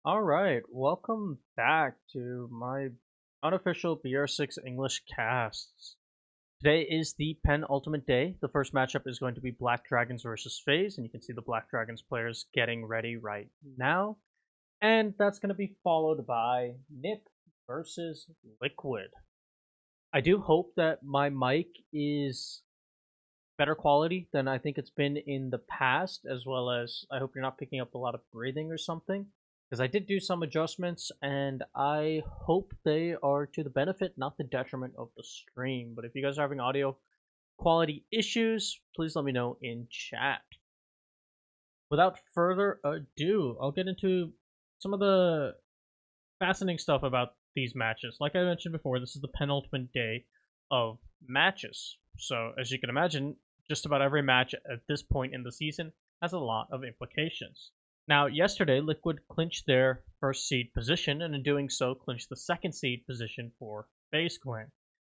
All right, welcome back to my unofficial BR6 English casts. Today is the penultimate day. The first matchup is going to be Black Dragons versus Faze, and you can see the Black Dragons players getting ready right now. And that's going to be followed by NiP versus Liquid. I do hope that my mic is better quality than I think it's been in the past, as well as I hope you're not picking up a lot of breathing or something. Because I did do some adjustments, and I hope they are to the benefit, not the detriment of the stream. But if you guys are having audio quality issues, please let me know in chat. Without further ado, I'll get into some of the fascinating stuff about these matches. Like I mentioned before, this is the penultimate day of matches. So, as you can imagine, just about every match at this point in the season has a lot of implications. Now, yesterday, Liquid clinched their first seed position, and in doing so, clinched the second seed position for Faze Clan.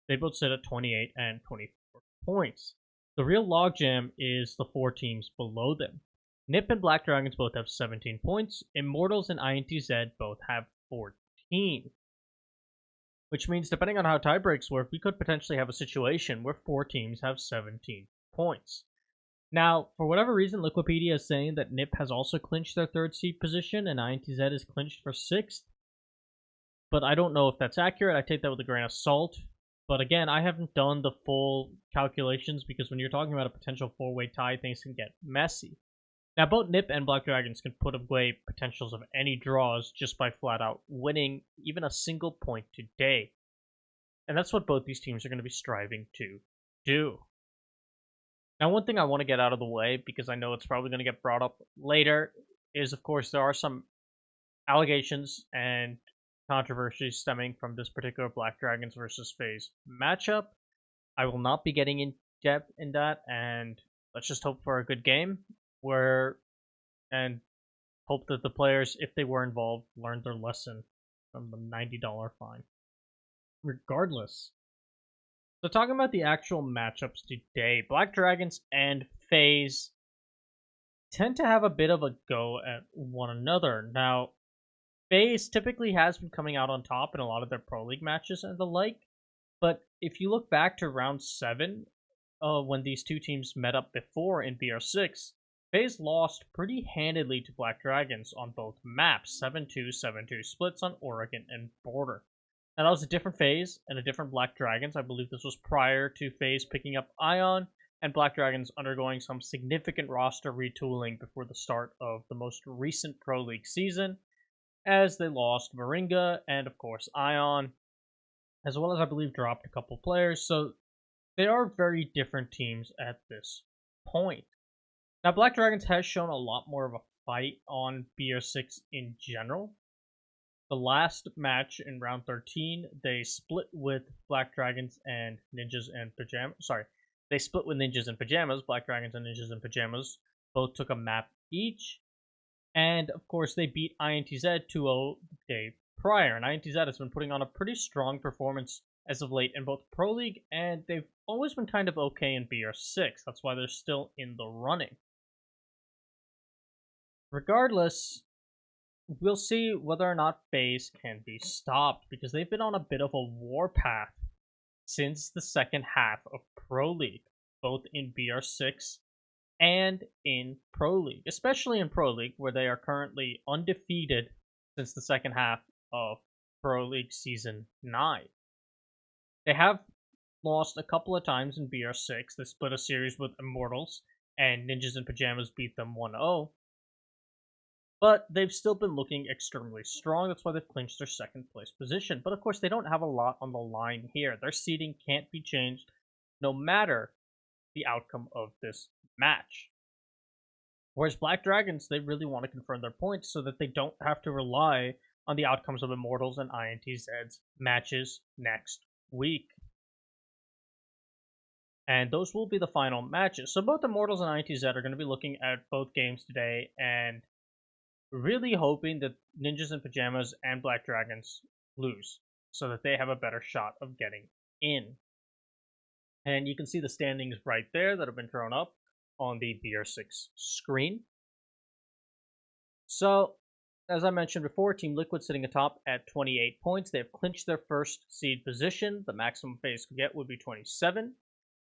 They both sit at 28 and 24 points. The real logjam is the four teams below them. NiP and Black Dragons both have 17 points. Immortals and INTZ both have 14. Which means, depending on how tiebreaks work, we could potentially have a situation where four teams have 17 points. Now, for whatever reason, Liquipedia is saying that NiP has also clinched their third seed position and INTZ is clinched for sixth. But I don't know if that's accurate. I take that with a grain of salt. But again, I haven't done the full calculations because when you're talking about a potential four-way tie, things can get messy. Now, both NiP and Black Dragons can put away potentials of any draws just by flat out winning even a single point today. And that's what both these teams are going to be striving to do. Now, one thing I want to get out of the way, because I know it's probably going to get brought up later, is of course there are some allegations and controversies stemming from this particular Black Dragons versus Faze matchup. I will not be getting in depth in that, and let's just hope for a good game and hope that the players, if they were involved, learned their lesson from the $90 fine. Regardless, so talking about the actual matchups today, Black Dragons and Faze tend to have a bit of a go at one another. Now, Faze typically has been coming out on top in a lot of their Pro League matches and the like, but if you look back to round 7, when these two teams met up before in BR6, Faze lost pretty handedly to Black Dragons on both maps, 7-2, 7-2 splits on Oregon and Border. Now, that was a different Faze and a different Black Dragons. I believe this was prior to Faze picking up Ion and Black Dragons undergoing some significant roster retooling before the start of the most recent Pro League season, as they lost Moringa and, of course, Ion, as well as, I believe, dropped a couple players. So they are very different teams at this point. Now, Black Dragons has shown a lot more of a fight on BR6 in general. The last match in round 13, they split with Black Dragons and Ninjas and Pajamas. Sorry, they split with Ninjas and Pajamas. Black Dragons and Ninjas and Pajamas both took a map each. And, of course, they beat INTZ 2-0 the day prior. And INTZ has been putting on a pretty strong performance as of late in both Pro League, and they've always been kind of okay in BR6. That's why they're still in the running. Regardless, we'll see whether or not Faze can be stopped, because they've been on a bit of a warpath since the second half of Pro League, both in BR6 and in Pro League, especially in Pro League, where they are currently undefeated since the second half of Pro League Season 9. They have lost a couple of times in BR6. They split a series with Immortals, and Ninjas in Pajamas beat them 1-0. But they've still been looking extremely strong. That's why they've clinched their second place position. But of course, they don't have a lot on the line here. Their seeding can't be changed no matter the outcome of this match. Whereas Black Dragons, they really want to confirm their points so that they don't have to rely on the outcomes of Immortals and INTZ's matches next week. And those will be the final matches. So both Immortals and INTZ are going to be looking at both games today and really hoping that Ninjas in Pajamas and Black Dragons lose so that they have a better shot of getting in. And you can see the standings right there that have been thrown up on the BR6 screen. So As I mentioned before, Team Liquid sitting atop at 28 points. They have clinched their first seed position. The maximum Faze could get would be 27.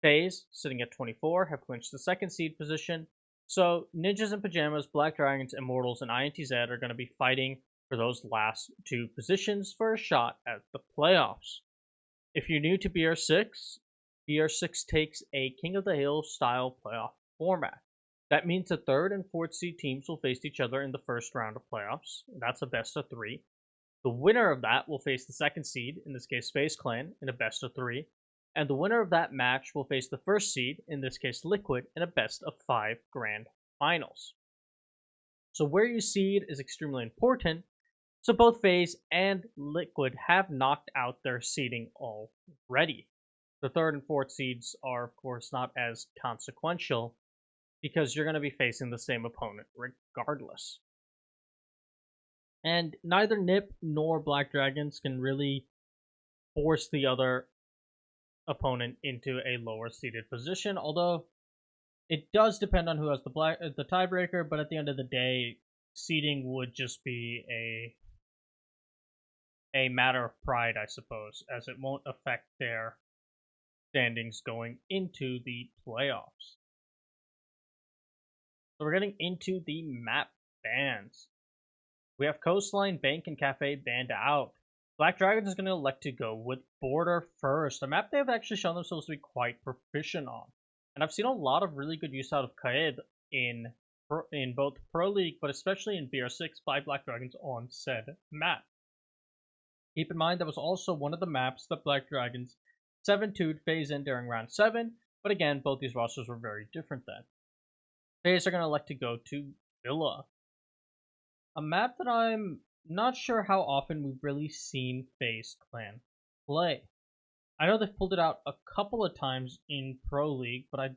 Faze, sitting at 24, have clinched the second seed position. So Ninjas in Pajamas, Black Dragons, Immortals, and INTZ are going to be fighting for those last two positions for a shot at the playoffs. If you're new to BR6, BR6 takes a King of the Hill style playoff format. That means the third and fourth seed teams will face each other in the first round of playoffs. That's a best of three. The winner of that will face the second seed, in this case Space Clan, in a best of three. And the winner of that match will face the first seed, in this case Liquid, in a best of five grand finals. So where you seed is extremely important. So both Faze and Liquid have knocked out their seeding already. The third and fourth seeds are, of course, not as consequential because you're going to be facing the same opponent regardless. And neither NiP nor Black Dragons can really force the other opponent into a lower seeded position, although it does depend on who has the tiebreaker, but at the end of the day, seeding would just be a matter of pride, I suppose, as it won't affect their standings going into the playoffs. So we're getting into the map bans. We have Coastline, Bank, and Cafe banned out. Black Dragons is going to elect to go with Border first, a map they have actually shown themselves to be quite proficient on. And I've seen a lot of really good use out of Kaed in both Pro League, but especially in BR6 by Black Dragons on said map. Keep in mind that was also one of the maps that Black Dragons 7-2'd Faze in during round 7, but again, both these rosters were very different then. Faze are going to elect to go to Villa, a map that I'm not sure how often we've really seen Faze Clan play. I know they've pulled it out a couple of times in Pro League, but I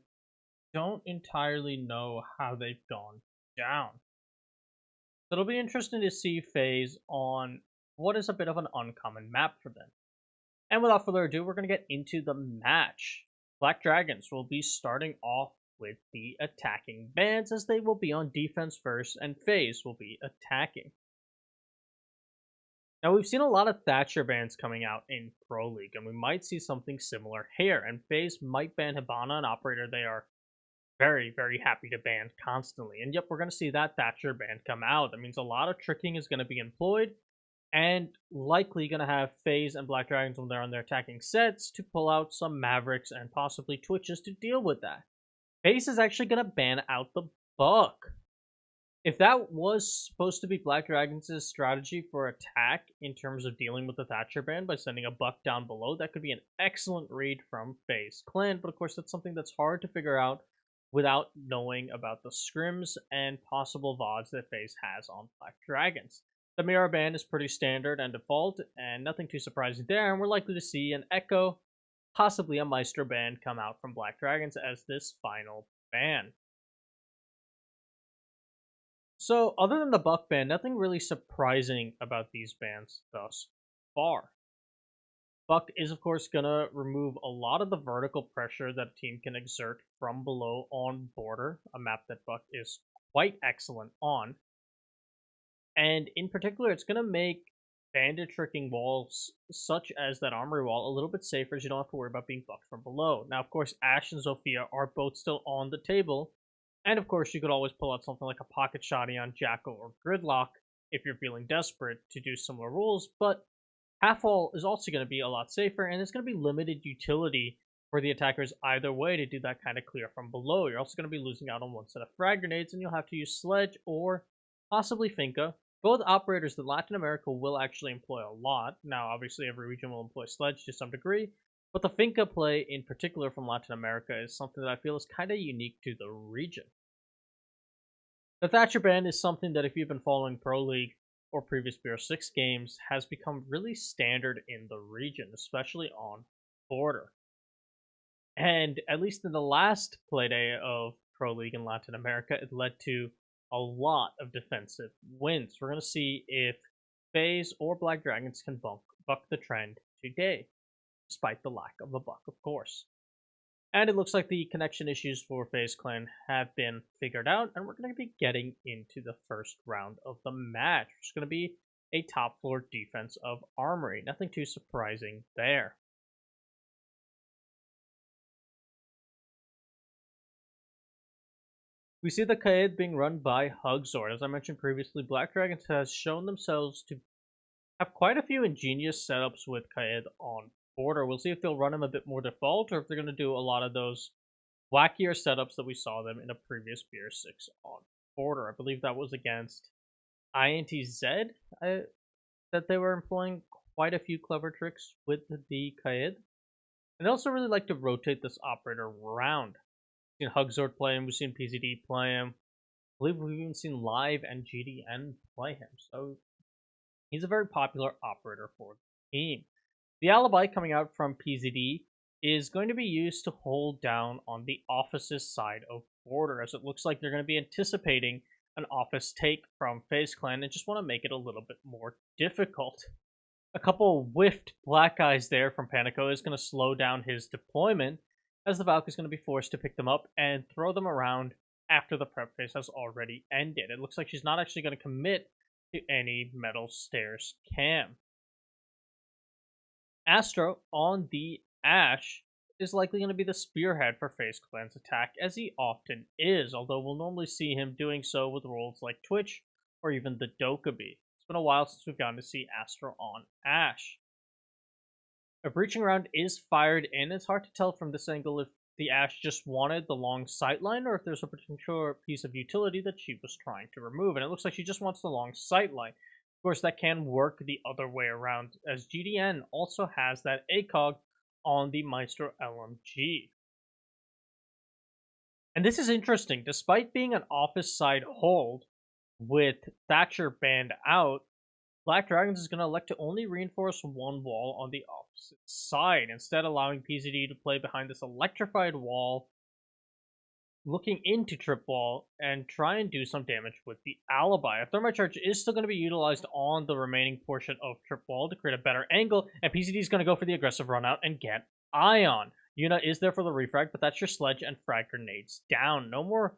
don't entirely know how they've gone down. So it'll be interesting to see Faze on what is a bit of an uncommon map for them. And without further ado, we're going to get into the match. Black Dragons will be starting off with the attacking bans, as they will be on defense first, and Faze will be attacking. Now, we've seen a lot of Thatcher bans coming out in Pro League, and we might see something similar here, and Faze might ban Hibana, an operator they are very, very happy to ban constantly. And yep, we're going to see that Thatcher ban come out. That means a lot of tricking is going to be employed, and likely going to have Faze and Black Dragons when they're on their attacking sets to pull out some Mavericks and possibly Twitches to deal with that. Faze is actually going to ban out the Buck. If that was supposed to be Black Dragons' strategy for attack in terms of dealing with the Thatcher ban by sending a Buck down below, that could be an excellent read from Faze Clan, but of course that's something that's hard to figure out without knowing about the scrims and possible VODs that Faze has on Black Dragons. The mirror ban is pretty standard and default, and nothing too surprising there, and we're likely to see an Echo, possibly a Maestro ban, come out from Black Dragons as this final ban. So, other than the Buck ban, nothing really surprising about these bans thus far. Buck is, of course, going to remove a lot of the vertical pressure that a team can exert from below on Border, a map that Buck is quite excellent on. And in particular, it's going to make bandit tricking walls, such as that armory wall, a little bit safer, as you don't have to worry about being bucked from below. Now, of course, Ashe and Zofia are both still on the table. And of course, you could always pull out something like a pocket shotty on Jackal or Gridlock if you're feeling desperate to do similar rules. But Half-Wall is also going to be a lot safer, and it's going to be limited utility for the attackers either way to do that kind of clear from below. You're also going to be losing out on one set of frag grenades, and you'll have to use Sledge or possibly Finka. Both operators that Latin America will actually employ a lot. Now, obviously, every region will employ Sledge to some degree, but the Finka play in particular from Latin America is something that I feel is kind of unique to the region. The Thatcher ban is something that if you've been following Pro League or previous BR6 games has become really standard in the region, especially on Border. And at least in the last playday of Pro League in Latin America, it led to a lot of defensive wins. We're going to see if Faze or Black Dragons can buck the trend today, despite the lack of a buck, of course. And it looks like the connection issues for Faze Clan have been figured out, and we're going to be getting into the first round of the match, which is going to be a top floor defense of Armory. Nothing too surprising there. We see the Kaid being run by Hugzord. As I mentioned previously, Black Dragons has shown themselves to have quite a few ingenious setups with Kaid on border. We'll see if they'll run him a bit more default, or if they're going to do a lot of those wackier setups that we saw them in a previous BR6 on border. I believe that was against INTZ that they were employing quite a few clever tricks with the Kaid. And they also really like to rotate this operator around. We've seen Hugzord play him, we've seen PZD play him. I believe we've even seen Live and GDN play him. So he's a very popular operator for the team. The alibi coming out from PZD is going to be used to hold down on the office's side of border, as it looks like they're going to be anticipating an office take from Faze Clan and just want to make it a little bit more difficult. A couple whiffed black eyes there from Panico is going to slow down his deployment, as the Valk is going to be forced to pick them up and throw them around after the prep phase has already ended. It looks like she's not actually going to commit to any metal stairs cam. Astro on the Ashe is likely going to be the spearhead for Faze Clan's attack, as he often is, although we'll normally see him doing so with roles like Twitch or even the Dokkaebi. It's been a while since we've gotten to see Astro on Ashe. A breaching round is fired in. It's hard to tell from this angle if the Ashe just wanted the long sightline or if there's a particular piece of utility that she was trying to remove, and it looks like she just wants the long sightline. Of course, that can work the other way around, as GDN also has that ACOG on the Maestro LMG. And this is interesting. Despite being an office side hold with Thatcher banned out, Black Dragons is going to elect to only reinforce one wall on the opposite side, instead allowing PZD to play behind this electrified wall, looking into trip wall and try and do some damage with the alibi. A thermite charge is still going to be utilized on the remaining portion of trip wall to create a better angle, and PZD is going to go for the aggressive run out and get Ion. Yuna is there for the refrag, but that's your sledge and frag grenades down. No more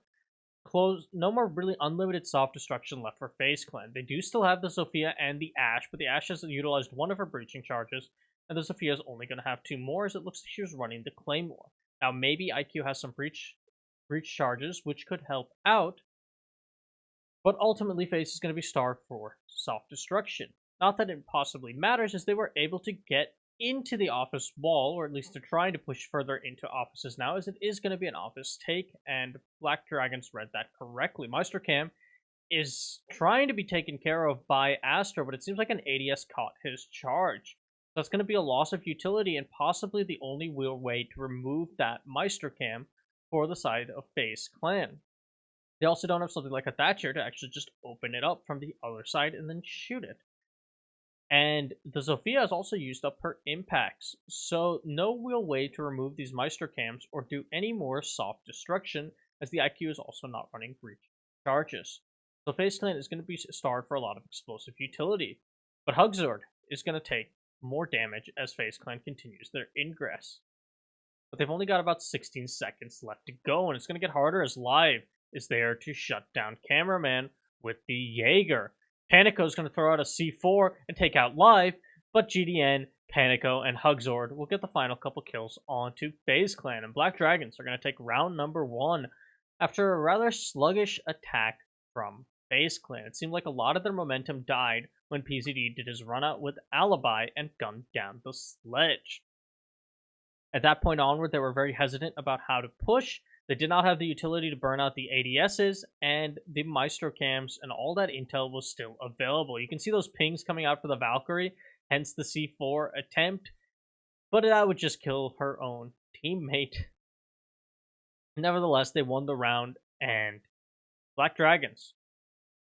really unlimited soft destruction left for Faze Clan. They do still have the Sophia and the Ashe, but the Ashe has utilized one of her breaching charges, and the Sophia is only going to have two more, as it looks like she was running the Claymore. Now maybe IQ has some breach charges, which could help out, but ultimately Faze is going to be starved for soft destruction. Not that it possibly matters, as they were able to get into the office wall, or at least they're trying to push further into offices now, as it is going to be an office take, and Black Dragons read that correctly. Maestro Cam is trying to be taken care of by Astro, but it seems like an ADS caught his charge. That's going to be a loss of utility, and possibly the only real way to remove that Maestro Cam for the side of Faze Clan. They also don't have something like a Thatcher to actually just open it up from the other side and then shoot it. And the Sophia has also used up her impacts, so no real way to remove these Maestro Cams or do any more soft destruction, as the IQ is also not running breach charges. So Faze Clan is going to be starved for a lot of explosive utility, but Hugzord is going to take more damage as Faze Clan continues their ingress. But they've only got about 16 seconds left to go, and it's going to get harder as Live is there to shut down Cameraman with the Jaeger. Panico is going to throw out a C4 and take out Live, but GDN, Panico, and Hugzord will get the final couple kills onto Faze Clan, and Black Dragons are going to take round number 1 after a rather sluggish attack from Faze Clan. It seemed like a lot of their momentum died when PZD did his run out with Alibi and gunned down the sledge. At that point onward, they were very hesitant about how to push. They did not have the utility to burn out the ADSs, and the Maestro Cams and all that intel was still available. You can see those pings coming out for the Valkyrie, hence the C4 attempt, but that would just kill her own teammate. Nevertheless, they won the round, and Black Dragons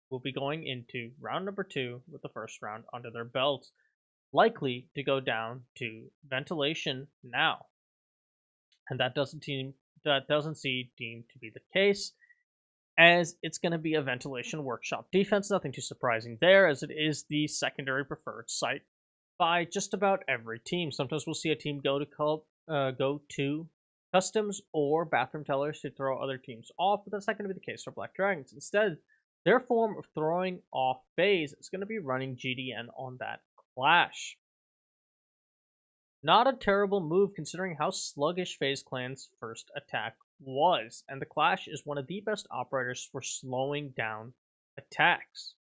will be going into round number 2 with the first round under their belts, likely to go down to ventilation now. And that doesn't seem deemed to be the case, as it's going to be a ventilation workshop defense. Nothing too surprising there, as it is the secondary preferred site by just about every team. Sometimes we'll see a team go to customs or bathroom tellers to throw other teams off, but that's not going to be the case for Black Dragons. Instead, their form of throwing off Faze is going to be running GDN on that Clash. Not a terrible move considering how sluggish Faze Clan's first attack was, and the Clash is one of the best operators for slowing down attacks.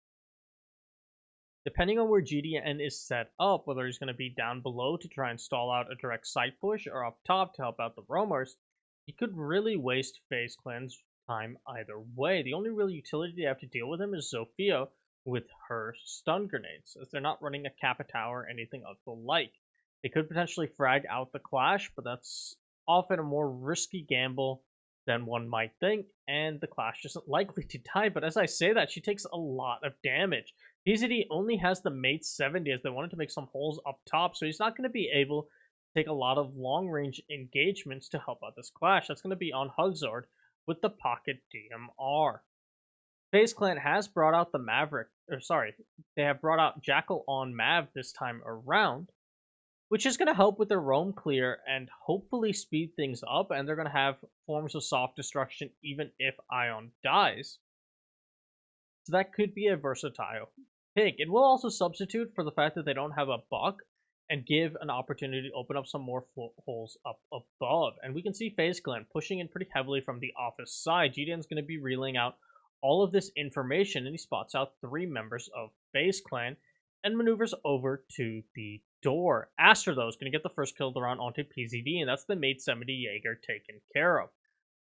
Depending on where GDN is set up, whether he's going to be down below to try and stall out a direct side push or up top to help out the roamers, he could really waste Faze Clan's time either way. The only real utility they have to deal with him is Zofia with her stun grenades, as they're not running a Kappa Tower or anything of the like. They could potentially frag out the Clash, but that's often a more risky gamble than one might think, and the Clash isn't likely to die, but as I say that, she takes a lot of damage. PZD only has the mate 70 as they wanted to make some holes up top, so he's not going to be able to take a lot of long-range engagements to help out this Clash. That's going to be on Hugzord with the Pocket DMR. Faze Clan has brought out the Maverick, they have brought out Jackal on Mav this time around, which is going to help with their roam clear and hopefully speed things up, and they're going to have forms of soft destruction even if Ion dies. So that could be a versatile pick. It will also substitute for the fact that they don't have a buck and give an opportunity to open up some more holes up above. And we can see Faze Clan pushing in pretty heavily from the office side. GDN's going to be relaying out all of this information, and he spots out 3 members of Faze Clan and maneuvers over to the door. Aster, though, is going to get the first kill of the round onto PZD, and that's the mate 70 Jaeger taken care of.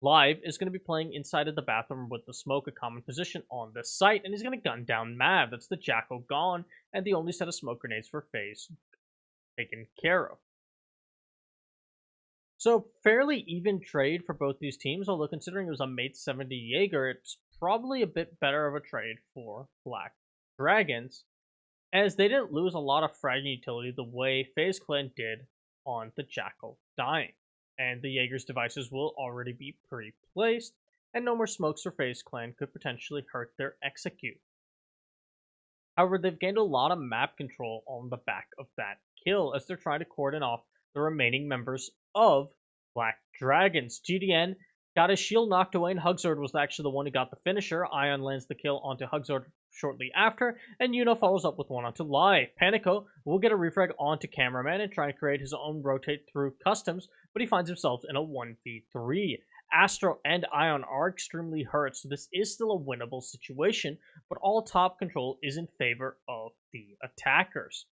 Live is going to be playing inside of the bathroom with the smoke, a common position on the site, and he's going to gun down Mav. That's the Jackal gone, and the only set of smoke grenades for Faze taken care of. So, fairly even trade for both these teams, although considering it was a mate 70 Jaeger, it's probably a bit better of a trade for Black Dragons, as they didn't lose a lot of fragging utility the way Faze Clan did on the Jackal dying. And the Jaeger's devices will already be pre-placed, and no more smokes for Faze Clan could potentially hurt their execute. However, they've gained a lot of map control on the back of that kill, as they're trying to cordon off the remaining members of Black Dragons. GDN got his shield knocked away, and Hugzord was actually the one who got the finisher. Ion lands the kill onto Hugzord shortly after, and Yuna follows up with one onto Live. Panico will get a refrag onto Cameraman and try and create his own rotate through customs, but he finds himself in a 1v3. Astro and Ion are extremely hurt, so this is still a winnable situation, but all top control is in favor of the attackers.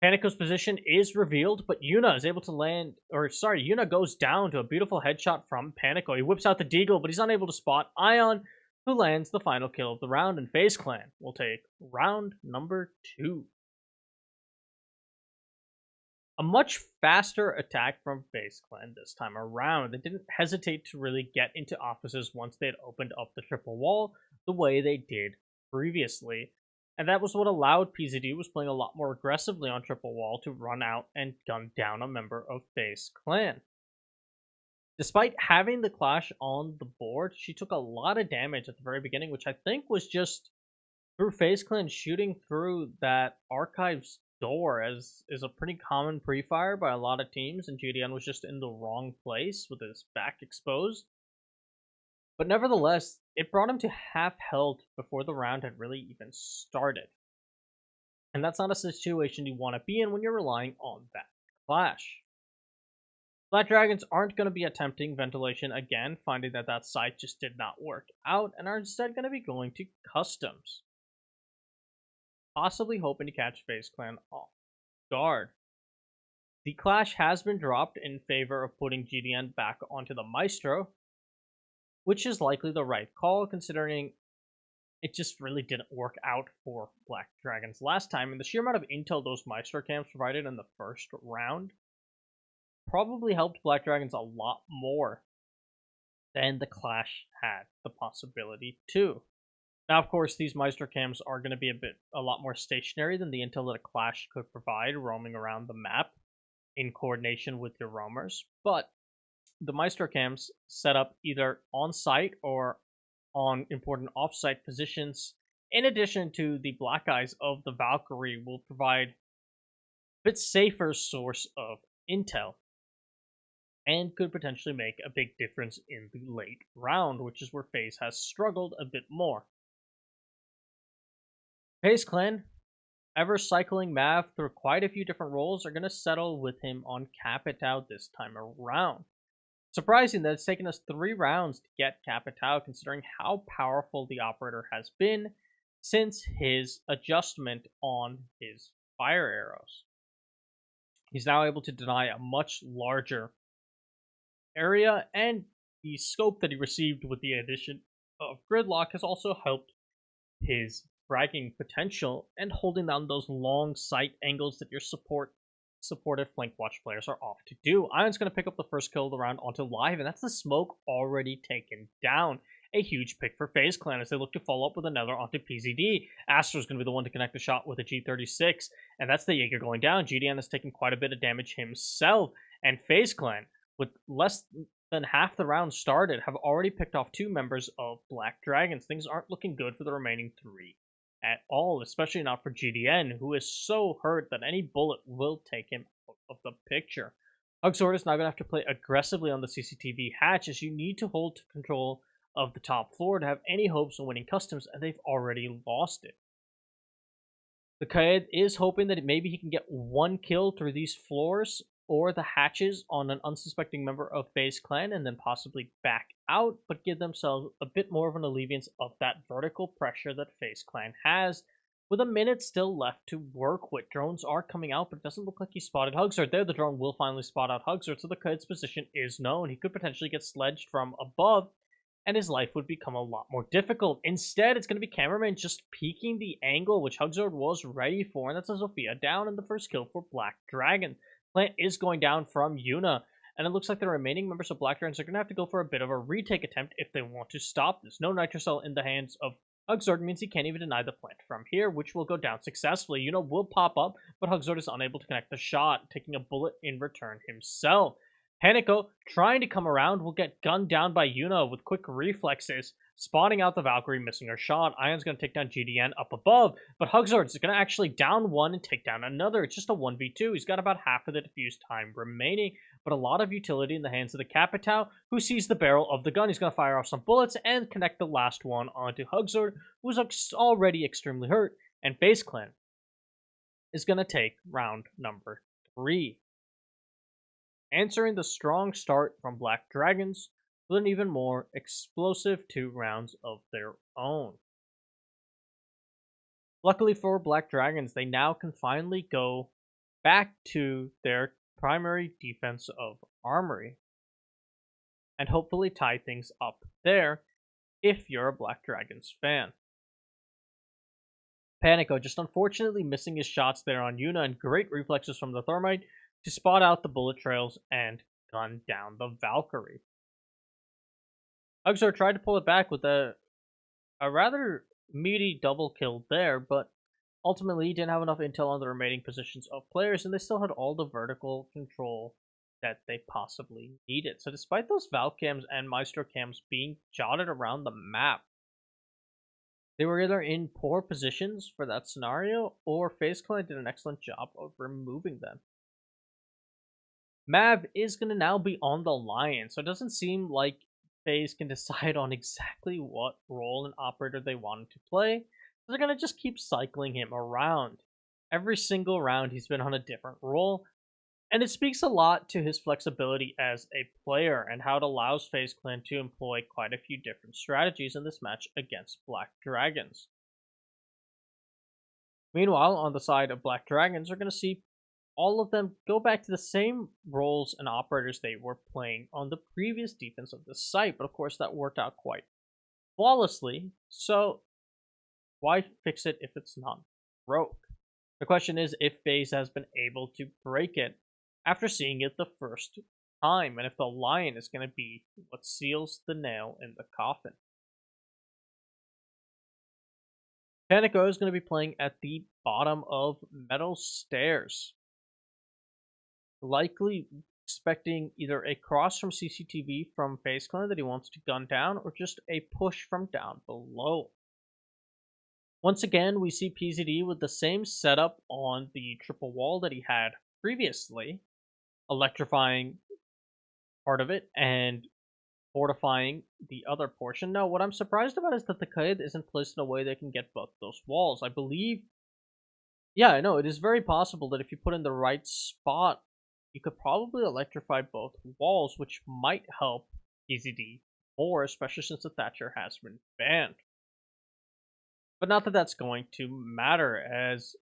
Panico's position is revealed, but Yuna is able to Yuna goes down to a beautiful headshot from Panico. He whips out the deagle, but he's unable to spot Ion, who lands the final kill of the round, and Faze Clan will take round number 2. A much faster attack from Faze Clan this time around. They didn't hesitate to really get into offices once they had opened up the triple wall the way they did previously. And that was what allowed PZD was playing a lot more aggressively on triple wall to run out and gun down a member of Faze Clan. Despite having the Clash on the board, she took a lot of damage at the very beginning, which I think was just through Faze Clan shooting through that Archives door, as is a pretty common pre-fire by a lot of teams, and GDN was just in the wrong place with his back exposed. But nevertheless, it brought him to half health before the round had really even started. And that's not a situation you want to be in when you're relying on that Clash. Black Dragons aren't going to be attempting ventilation again, finding that that site just did not work out, and are instead going to be going to customs. Possibly hoping to catch Faze Clan off guard. The Clash has been dropped in favor of putting GDN back onto the Maestro, which is likely the right call, considering it just really didn't work out for Black Dragons last time, and the sheer amount of intel those Maestro camps provided in the first round probably helped Black Dragons a lot more than the Clash had the possibility to. Now, of course, these Maestro cams are going to be a lot more stationary than the intel that a Clash could provide, roaming around the map in coordination with your roamers, but the Maestro cams set up either on site or on important off-site positions, in addition to the Black Eyes of the Valkyrie, will provide a bit safer source of intel. and could potentially make a big difference in the late round, which is where FaZe has struggled a bit more. FaZe Clan, ever cycling Mav through quite a few different roles, are going to settle with him on Capitao this time around. Surprising that it's taken us 3 rounds to get Capitao, considering how powerful the operator has been since his adjustment on his fire arrows. He's now able to deny a much larger area, and the scope that he received with the addition of Gridlock has also helped his fragging potential and holding down those long sight angles that your supportive flank watch players are off to do. Ion's going to pick up the first kill of the round onto Live, and that's the smoke already taken down. A huge pick for FaZe Clan as they look to follow up with another onto PZD. Astro's going to be the one to connect the shot with a G36, and that's the Jaeger going down. GDN has taken quite a bit of damage himself, and FaZe Clan, with less than half the round started, have already picked off 2 members of Black Dragons. Things aren't looking good for the remaining 3 at all, especially not for GDN, who is so hurt that any bullet will take him out of the picture. Hugsword is now going to have to play aggressively on the CCTV hatch, as you need to hold control of the top floor to have any hopes of winning customs, and they've already lost it. The Kaed is hoping that maybe he can get 1 kill through these floors or the hatches on an unsuspecting member of FaZe Clan and then possibly back out, but give themselves a bit more of an alleviance of that vertical pressure that FaZe Clan has. With a minute still left to work with, drones are coming out, but it doesn't look like he spotted Hugsard there. The drone will finally spot out Hugsard, so the Kaed's position is known. He could potentially get sledged from above, and his life would become a lot more difficult. Instead, it's going to be Cameraman just peeking the angle, which Hugsard was ready for, and that's a Sophia down in the first kill for Black Dragon. Plant is going down from Yuna, and it looks like the remaining members of Black Dragons are going to have to go for a bit of a retake attempt if they want to stop this. No Nitrocell in the hands of Hugsard means he can't even deny the plant from here, which will go down successfully. Yuna will pop up, but Hugsard is unable to connect the shot, taking a bullet in return himself. Panico, trying to come around, will get gunned down by Yuna with quick reflexes, spotting out the Valkyrie, missing her shot. Ion's going to take down GDN up above, but Hugsard is going to actually down one and take down another. It's just a 1v2. He's got about half of the defuse time remaining, but a lot of utility in the hands of the Capitao, who sees the barrel of the gun. He's going to fire off some bullets and connect the last one onto Hugsard, who's already extremely hurt, and FaZe Clan is going to take round number 3. Answering the strong start from Black Dragons with an even more explosive 2 rounds of their own. Luckily for Black Dragons, they now can finally go back to their primary defense of Armory and hopefully tie things up there if you're a Black Dragons fan. Panico just unfortunately missing his shots there on Yuna, and great reflexes from the Thermite to spot out the bullet trails and gun down the Valkyrie. Hugsar tried to pull it back with a rather meaty double kill there, but ultimately he didn't have enough intel on the remaining positions of players, and they still had all the vertical control that they possibly needed. So despite those Valk cams and Maestro cams being jotted around the map, they were either in poor positions for that scenario, or FaZe Clan did an excellent job of removing them. Mav is going to now be on the line, so it doesn't seem like FaZe can decide on exactly what role and operator they want him to play. They're going to just keep cycling him around. Every single round he's been on a different role, and it speaks a lot to his flexibility as a player and how it allows FaZe Clan to employ quite a few different strategies in this match against Black Dragons. Meanwhile, on the side of Black Dragons, we're going to see all of them go back to the same roles and operators they were playing on the previous defense of the site, but of course that worked out quite flawlessly, so why fix it if it's not broke? The question is if FaZe has been able to break it after seeing it the first time, and if the Lion is going to be what seals the nail in the coffin. Panico is going to be playing at the bottom of Metal Stairs, likely expecting either a cross from CCTV from FaZe Clan that he wants to gun down, or just a push from down below. Once again, we see PZD with the same setup on the triple wall that he had previously, electrifying part of it and fortifying the other portion. Now, what I'm surprised about is that the Kaid isn't placed in a way that can get both those walls. I believe, yeah, I know, it is very possible that if you put in the right spot, you could probably electrify both walls, which might help PZD more, especially since the Thatcher has been banned. But not that that's going to matter, as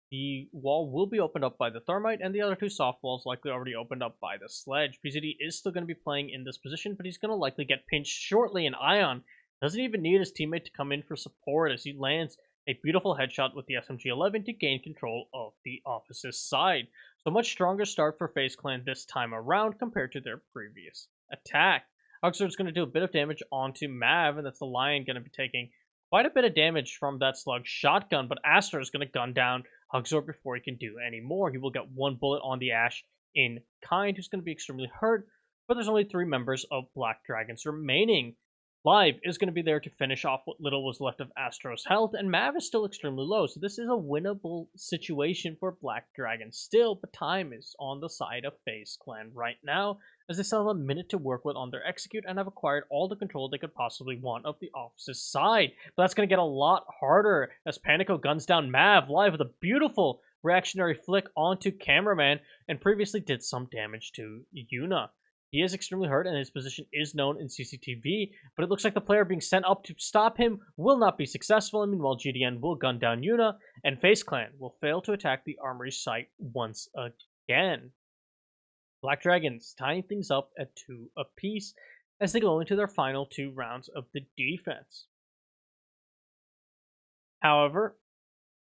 the wall will be opened up by the Thermite, and the other two soft walls likely already opened up by the Sledge. PZD is still going to be playing in this position, but he's going to likely get pinched shortly, and Ion doesn't even need his teammate to come in for support as he lands a beautiful headshot with the SMG-11 to gain control of the Office's side. So much stronger start for FaZe Clan this time around compared to their previous attack. Huxford's going to do a bit of damage onto Mav, and that's the Lion going to be taking quite a bit of damage from that slug shotgun, but Astra is going to gun down Hugzor before he can do any more. He will get one bullet on the Ash in Kind, who's going to be extremely hurt, but there's only 3 members of Black Dragons remaining. Live is going to be there to finish off what little was left of Astro's health, and Mav is still extremely low, so this is a winnable situation for Black Dragon still, but time is on the side of FaZe Clan right now, as they still have a minute to work with on their execute and have acquired all the control they could possibly want of the Office's side. But that's going to get a lot harder as Panico guns down Mav live with a beautiful reactionary flick onto Cameraman and previously did some damage to Yuna. He is extremely hurt and his position is known in CCTV, but it looks like the player being sent up to stop him will not be successful, and meanwhile GDN will gun down Yuna, and FaZe Clan will fail to attack the Armory site once again. Black Dragons tying things up at 2 apiece as they go into their final 2 rounds of the defense. However,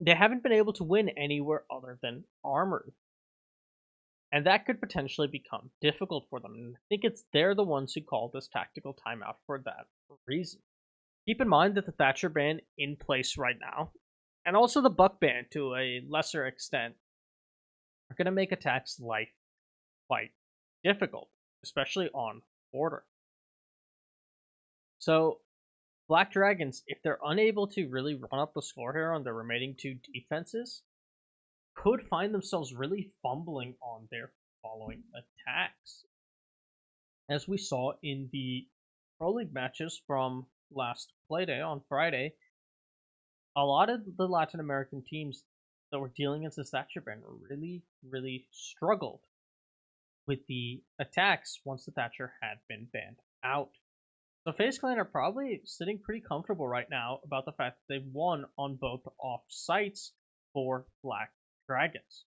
they haven't been able to win anywhere other than Armory, and that could potentially become difficult for them. And I think they're the ones who called this tactical timeout for that reason. Keep in mind that the Thatcher ban in place right now, and also the Buck ban to a lesser extent, are going to make attacks life quite difficult, especially on border. So, Black Dragons, if they're unable to really run up the score here on their remaining 2 defenses, could find themselves really fumbling on their following attacks. As we saw in the Pro League matches from last Playday on Friday, a lot of the Latin American teams that were dealing against this Thatcher ban really struggled with the attacks once the Thatcher had been banned out. So FaZe Clan are probably sitting pretty comfortable right now about the fact that they've won on both off sites for Black Dragons.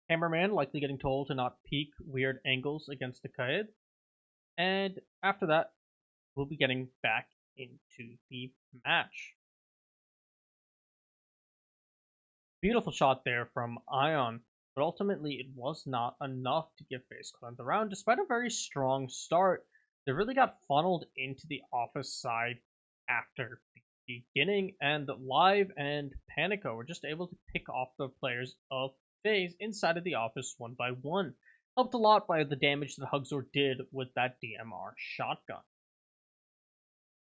Cameraman likely getting told to not peek weird angles against the Kaid. And after that, we'll be getting back into the match. Beautiful shot there from Ion, but ultimately it was not enough to give FaZe Clan the round. Despite a very strong start, they really got funneled into the Office side after the beginning, and Live and Panico were just able to pick off the players of FaZe inside of the Office one by one. Helped a lot by the damage that Hugzor did with that DMR shotgun.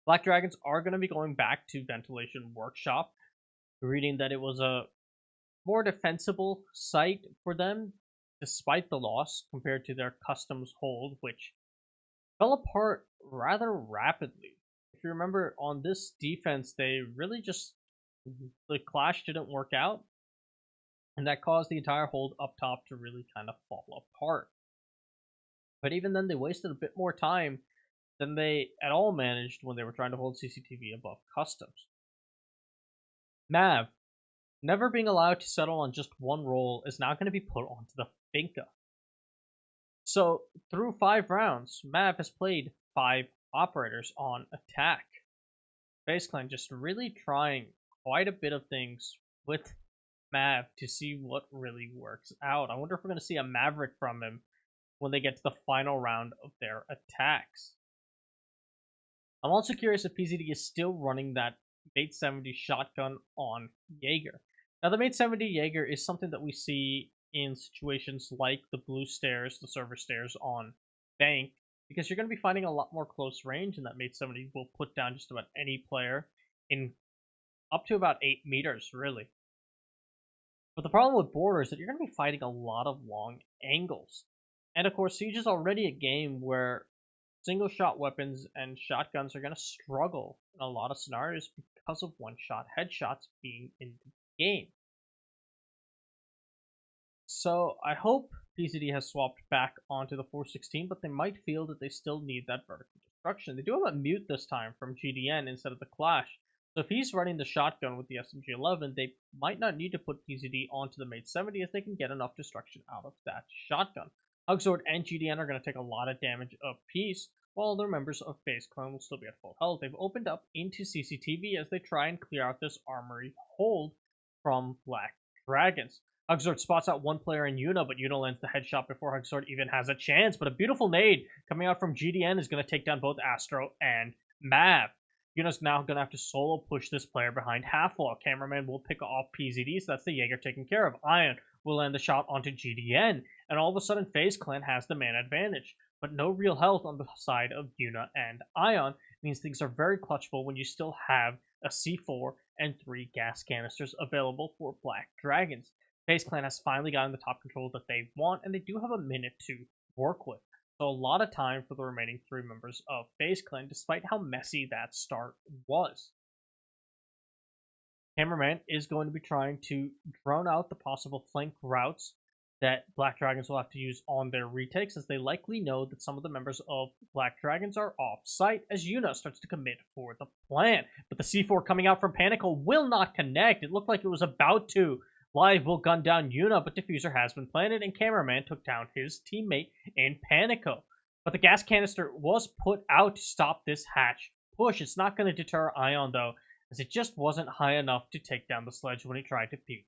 Black Dragons are going to be going back to Ventilation Workshop, reading that it was a more defensible site for them despite the loss compared to their Customs hold, which fell apart rather rapidly. If you remember, on this defense, they really just, the clash didn't work out, and that caused the entire hold up top to really kind of fall apart. But even then, they wasted a bit more time than they at all managed when they were trying to hold CCTV above Customs. Mav, never being allowed to settle on just one role, is now going to be put onto the Finca. So, through 5 rounds, Mav has played 5 operators on attack. FaZe Clan just really trying quite a bit of things with Mav to see what really works out. I wonder if we're going to see a Maverick from him when they get to the final round of their attacks. I'm also curious if PZD is still running that Mate 70 shotgun on Jaeger. Now, the Mate 70 Jaeger is something that we see in situations like the blue stairs, the server stairs on Bank, because you're going to be finding a lot more close range, and that Mate 70 will put down just about any player in up to about 8 meters, really. But the problem with border is that you're going to be fighting a lot of long angles. And of course, Siege is already a game where single shot weapons and shotguns are going to struggle in a lot of scenarios because of one shot headshots being in the game. So I hope PZD has swapped back onto the 416, but they might feel that they still need that vertical destruction. They do have a mute this time from GDN instead of the Clash. So if he's running the shotgun with the SMG-11, they might not need to put PZD onto the Mate 70 as they can get enough destruction out of that shotgun. Hugsword and GDN are going to take a lot of damage apiece, while other members of Faze Clan will still be at full health. They've opened up into CCTV as they try and clear out this armory hold from Black Dragons. Hugsword spots out one player in Yuna, but Yuna lands the headshot before Hugsword even has a chance. But a beautiful nade coming out from GDN is going to take down both Astro and Mav. Yuna's now going to have to solo push this player behind half wall. Cameraman will pick off PZD, so that's the Jaeger taken care of. Ion will land the shot onto GDN, and all of a sudden FaZe Clan has the man advantage. But no real health on the side of Yuna and Ion means things are very clutchable when you still have a C4 and 3 gas canisters available for Black Dragons. FaZe Clan has finally gotten the top control that they want, and they do have a minute to work with. So a lot of time for the remaining 3 members of FaZe Clan, despite how messy that start was. Cameraman is going to be trying to drone out the possible flank routes that Black Dragons will have to use on their retakes, as they likely know that some of the members of Black Dragons are off-site as Yuna starts to commit for the plan. But the C4 coming out from Panico will not connect. It looked like it was about to. Live will gun down Yuna, but Diffuser has been planted, and Cameraman took down his teammate in Panico. But the gas canister was put out to stop this hatch push. It's not going to deter Ion, though, as it just wasn't high enough to take down the sledge when he tried to peek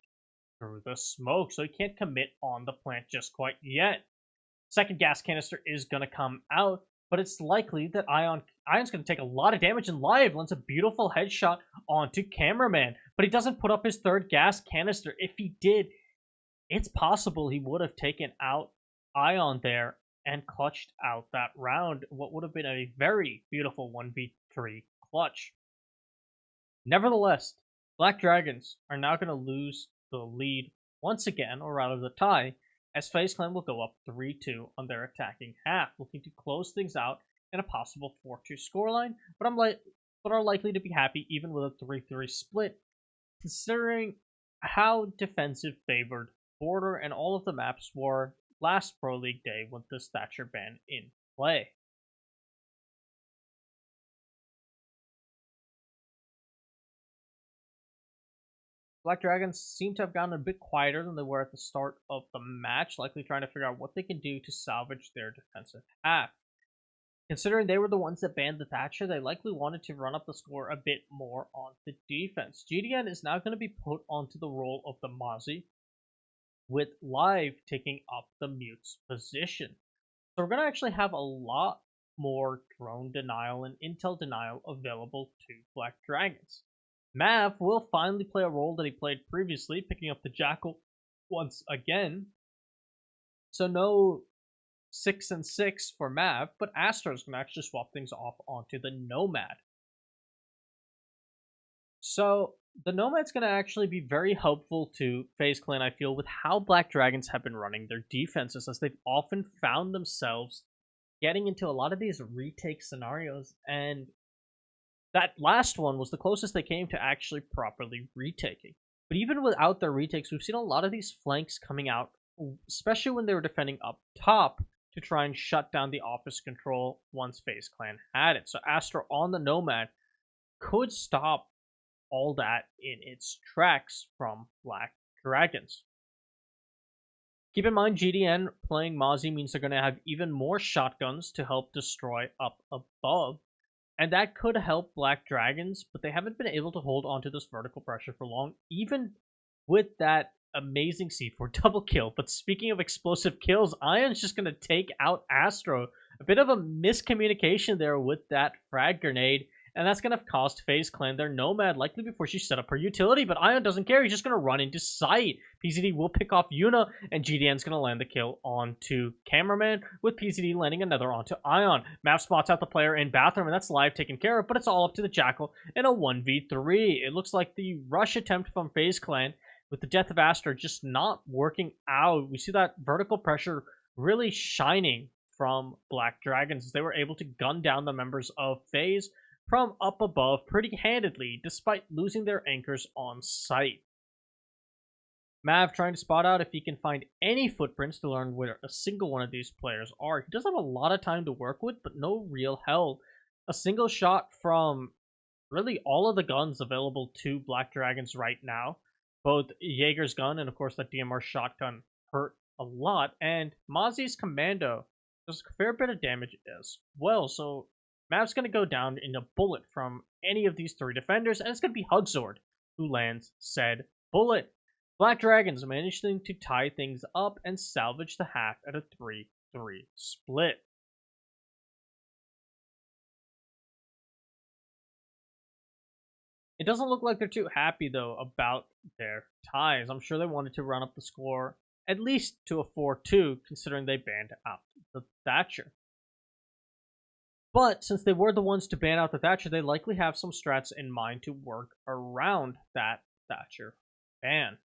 through the smoke, so he can't commit on the plant just quite yet. Second gas canister is going to come out, but it's likely that Ion's going to take a lot of damage, and Live lands a beautiful headshot onto Cameraman, but he doesn't put up his third gas canister. If he did, it's possible he would have taken out Ion there and clutched out that round, what would have been a very beautiful 1v3 clutch. Nevertheless, Black Dragons are now going to lose the lead once again, or rather the tie, as FaZe Clan will go up 3-2 on their attacking half, looking to close things out in a possible 4-2 scoreline, but are likely to be happy even with a 3-3 split, considering how defensive favored Border and all of the maps were last Pro League day with the Thatcher ban in play. Black Dragons seem to have gotten a bit quieter than they were at the start of the match, likely trying to figure out what they can do to salvage their defensive half. Considering they were the ones that banned the Thatcher, they likely wanted to run up the score a bit more on the defense. GDN is now going to be put onto the role of the Mozzie, with Live taking up the Mute's position. So we're going to actually have a lot more drone denial and intel denial available to Black Dragons. Mav will finally play a role that he played previously, picking up the Jackal once again. So no 6 and 6 for Mav, but Astro's going to actually swap things off onto the Nomad. So the Nomad's going to actually be very helpful to FaZe Clan, I feel, with how Black Dragons have been running their defenses, as they've often found themselves getting into a lot of these retake scenarios, and that last one was the closest they came to actually properly retaking. But even without their retakes, we've seen a lot of these flanks coming out, especially when they were defending up top, to try and shut down the office control once FaZe Clan had it. So Astro on the Nomad could stop all that in its tracks from Black Dragons. Keep in mind, GDN playing Mozzie means they're going to have even more shotguns to help destroy up above. And that could help Black Dragons, but they haven't been able to hold onto this vertical pressure for long, even with that amazing C4 double kill. But speaking of explosive kills, Ion's just going to take out Astro. A bit of a miscommunication there with that frag grenade, and that's going to cost FaZe Clan their Nomad likely before she set up her utility, but Ion doesn't care. He's just going to run into sight. PZD will pick off Yuna, and GDN's going to land the kill onto Cameraman, with PZD landing another onto Ion. Mav spots out the player in bathroom, and that's Live taken care of, but it's all up to the Jackal in a 1v3. It looks like the rush attempt from FaZe Clan, with the death of Astro just not working out. We see that vertical pressure really shining from Black Dragons as they were able to gun down the members of Faze from up above pretty handedly, despite losing their anchors on sight. Mav trying to spot out if he can find any footprints to learn where a single one of these players are. He does have a lot of time to work with, but no real help. A single shot from really all of the guns available to Black Dragons right now. Both Jaeger's gun and, of course, that DMR shotgun hurt a lot, and Mozzie's commando does a fair bit of damage as well. So Mav's going to go down in a bullet from any of these three defenders, and it's going to be Hugzord who lands said bullet. Black Dragons managing to tie things up and salvage the half at a 3-3 split. It doesn't look like they're too happy, though, about their ties. I'm sure they wanted to run up the score at least to a 4-2, considering they banned out the Thatcher. But since they were the ones to ban out the Thatcher, they likely have some strats in mind to work around that Thatcher ban.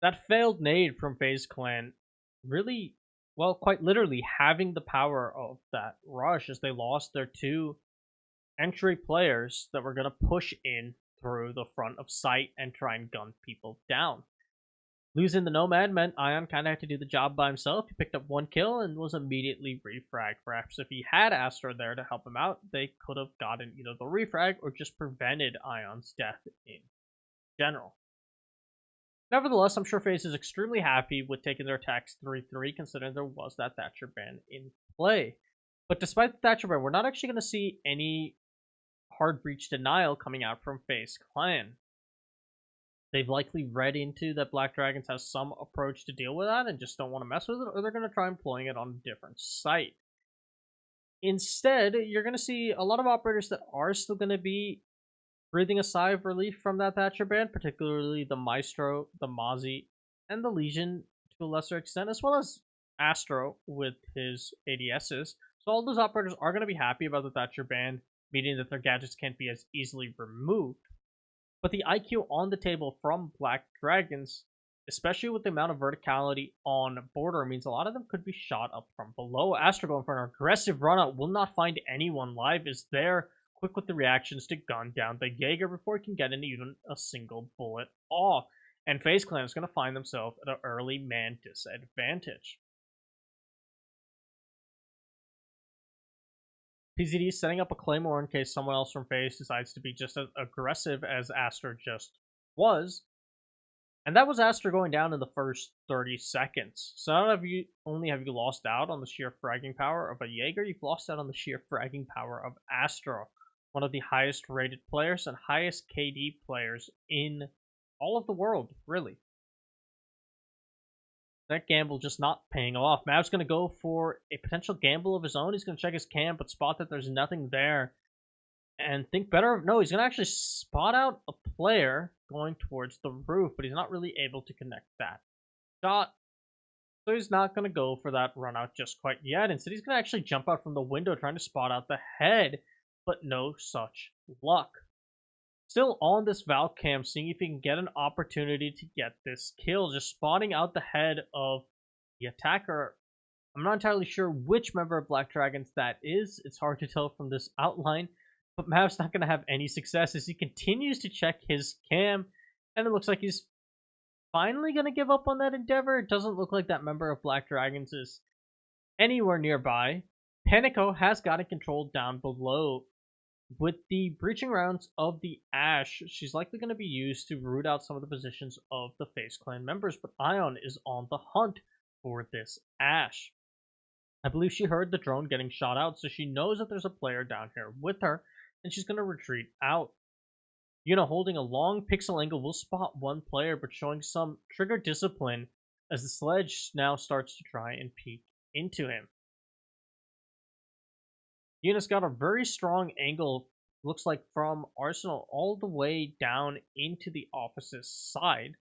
That failed nade from FaZe Clan really, well, quite literally having the power of that rush as they lost their two entry players that were going to push in through the front of sight and try and gun people down. Losing the Nomad meant Ion kind of had to do the job by himself. He picked up one kill and was immediately refragged. Perhaps if he had Astro there to help him out, they could have gotten either the refrag or just prevented Ion's death in general. Nevertheless, I'm sure FaZe is extremely happy with taking their attacks 3-3, considering there was that Thatcher ban in play. But despite the Thatcher ban, we're not actually going to see any hard breach denial coming out from FaZe Clan. They've likely read into that Black Dragons has some approach to deal with that and just don't want to mess with it, or they're going to try employing it on a different site. Instead, you're going to see a lot of operators that are still going to be breathing a sigh of relief from that Thatcher ban, particularly the Maestro, the Mozzie, and the Legion to a lesser extent, as well as Astro with his ADSs. So all those operators are going to be happy about the Thatcher ban, meaning that their gadgets can't be as easily removed. But the IQ on the table from Black Dragons, especially with the amount of verticality on border, means a lot of them could be shot up from below. Astro going for an aggressive runout, will not find anyone live, is there, quick with the reactions to gun down the Jaeger before he can get in even a single bullet off. And FaZe Clan is going to find themselves at an early man disadvantage. PZD setting up a Claymore in case someone else from FaZe decides to be just as aggressive as Astro just was. And that was Astro going down in the first 30 seconds. So not only have you lost out on the sheer fragging power of a Jaeger, you've lost out on the sheer fragging power of Astro, one of the highest rated players and highest KD players in all of the world, really. That gamble just not paying off. Mav's going to go for a potential gamble of his own. He's going to check his cam, but spot that there's nothing there. And think better. No, he's going to actually spot out a player going towards the roof, but he's not really able to connect that shot. So he's not going to go for that run out just quite yet. Instead, he's going to actually jump out from the window trying to spot out the head, but no such luck. Still on this Valve cam, seeing if he can get an opportunity to get this kill, just spotting out the head of the attacker. I'm not entirely sure which member of Black Dragons that is. It's hard to tell from this outline, but Mav's not going to have any success as he continues to check his cam, and it looks like he's finally going to give up on that endeavor. It doesn't look like that member of Black Dragons is anywhere nearby. Panico has got it controlled down below. With the breaching rounds of the Ashe, she's likely going to be used to root out some of the positions of the FaZe Clan members, but Ion is on the hunt for this Ashe. I believe she heard the drone getting shot out, so she knows that there's a player down here with her, and she's going to retreat out. Yuna holding a long pixel angle will spot one player, but showing some trigger discipline as the sledge now starts to try and peek into him. Yuna's got a very strong angle, looks like from Arsenal all the way down into the office's side,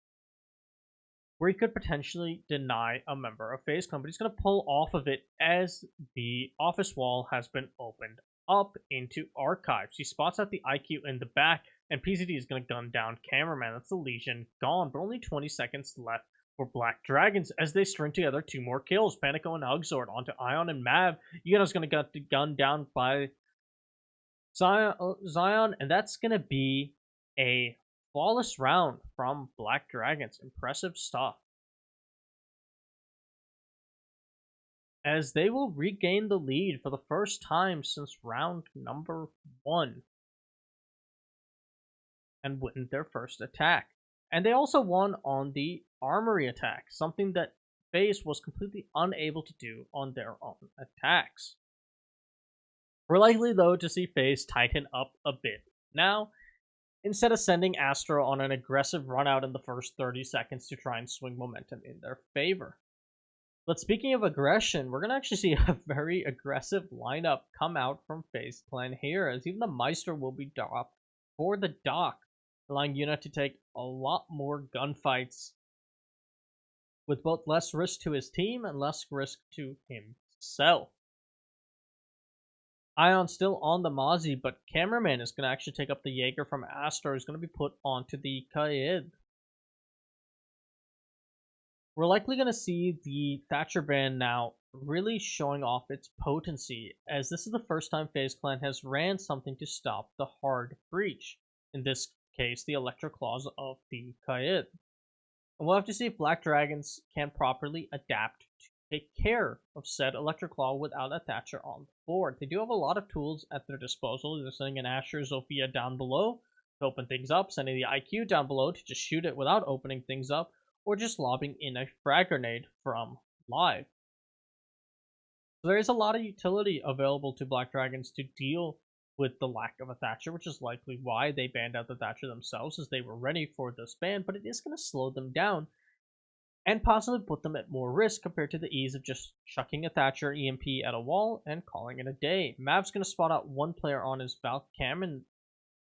where he could potentially deny a member of FaZe Clan, but he's going to pull off of it as the office wall has been opened up into archives. He spots out the IQ in the back, and PZD is going to gun down cameraman. That's the Legion gone, but only 20 seconds left for Black Dragons as they string together 2 more kills. Panico and Hugzord onto Ion and Mav. Yuna's going to get the gun down by Zion, and that's going to be a flawless round from Black Dragons. Impressive stuff. As they will regain the lead for the first time since round number 1 and win their first attack. And they also won on the armory attack, something that Faze was completely unable to do on their own attacks. We're likely, though, to see Faze tighten up a bit now, instead of sending Astro on an aggressive run out in the first 30 seconds to try and swing momentum in their favor. But speaking of aggression, we're going to actually see a very aggressive lineup come out from Faze Clan here, as even the Meister will be dropped for the dock, allowing Yuna to take a lot more gunfights with both less risk to his team and less risk to himself. Ion still on the Mozzie, but Cameraman is going to actually take up the Jaeger from Astro, who's going to be put onto the Kaid. We're likely going to see the Thatcher band now really showing off its potency, as this is the first time Faze Clan has ran something to stop the hard breach. In this case, the Electro Claws of the Kaid. And we'll have to see if Black Dragons can properly adapt to take care of said Electro Claw without a Thatcher on the board. They do have a lot of tools at their disposal. They're sending an Asher Zofia down below to open things up, sending the IQ down below to just shoot it without opening things up, or just lobbing in a frag grenade from live. So there is a lot of utility available to Black Dragons to deal with the lack of a Thatcher, which is likely why they banned out the Thatcher themselves, as they were ready for this ban, but it is going to slow them down and possibly put them at more risk compared to the ease of just chucking a Thatcher EMP at a wall and calling it a day. Mav's going to spot out one player on his Valk cam, and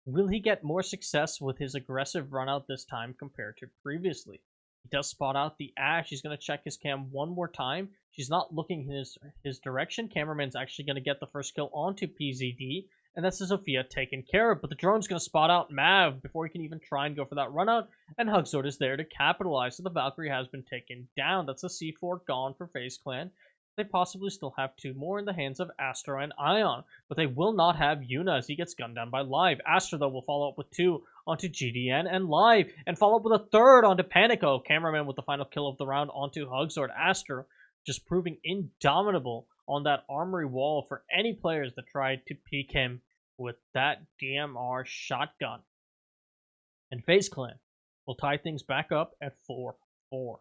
will he get more success with his aggressive run out this time compared to previously? He does spot out the Ash. He's going to check his cam one more time. She's not looking in his direction. Cameraman's actually going to get the first kill onto PZD, and that's Sophia taken care of. But the drone's going to spot out Mav before he can even try and go for that run out, and Hugzord is there to capitalize. So the Valkyrie has been taken down. That's a C4 gone for Faze Clan. They possibly still have 2 more in the hands of Astro and Ion, but they will not have Yuna as he gets gunned down by Live. Astro, though, will follow up with 2 onto GDN and Live, and follow up with a 3rd onto Panico. Cameraman with the final kill of the round onto Hugzord. Astro just proving indomitable on that armory wall for any players that tried to peek him with that DMR shotgun. And Faze Clan will tie things back up at 4-4.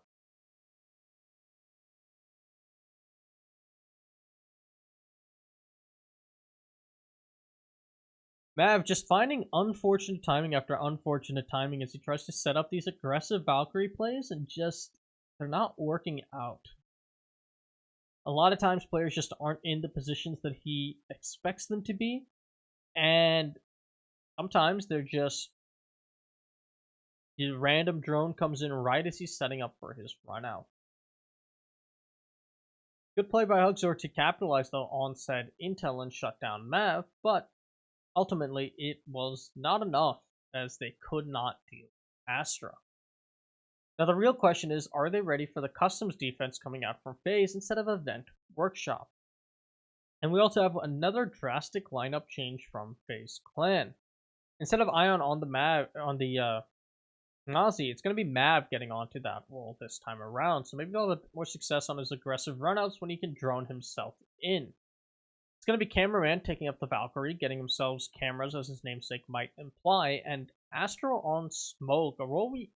Mav just finding unfortunate timing after unfortunate timing as he tries to set up these aggressive Valkyrie plays, and just, they're not working out. A lot of times players just aren't in the positions that he expects them to be, and sometimes they're just, his random drone comes in right as he's setting up for his run out. Good play by Hugzord to capitalize though on said intel and shut down Mav, but ultimately it was not enough as they could not deal Astra. Now the real question is, are they ready for the customs defense coming out from Faze instead of Event Workshop? And we also have another drastic lineup change from Faze Clan. Instead of Ion on the Nazi, it's going to be Mav getting onto that role this time around, so maybe he'll have more success on his aggressive runouts when he can drone himself in. It's going to be Cameraman taking up the Valkyrie, getting himself cameras as his namesake might imply, and Astro on Smoke, a role we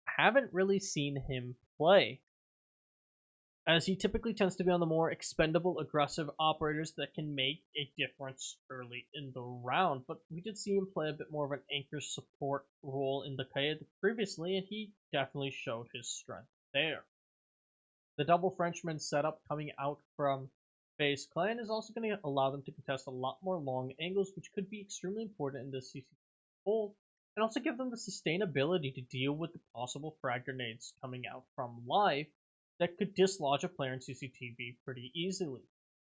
haven't really seen him play, as he typically tends to be on the more expendable, aggressive operators that can make a difference early in the round, but we did see him play a bit more of an anchor support role in the Kaid previously, and he definitely showed his strength there. The double Frenchman setup coming out from Faze Clan is also going to allow them to contest a lot more long angles, which could be extremely important in this CCTV hold, and also give them the sustainability to deal with the possible frag grenades coming out from live that could dislodge a player in CCTV pretty easily.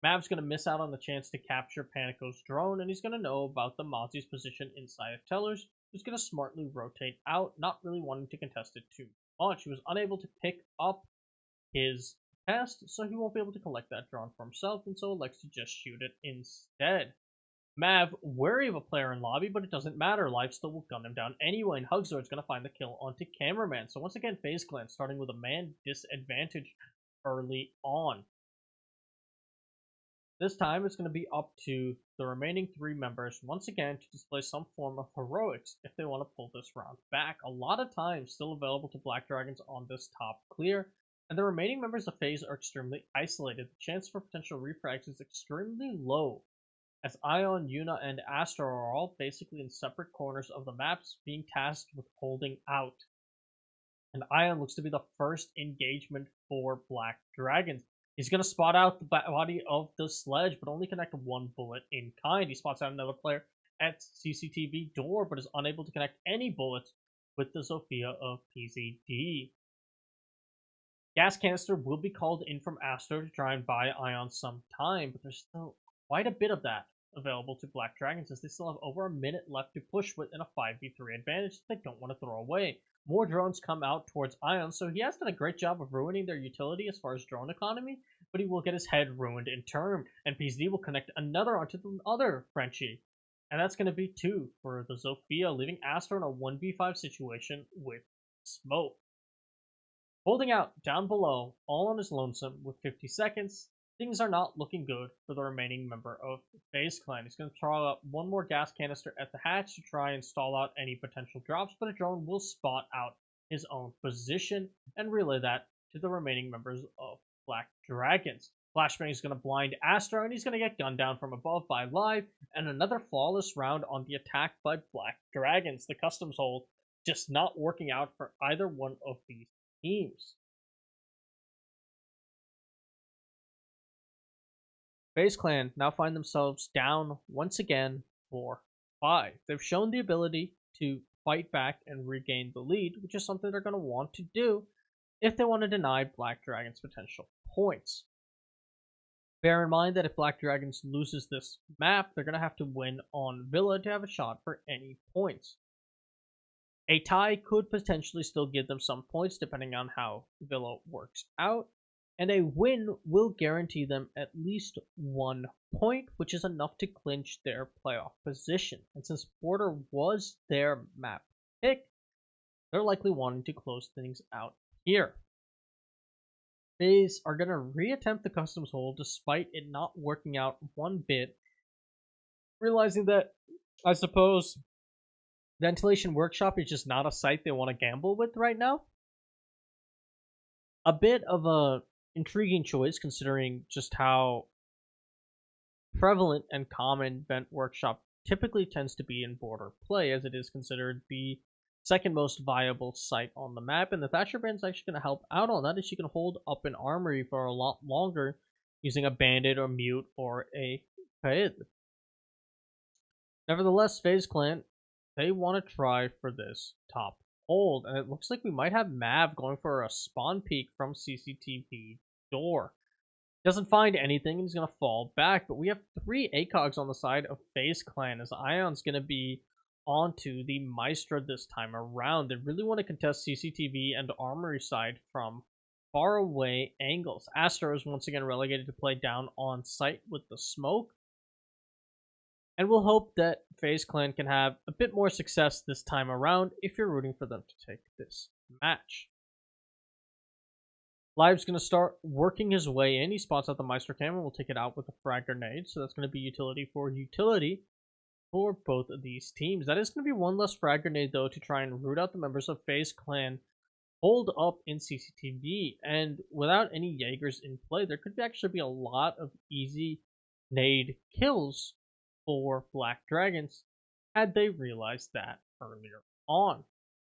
Mav's going to miss out on the chance to capture Panico's drone, and he's going to know about the Mozzie's position inside of Tellers, who's going to smartly rotate out, not really wanting to contest it too much. He was unable to pick up his test, so he won't be able to collect that drone for himself, and so elects to just shoot it instead. Mav, wary of a player in lobby, but it doesn't matter. Live still will gun him down anyway, and Hugzord's going to find the kill onto Cameraman. So once again, FaZe Clan starting with a man disadvantage early on. This time, it's going to be up to the remaining 3 members, once again, to display some form of heroics if they want to pull this round back. A lot of time still available to Black Dragons on this top clear, and the remaining members of FaZe are extremely isolated. The chance for potential refrags is extremely low, as Ion, Yuna, and Astro are all basically in separate corners of the maps, being tasked with holding out. And Ion looks to be the first engagement for Black Dragons. He's going to spot out the body of the sledge, but only connect 1 bullet in kind. He spots out another player at CCTV door, but is unable to connect any bullets with the Zofia of PZD. Gas canister will be called in from Astro to try and buy Ion some time, but there's still quite a bit of that available to Black Dragons, as they still have over a minute left to push with in a 5v3 advantage that they don't want to throw away. More drones come out towards Ion, so he has done a great job of ruining their utility as far as drone economy, but he will get his head ruined in turn, and PZD will connect another onto the other Frenchie. And that's going to be 2 for the Zofia, leaving Astro in a 1v5 situation with Smoke. Holding out down below, all on his lonesome with 50 seconds, things are not looking good for the remaining member of the FaZe Clan. He's going to throw out 1 more gas canister at the hatch to try and stall out any potential drops, but a drone will spot out his own position and relay that to the remaining members of Black Dragons. Flashbang is going to blind Astro, and he's going to get gunned down from above by Live, and another flawless round on the attack by Black Dragons. The customs hold just not working out for either one of these teams. FaZe Clan now find themselves down once again 4-5. They've shown the ability to fight back and regain the lead, which is something they're going to want to do if they want to deny Black Dragons potential points. Bear in mind that if Black Dragons loses this map, they're going to have to win on Villa to have a shot for any points. A tie could potentially still give them some points depending on how Villa works out, and a win will guarantee them at least 1 point, which is enough to clinch their playoff position. And since Border was their map pick, they're likely wanting to close things out here. FaZe are going to reattempt the customs hold despite it not working out one bit, realizing that, I suppose, Ventilation Workshop is just not a site they want to gamble with right now. A bit of a intriguing choice considering just how prevalent and common Vent Workshop typically tends to be in Border play, as it is considered the 2nd most viable site on the map, and the Thatcher Band's actually going to help out on that, as she can hold up an armory for a lot longer using a Bandit or Mute or a Faze. Nevertheless, FaZe Clan, they want to try for this top hold, and it looks like we might have Mav going for a spawn peek from CCTV door. Doesn't find anything, and he's going to fall back, but we have 3 ACOGs on the side of FaZe Clan, as Ion's going to be onto the Maestro this time around. They really want to contest CCTV and Armory side from far away angles. Astro is once again relegated to play down on site with the smoke, and we'll hope that FaZe Clan can have a bit more success this time around if you're rooting for them to take this match. Live's going to start working his way in. He spots out the Maestro Cam and will take it out with a frag grenade. So that's going to be utility for both of these teams. That is going to be 1 less frag grenade, though, to try and root out the members of FaZe Clan hold up in CCTV. And without any Jaegers in play, there could actually be a lot of easy nade kills for Black Dragons had they realized that earlier on.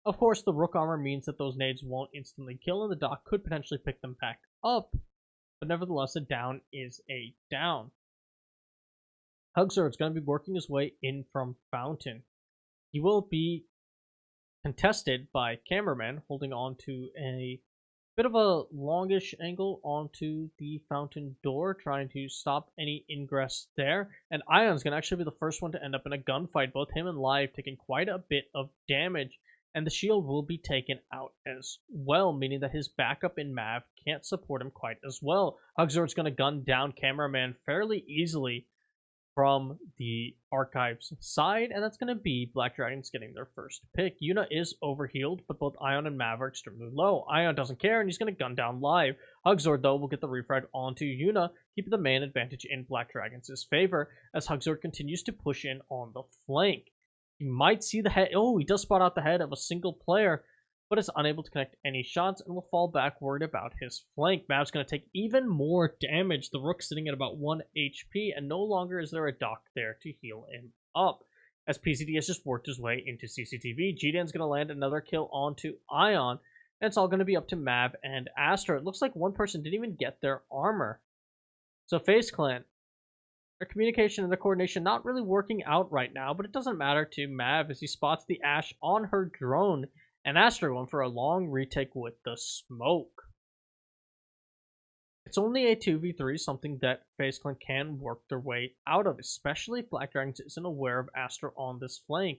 Of course, the Rook armor means that those nades won't instantly kill, and the Doc could potentially pick them back up, but nevertheless, a down is a down. Hugzord's going to be working his way in from Fountain. He will be contested by Cameraman, holding on to a bit of a longish angle onto the Fountain door, trying to stop any ingress there. And Ion's going to actually be the first one to end up in a gunfight. Both him and Live taking quite a bit of damage and the shield will be taken out as well, meaning that his backup in Mav can't support him quite as well. Hugzord's going to gun down Cameraman fairly easily from the Archives side, and that's going to be Black Dragons getting their first pick. Yuna is overhealed, but both Ion and Mav are extremely low. Ion doesn't care, and he's going to gun down live. Hugzord, though, will get the refrag onto Yuna, keeping the man advantage in Black Dragons' favor, as Hugzord continues to push in on the flank. He might see the head. Oh, he does spot out the head of a single player, but is unable to connect any shots and will fall back worried about his flank. Mav's going to take even more damage. The Rook sitting at about 1 HP, and no longer is there a Doc there to heal him up. As PCD has just worked his way into CCTV, Jidan's going to land another kill onto Ion, and it's all going to be up to Mav and Astro. It looks like one person didn't even get their armor. So Faze Clan, their communication and their coordination not really working out right now, but it doesn't matter to Mav as he spots the Ashe on her drone, and Astro going for a long retake with the smoke. It's only a 2v3, something that Faze Clan can work their way out of, especially if Black Dragons isn't aware of Astro on this flank.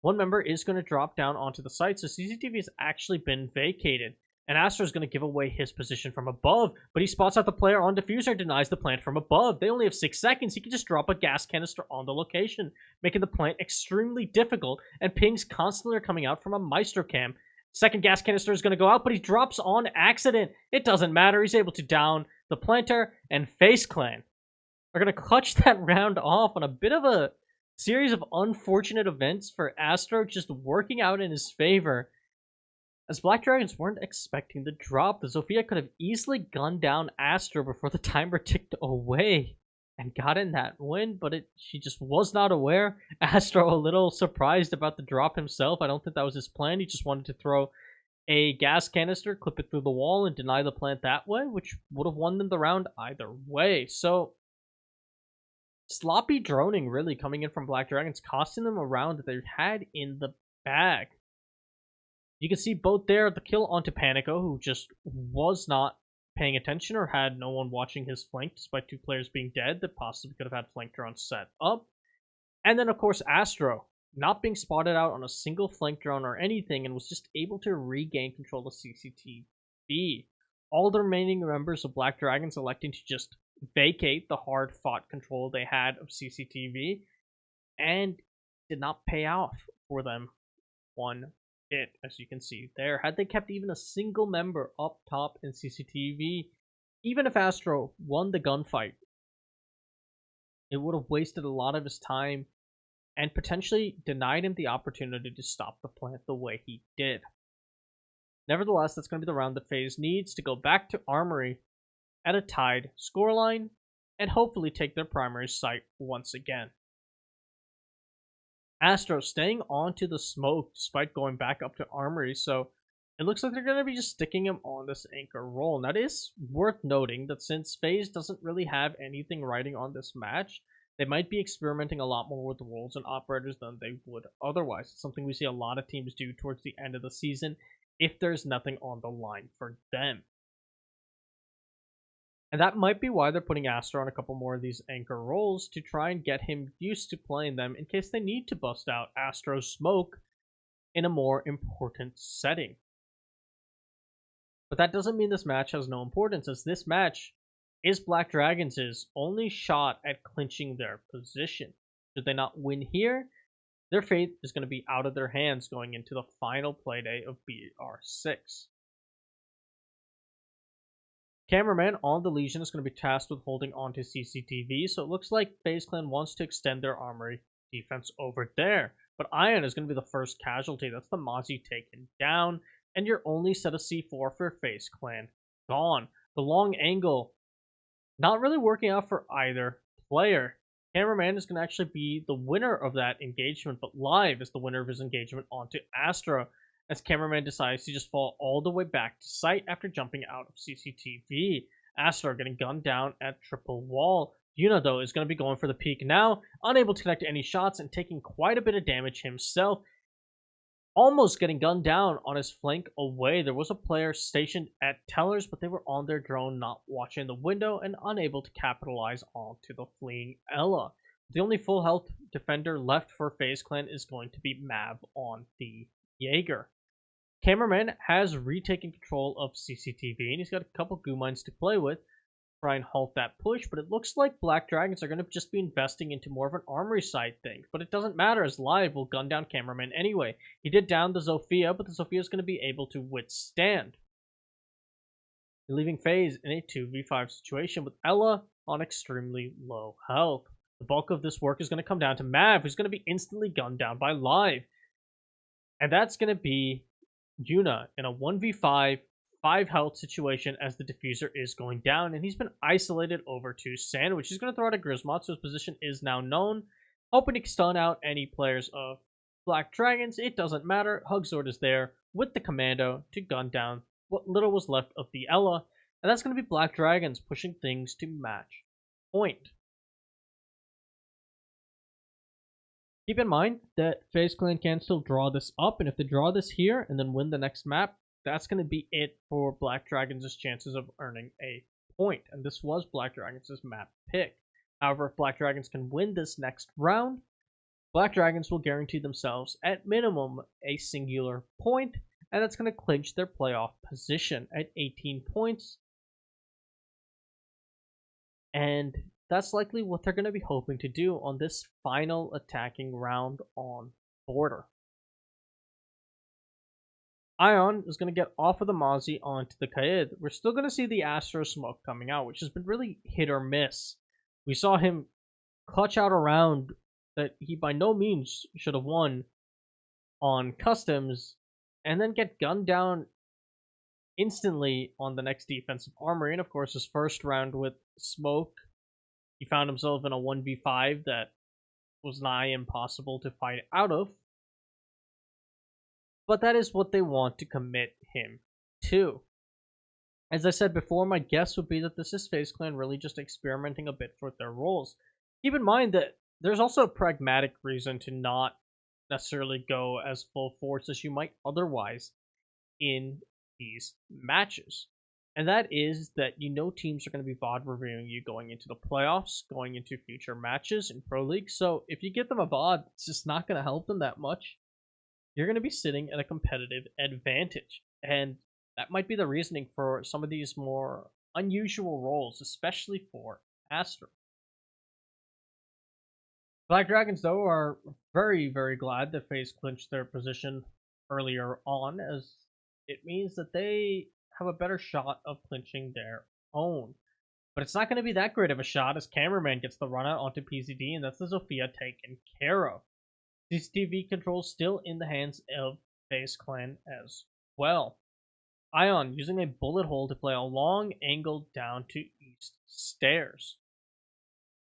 One member is going to drop down onto the site, so CCTV has actually been vacated. And Astro is going to give away his position from above, but he spots out the player on Diffuser and denies the plant from above. They only have 6 seconds. He can just drop a gas canister on the location, making the plant extremely difficult, and pings constantly are coming out from a Maestro cam. Second gas canister is going to go out, but he drops on accident. It doesn't matter. He's able to down the planter, and Faze Clan are going to clutch that round off on a bit of a series of unfortunate events for Astro just working out in his favor. As Black Dragons weren't expecting the drop, the Zofia could have easily gunned down Astro before the timer ticked away and gotten that win, but she just was not aware. Astro a little surprised about the drop himself. I don't think that was his plan. He just wanted to throw a gas canister, clip it through the wall, and deny the plant that way, which would have won them the round either way. So, sloppy droning really coming in from Black Dragons, costing them a round that they had in the bag. You can see both there, the kill onto Panico, who just was not paying attention or had no one watching his flank, despite 2 players being dead that possibly could have had flank drones set up. And then, of course, Astro, not being spotted out on a single flank drone or anything, and was just able to regain control of CCTV. All the remaining members of Black Dragons electing to just vacate the hard-fought control they had of CCTV, and did not pay off for them one bit, as you can see there. Had they kept even a single member up top in CCTV, even if Astro won the gunfight, it would have wasted a lot of his time and potentially denied him the opportunity to stop the plant the way he did. Nevertheless, that's going to be the round that Faze needs to go back to Armory at a tied scoreline and hopefully take their primary site once again. Astro staying onto the smoke despite going back up to Armory, so it looks like they're going to be just sticking him on this anchor role. Now, it is worth noting that since Faze doesn't really have anything riding on this match, they might be experimenting a lot more with roles and operators than they would otherwise. It's something we see a lot of teams do towards the end of the season if there's nothing on the line for them. And that might be why they're putting Astro on a couple more of these anchor roles to try and get him used to playing them in case they need to bust out Astro's smoke in a more important setting. But that doesn't mean this match has no importance, as this match is Black Dragons' only shot at clinching their position. Should they not win here, their fate is going to be out of their hands going into the final playday of BR6. Cameraman on the Legion is going to be tasked with holding onto CCTV, so it looks like Faze Clan wants to extend their Armory defense over there. But Ion is going to be the first casualty. That's the Mozzie taken down, and your only set of C4 for Faze Clan gone. The long angle not really working out for either player. Cameraman is going to actually be the winner of that engagement, but Live is the winner of his engagement onto Astro, as Cameraman decides to just fall all the way back to site after jumping out of CCTV. Astro getting gunned down at triple wall. Yuna, though, is going to be going for the peak now, unable to connect any shots and taking quite a bit of damage himself. Almost getting gunned down on his flank away. There was a player stationed at Tellers, but they were on their drone, not watching the window, and unable to capitalize onto the fleeing Ella. The only full health defender left for Faze Clan is going to be Mav on the Jaeger. Cameraman has retaken control of CCTV, and he's got a couple goo mines to play with, try and halt that push, but it looks like Black Dragons are going to just be investing into more of an armory side thing. But it doesn't matter, as Live will gun down Cameraman anyway. He did down the Zofia, but the Zofia is going to be able to withstand, leaving Faze in a 2v5 situation with Ela on extremely low health. The bulk of this work is going to come down to Mav, who's going to be instantly gunned down by Live. And that's going to be Yuna in a 1v5, 5 health situation as the diffuser is going down, and he's been isolated over to Sandwich. He's going to throw out a Grismot, so his position is now known, hoping to stun out any players of Black Dragons. It doesn't matter. Hugzord is there with the Commando to gun down what little was left of the Ela, and that's going to be Black Dragons pushing things to match point. Keep in mind that FaZe Clan can still draw this up, and if they draw this here and then win the next map, that's going to be it for Black Dragons' chances of earning a point. And this was Black Dragons' map pick. However, if Black Dragons can win this next round, Black Dragons will guarantee themselves, at minimum, a singular point, and that's going to clinch their playoff position at 18 points. And that's likely what they're going to be hoping to do on this final attacking round on Border. Ion is going to get off of the Mozzie onto the Kaid. We're still going to see the Astro smoke coming out, which has been really hit or miss. We saw him clutch out a round that he by no means should have won on Customs, and then get gunned down instantly on the next defensive armory. And of course, his first round with smoke, he found himself in a 1v5 that was nigh impossible to fight out of. But that is what they want to commit him to. As I said before, my guess would be that this is FaZe Clan really just experimenting a bit with their roles. Keep in mind that there's also a pragmatic reason to not necessarily go as full force as you might otherwise in these matches. And that is that you know teams are going to be VOD reviewing you going into the playoffs, going into future matches in Pro League. So if you get them a VOD, it's just not going to help them that much. You're going to be sitting at a competitive advantage. And that might be the reasoning for some of these more unusual roles, especially for Astro. Black Dragons, though, are very, very glad that FaZe clinched their position earlier on, as it means that they have a better shot of clinching their own. But it's not going to be that great of a shot, as Cameraman gets the run out onto PZD, and that's the Zofia taken care of. CCTV control still in the hands of FaZe Clan as well. Ion using a bullet hole to play a long angle down to east stairs.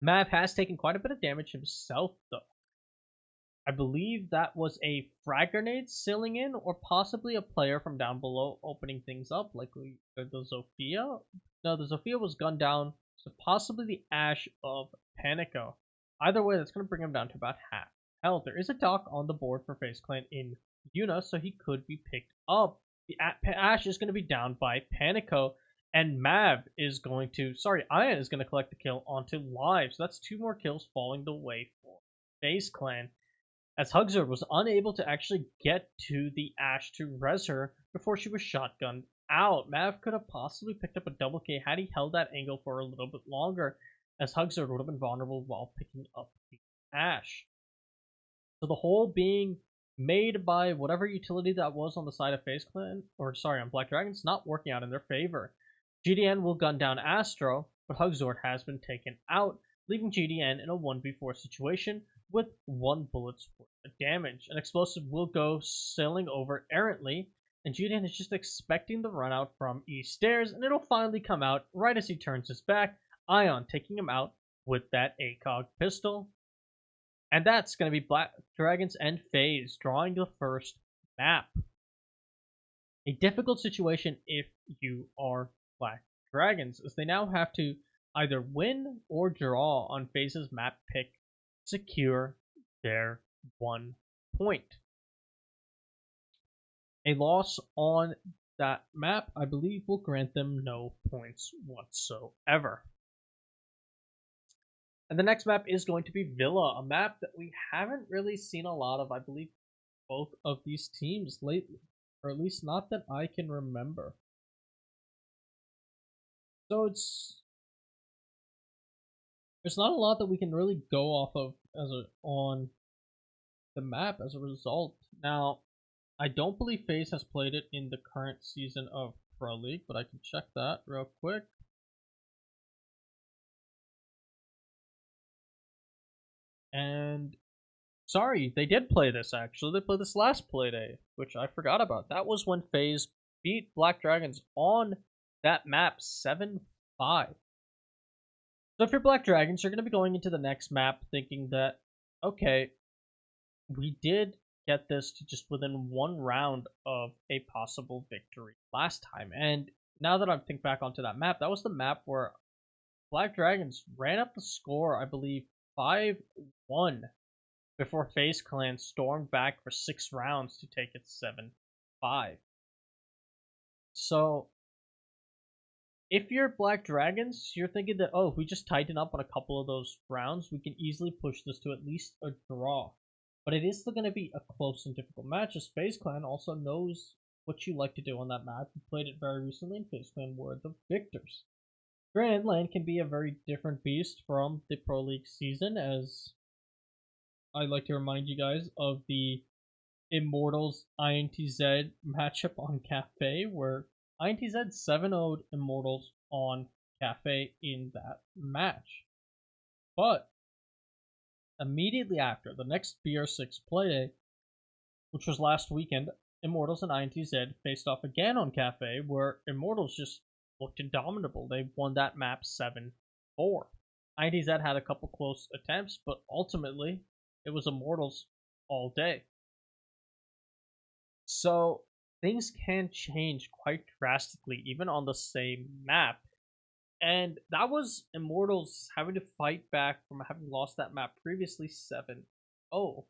Mav has taken quite a bit of damage himself, though. I believe that was a frag grenade sealing in, or possibly a player from down below opening things up, likely the Zofia. No, the Zofia was gunned down, so possibly the Ash of Panico. Either way, that's going to bring him down to about half health. There is a dock on the board for FaZe Clan in Yuna, so he could be picked up. The Ash is going to be down by Panico, and Mav is going to, Ion is going to collect the kill onto Live. So that's 2 more kills falling the way for FaZe Clan, as Hugzord was unable to actually get to the Ash to res her before she was shotgunned out. Mav could have possibly picked up a double K had he held that angle for a little bit longer, as Hugzord would have been vulnerable while picking up the Ash. So the hole being made by whatever utility that was on the side of FaZe Clan, on Black Dragons, not working out in their favor. GDN will gun down Astro, but Hugzord has been taken out, leaving GDN in a 1v4 situation with 1 bullet's worth of damage. An explosive will go sailing over errantly, and GDN is just expecting the run out from East Stairs, and it'll finally come out right as he turns his back, Ion taking him out with that ACOG pistol. And that's going to be Black Dragons and FaZe drawing the first map. A difficult situation if you are Black Dragons, as they now have to either win or draw on FaZe's map pick, secure their 1 point. A loss on that map, I believe, will grant them no points whatsoever. And the next map is going to be Villa, a map that we haven't really seen a lot of. I believe both of these teams lately, or at least not that I can remember. So there's not a lot that we can really go off of on the map as a result. Now, I don't believe Faze has played it in the current season of Pro League, but I can check that real quick. And sorry, they did play this actually. They played this last playday, which I forgot about. That was when Faze beat Black Dragons on that map 7-5. So if you're Black Dragons, you're going to be going into the next map thinking that, okay, we did get this to just within one round of a possible victory last time. And now that I think back onto that map, that was the map where Black Dragons ran up the score, I believe, 5-1 before Faze Clan stormed back for 6 rounds to take it 7-5. So if you're Black Dragons, you're thinking that, oh, if we just tighten up on a couple of those rounds, we can easily push this to at least a draw. But it is still going to be a close and difficult match, as Faze Clan also knows what you like to do on that map. You played it very recently, and Faze Clan were the victors. Grand Lane can be a very different beast from the Pro League season, as I'd like to remind you guys of the Immortals INTZ matchup on Cafe, where INTZ 7-0'd Immortals on Cafe in that match. But immediately after the next BR6 playday, which was last weekend, Immortals and INTZ faced off again on Cafe, where Immortals just looked indomitable. They won that map 7-4. INTZ had a couple close attempts, but ultimately it was Immortals all day. So things can change quite drastically, even on the same map. And that was Immortals having to fight back from having lost that map previously 7-0, which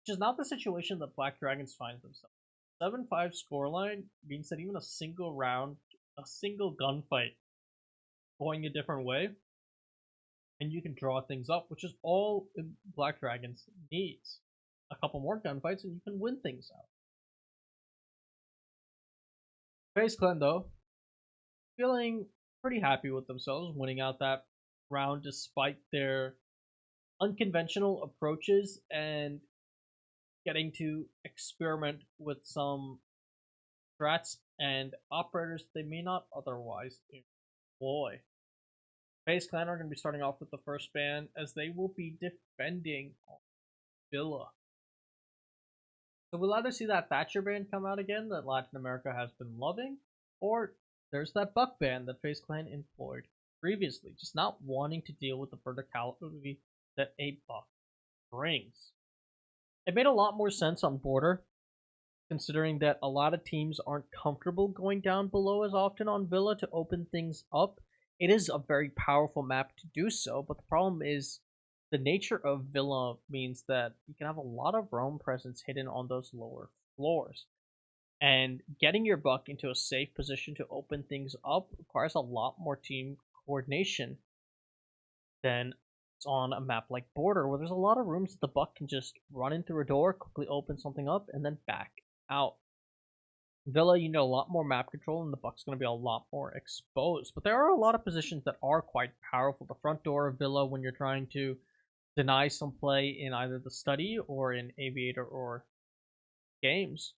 is not the situation that Black Dragons find themselves. 7-5 scoreline means that even a single round, a single gunfight going a different way, and you can draw things up, which is all Black Dragons needs. A couple more gunfights and you can win things out. Faze Clan, though, feeling pretty happy with themselves, winning out that round despite their unconventional approaches and getting to experiment with some strats and operators they may not otherwise employ. Faze Clan are going to be starting off with the first ban, as they will be defending Villa. So we'll either see that Thatcher ban come out again that Latin America has been loving, or there's that Buck ban that Faze Clan employed previously, just not wanting to deal with the verticality that a Buck brings. It made a lot more sense on Border, considering that a lot of teams aren't comfortable going down below as often on Villa to open things up. It is a very powerful map to do so, but the problem is the nature of Villa means that you can have a lot of roam presence hidden on those lower floors. And getting your Buck into a safe position to open things up requires a lot more team coordination than on a map like Border, where there's a lot of rooms that the Buck can just run in through a door, quickly open something up, and then back out. Villa, you need a lot more map control, and the Buck's going to be a lot more exposed. But there are a lot of positions that are quite powerful. The front door of Villa, when you're trying to deny some play in either the study or in Aviator or games,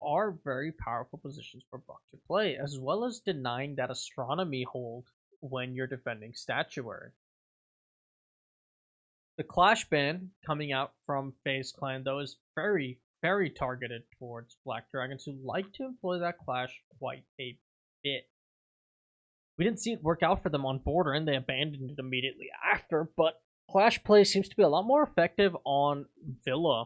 are very powerful positions for Buck to play, as well as denying that astronomy hold when you're defending statuary. The Clash ban coming out from Faze Clan, though, is very, very targeted towards Black Dragons, who like to employ that Clash quite a bit. We didn't see it work out for them on Border, and they abandoned it immediately after, but Clash play seems to be a lot more effective on Villa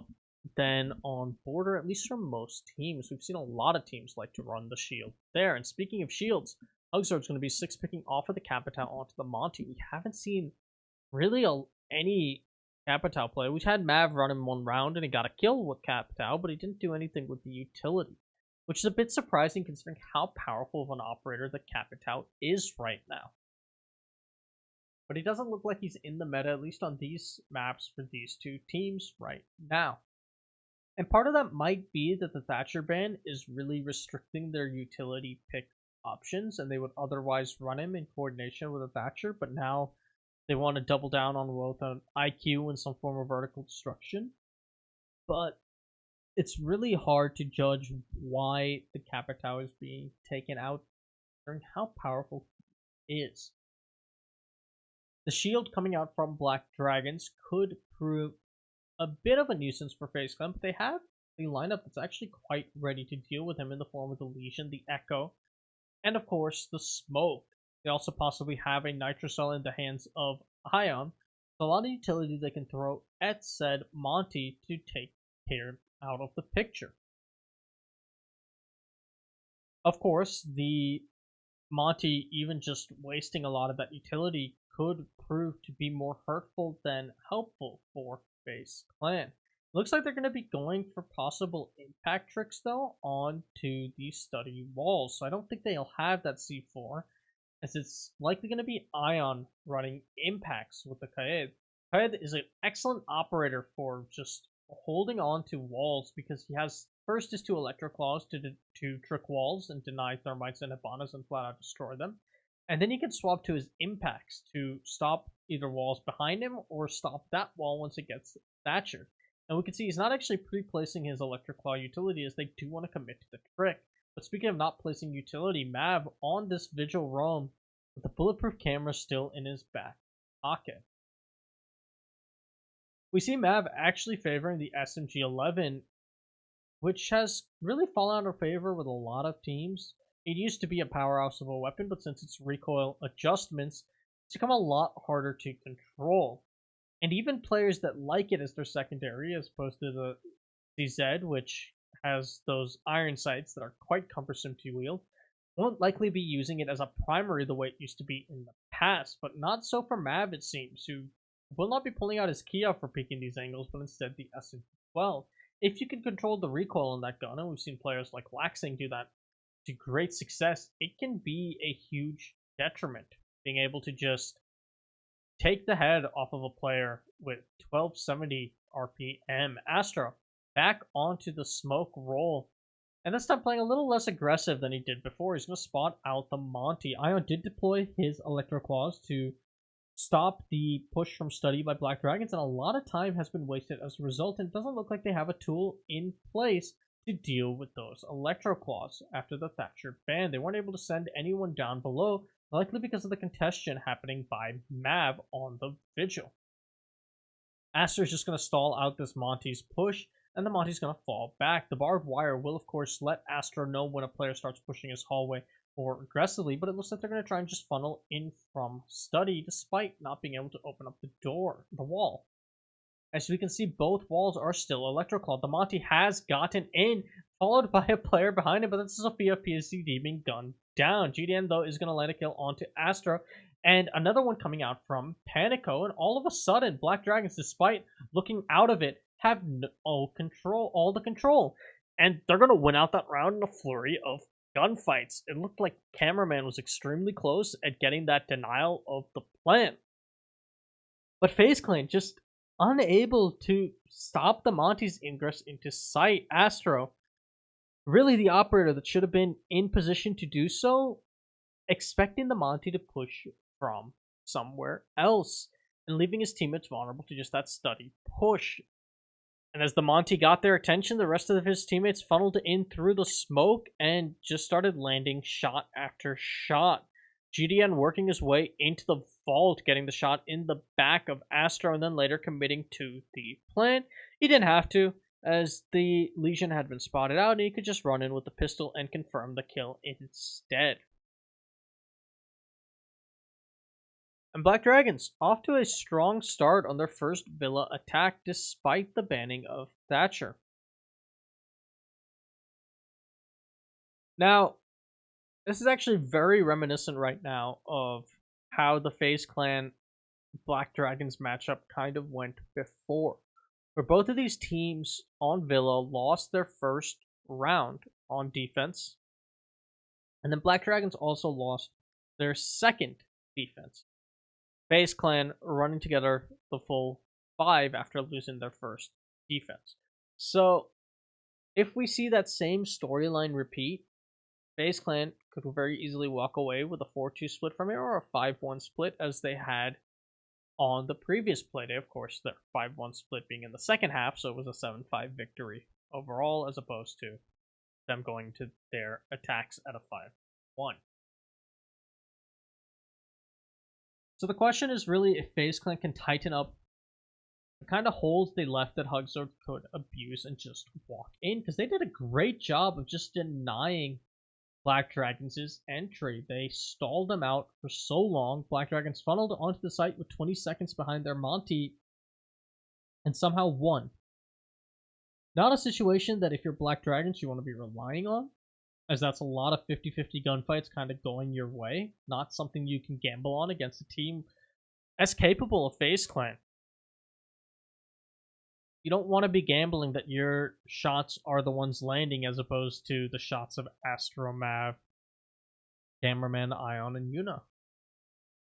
than on Border, at least for most teams. We've seen a lot of teams like to run the shield there. And speaking of shields, Hugsword's going to be 6-picking off of the Capitao onto the Monty. We haven't seen really any Capitao play. We had Mav run him one round and he got a kill with Capitao, but he didn't do anything with the utility, which is a bit surprising considering how powerful of an operator the Capitao is right now. But he doesn't look like he's in the meta, at least on these maps for these two teams right now. And part of that might be that the Thatcher ban is really restricting their utility pick options, and they would otherwise run him in coordination with a Thatcher, but now they want to double down on both an IQ and some form of vertical destruction. But it's really hard to judge why the Capitao is being taken out and how powerful it is. The shield coming out from Black Dragons could prove a bit of a nuisance for Faze Clan, but they have a lineup that's actually quite ready to deal with him in the form of the Legion, the Echo, and of course the Smoke. They also possibly have a Nitro Cell in the hands of Ion, so a lot of utility they can throw at said Monty to take care out of the picture. Of course, the Monty even just wasting a lot of that utility could prove to be more hurtful than helpful for Faze Clan. Looks like they're going to be going for possible impact tricks though onto the study walls, so I don't think they'll have that C4, as it's likely going to be Ion running impacts with the Kaed. Kaed is an excellent operator for just holding on to walls because he has first his two Electro Claws to trick walls and deny Thermites and Hibanas and flat out destroy them. And then he can swap to his impacts to stop either walls behind him or stop that wall once it gets Thatcher. And we can see he's not actually pre-placing his Electro Claw utility as they do want to commit to the trick. But speaking of not placing utility, Mav on this Vigil roam with the bulletproof camera still in his back pocket. We see Mav actually favoring the SMG-11, which has really fallen out of favor with a lot of teams. It used to be a powerhouse of a weapon, but since its recoil adjustments, it's become a lot harder to control. And even players that like it as their secondary, as opposed to the CZ, which has those iron sights that are quite cumbersome to wield, won't likely be using it as a primary the way it used to be in the past, but not so for Mav, it seems, who will not be pulling out his Kia for peeking these angles, but instead the SMG-12. If you can control the recoil on that gun, and we've seen players like Laxing do that to great success, it can be a huge detriment. Being able to just take the head off of a player with 1270 RPM. Astro back onto the smoke roll. And this time playing a little less aggressive than he did before. He's going to spot out the Monty. Ion did deploy his Electro Claws to stop the push from study by Black Dragons, and a lot of time has been wasted as a result, and it doesn't look like they have a tool in place to deal with those Electro Claws after the Thatcher ban. They weren't able to send anyone down below, likely because of the congestion happening by Mav on the Vigil. Aster's just going to stall out this Monty's push, and the Monty's going to fall back. The barbed wire will, of course, let Astro know when a player starts pushing his hallway more aggressively, but it looks like they're going to try and just funnel in from study, despite not being able to open up the wall. As we can see, both walls are still electroclawed. The Monty has gotten in, followed by a player behind him, but that's Sophia PSCD being gunned down. GDN, though, is going to land a kill onto Astro, and another one coming out from Panico, and all of a sudden, Black Dragons, despite looking out of it, have all the control, and they're going to win out that round in a flurry of gunfights. It looked like Cameraman was extremely close at getting that denial of the plan. But Faze Clan just unable to stop the Monty's ingress into sight. Astro, really the operator that should have been in position to do so, expecting the Monty to push from somewhere else and leaving his teammates vulnerable to just that study push. And as the Monty got their attention, the rest of his teammates funneled in through the smoke and just started landing shot after shot. GDN working his way into the vault, getting the shot in the back of Astro, and then later committing to the plant. He didn't have to, as the Legion had been spotted out, and he could just run in with the pistol and confirm the kill instead. And Black Dragons, off to a strong start on their first Villa attack despite the banning of Thatcher. Now, this is actually very reminiscent right now of how the Faze Clan Black Dragons matchup kind of went before, where both of these teams on Villa lost their first round on defense, and then Black Dragons also lost their second defense. Faze Clan running together the full 5 after losing their first defense. So If we see that same storyline repeat, FaZe Clan could very easily walk away with a 4-2 split from it or a 5-1 split as they had on the previous play day. Of course, their 5-1 split being in the second half, so it was a 7-5 victory overall as opposed to them going to their attacks at a 5-1. So the question is really if FaZe Clan can tighten up the kind of holes they left that Hugzord could abuse and just walk in, because they did a great job of just denying Black Dragons' entry. They stalled them out for so long. Black Dragons funneled onto the site with 20 seconds behind their Monty and somehow won. Not a situation that if you're Black Dragons you want to be relying on, as that's a lot of 50-50 gunfights kind of going your way. Not something you can gamble on against a team as capable of FaZe Clan. You don't want to be gambling that your shots are the ones landing as opposed to the shots of Astromav, Cameraman, Ion, and Yuna.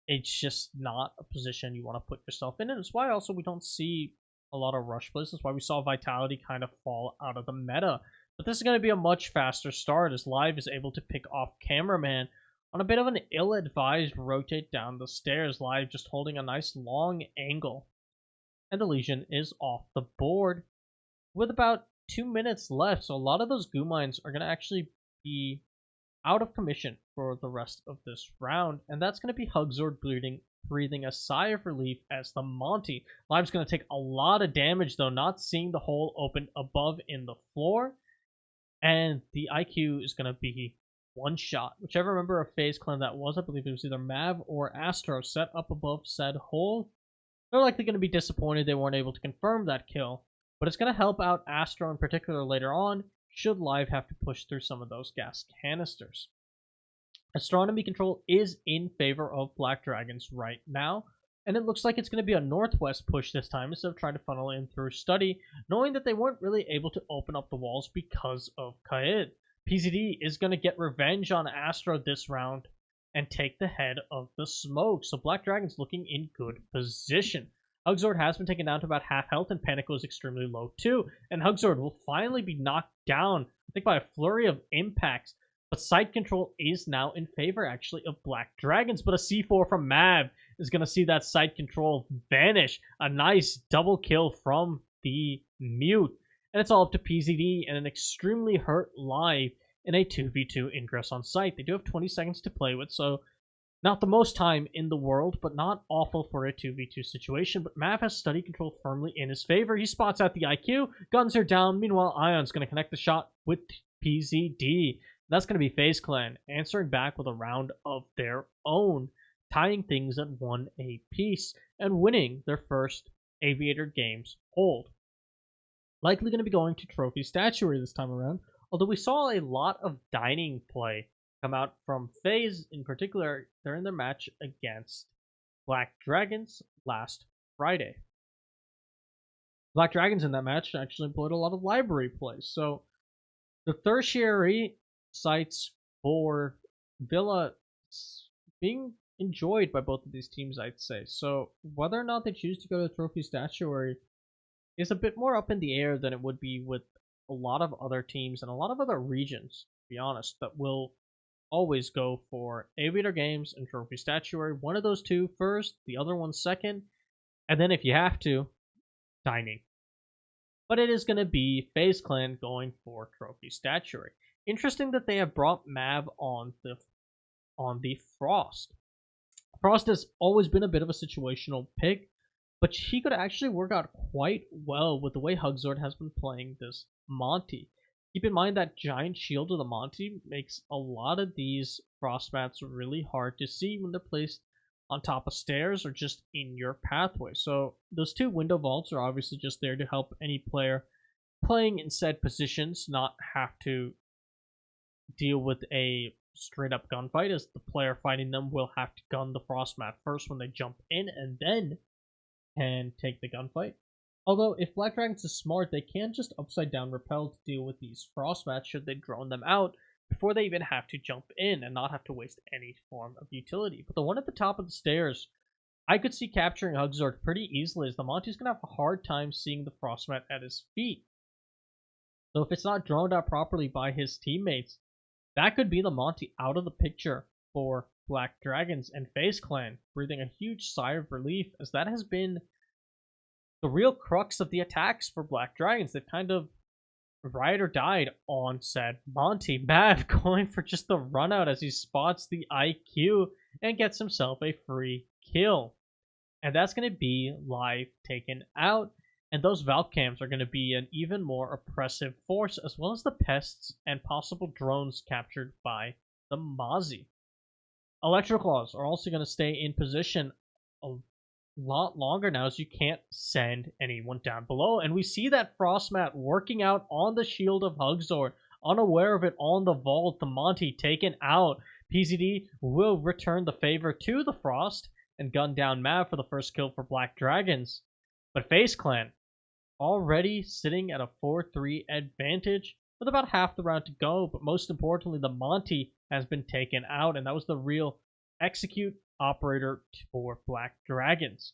It's just not a position you want to put yourself in, and it's why also we don't see a lot of rush plays. That's why we saw Vitality kind of fall out of the meta. But this is going to be a much faster start as Live is able to pick off Cameraman on a bit of an ill-advised rotate down the stairs. Live just holding a nice long angle. And the Legion is off the board with about 2 minutes left. So a lot of those goo mines are going to actually be out of commission for the rest of this round. And that's going to be Hugzord breathing a sigh of relief as the Monty. Live's going to take a lot of damage, though, not seeing the hole open above in the floor. And the IQ is going to be one shot. Whichever member of FaZe Clan that was, I believe it was either Mav or Astro, set up above said hole. They're likely going to be disappointed they weren't able to confirm that kill, but it's going to help out Astro in particular later on, should Live have to push through some of those gas canisters. Astronomy control is in favor of Black Dragons right now, and it looks like it's going to be a northwest push this time instead of trying to funnel in through study, knowing that they weren't really able to open up the walls because of Kaid. PZD is going to get revenge on Astro this round and take the head of the smoke. So Black Dragon's looking in good position. Hugzord has been taken down to about half health, and Panico is extremely low too. And Hugzord will finally be knocked down, I think, by a flurry of impacts. But site control is now in favor, actually, of Black Dragons. But a C4 from Mav is going to see that site control vanish. A nice double kill from the Mute. And it's all up to PZD and an extremely hurt Live in a 2v2 ingress on site. They do have 20 seconds to play with, so not the most time in the world, but not awful for a 2v2 situation. But Mav has study control firmly in his favor. He spots out the IQ, guns are down. Meanwhile, Ion's going to connect the shot with PZD. That's going to be FaZe Clan answering back with a round of their own, tying things at 1 apiece and winning their first Aviator Games hold. Likely going to be going to Trophy Statuary this time around, although we saw a lot of dining play come out from FaZe, in particular during their match against Black Dragons last Friday. Black Dragons in that match actually employed a lot of library plays, so the tertiary sites for Villa being enjoyed by both of these teams, I'd say. So whether or not they choose to go to Trophy Statuary is a bit more up in the air than it would be with a lot of other teams and a lot of other regions, to be honest, that will always go for Aviator Games and Trophy Statuary. One of those two first, the other one second, and then if you have to, dining. But it is going to be FaZe Clan going for Trophy Statuary. Interesting that they have brought Mav on the Frost. Frost has always been a bit of a situational pick, but he could actually work out quite well with the way Hugzord has been playing this Monty. Keep in mind that giant shield of the Monty makes a lot of these Frost mats really hard to see when they're placed on top of stairs or just in your pathway. So those two window vaults are obviously just there to help any player playing in said positions not have to deal with a straight up gunfight, as the player fighting them will have to gun the frost mat first when they jump in and then can take the gunfight. Although if Black Dragons is smart, they can just upside down repel to deal with these frost mats should they drone them out before they even have to jump in and not have to waste any form of utility. But the one at the top of the stairs, I could see capturing Hugzord pretty easily, as the Monty's going to have a hard time seeing the frost mat at his feet. So if it's not droned out properly by his teammates, that could be the Monty out of the picture for Black Dragons and FaZe Clan, breathing a huge sigh of relief, as that has been the real crux of the attacks for Black Dragons. They've kind of ride or died on said Monty. Mav going for just the run out as he spots the IQ and gets himself a free kill. And that's going to be live taken out. And those Valk cams are going to be an even more oppressive force, as well as the pests and possible drones captured by the Mozzie. Electroclaws are also going to stay in position a lot longer now, as you can't send anyone down below. And we see that Frostmat working out on the shield of Hugzor, unaware of it on the vault. The Monty taken out. PZD will return the favor to the Frost and gun down Mav for the first kill for Black Dragons. But FaZe Clan already sitting at a 4-3 advantage with about half the round to go. But most importantly, the Monty has been taken out, and that was the real execute operator for Black Dragons.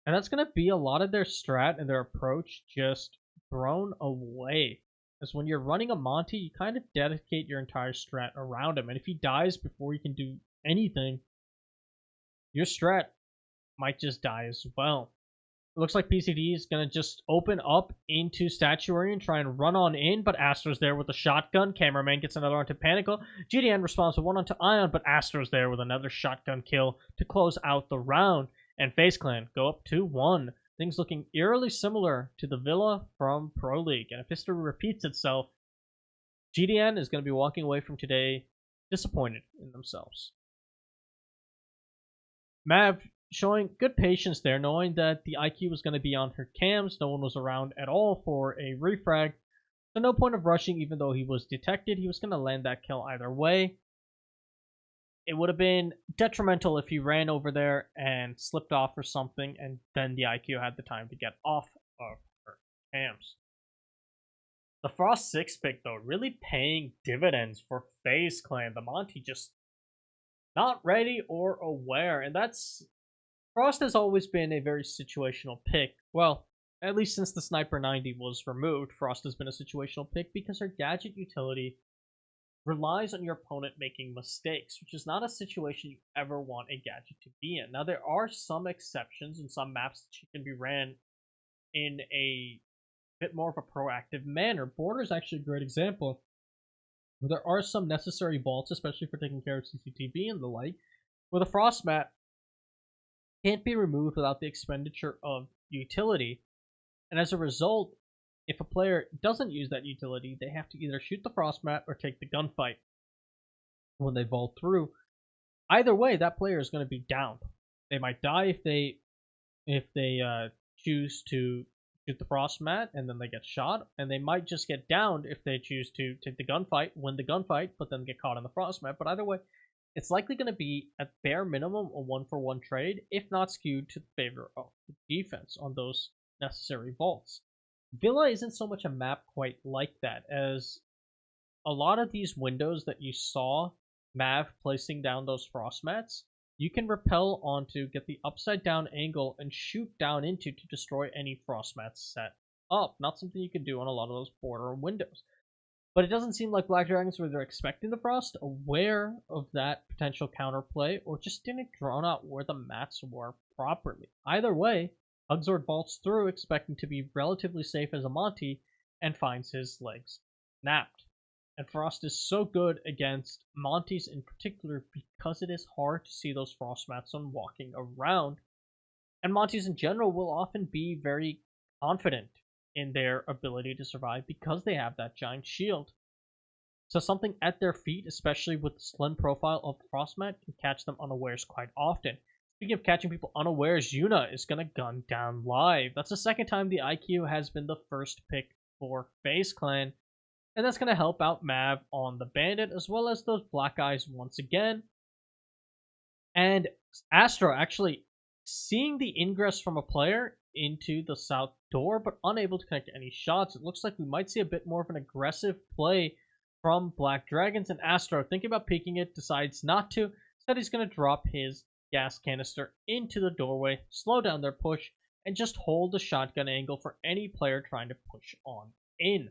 And that's going to be a lot of their strat and their approach just thrown away. As when you're running a Monty, you kind of dedicate your entire strat around him. And if he dies before you can do anything, your strat might just die as well. It looks like PCD is going to just open up into Statuary and try and run on in, but Astro's there with a shotgun. Cameraman gets another onto Panicle. GDN responds with one onto Ion, but Astro's there with another shotgun kill to close out the round. And FaZe Clan go up 2-1. Things looking eerily similar to the Villa from Pro League. And if history repeats itself, GDN is going to be walking away from today disappointed in themselves. Mav showing good patience there, knowing that the IQ was going to be on her cams. No one was around at all for a refrag. So no point of rushing, even though he was detected. He was going to land that kill either way. It would have been detrimental if he ran over there and slipped off or something, and then the IQ had the time to get off of her cams. The Frost 6 pick, though, really paying dividends for FaZe Clan. The Monty just not ready or aware, and that's... Frost has always been a very situational pick. Well, at least since the Sniper 90 was removed, Frost has been a situational pick because her gadget utility relies on your opponent making mistakes, which is not a situation you ever want a gadget to be in. Now, there are some exceptions in some maps that she can be ran in a bit more of a proactive manner. Border is actually a great example. There are some necessary vaults, especially for taking care of CCTV and the like, where the Frost mat can't be removed without the expenditure of utility. And as a result, if a player doesn't use that utility, they have to either shoot the Frost mat or take the gunfight when they vault through. Either way, that player is going to be downed. They might die if they choose to shoot the Frost mat and then they get shot, and they might just get downed if they choose to take the gunfight, win the gunfight, but then get caught in the Frost mat. But either way, it's likely going to be, at bare minimum, a 1-for-1 trade, if not skewed to the favor of the defense on those necessary vaults. Villa isn't so much a map quite like that, as a lot of these windows that you saw Mav placing down those frost mats, you can rappel onto, get the upside down angle, and shoot down into to destroy any frost mats set up. Not something you can do on a lot of those border windows. But it doesn't seem like Black Dragons were either expecting the Frost, aware of that potential counterplay, or just didn't draw out where the mats were properly. Either way, Hugzord vaults through, expecting to be relatively safe as a Monty, and finds his legs snapped. And Frost is so good against Monties in particular because it is hard to see those Frost mats on walking around. And Monties in general will often be very confident in their ability to survive because they have that giant shield. So something at their feet, especially with the slim profile of the Frostmat, can catch them unawares quite often. Speaking of catching people unawares, Yuna is going to gun down live. That's the second time the IQ has been the first pick for FaZe Clan, and that's going to help out Mav on the Bandit, as well as those Black Eyes once again. And Astro actually seeing the ingress from a player into the south door, but unable to connect any shots. It looks like we might see a bit more of an aggressive play from Black Dragons, and Astro, thinking about peeking it, decides not to. Instead, he's going to drop his gas canister into the doorway, slow down their push, and just hold the shotgun angle for any player trying to push on in.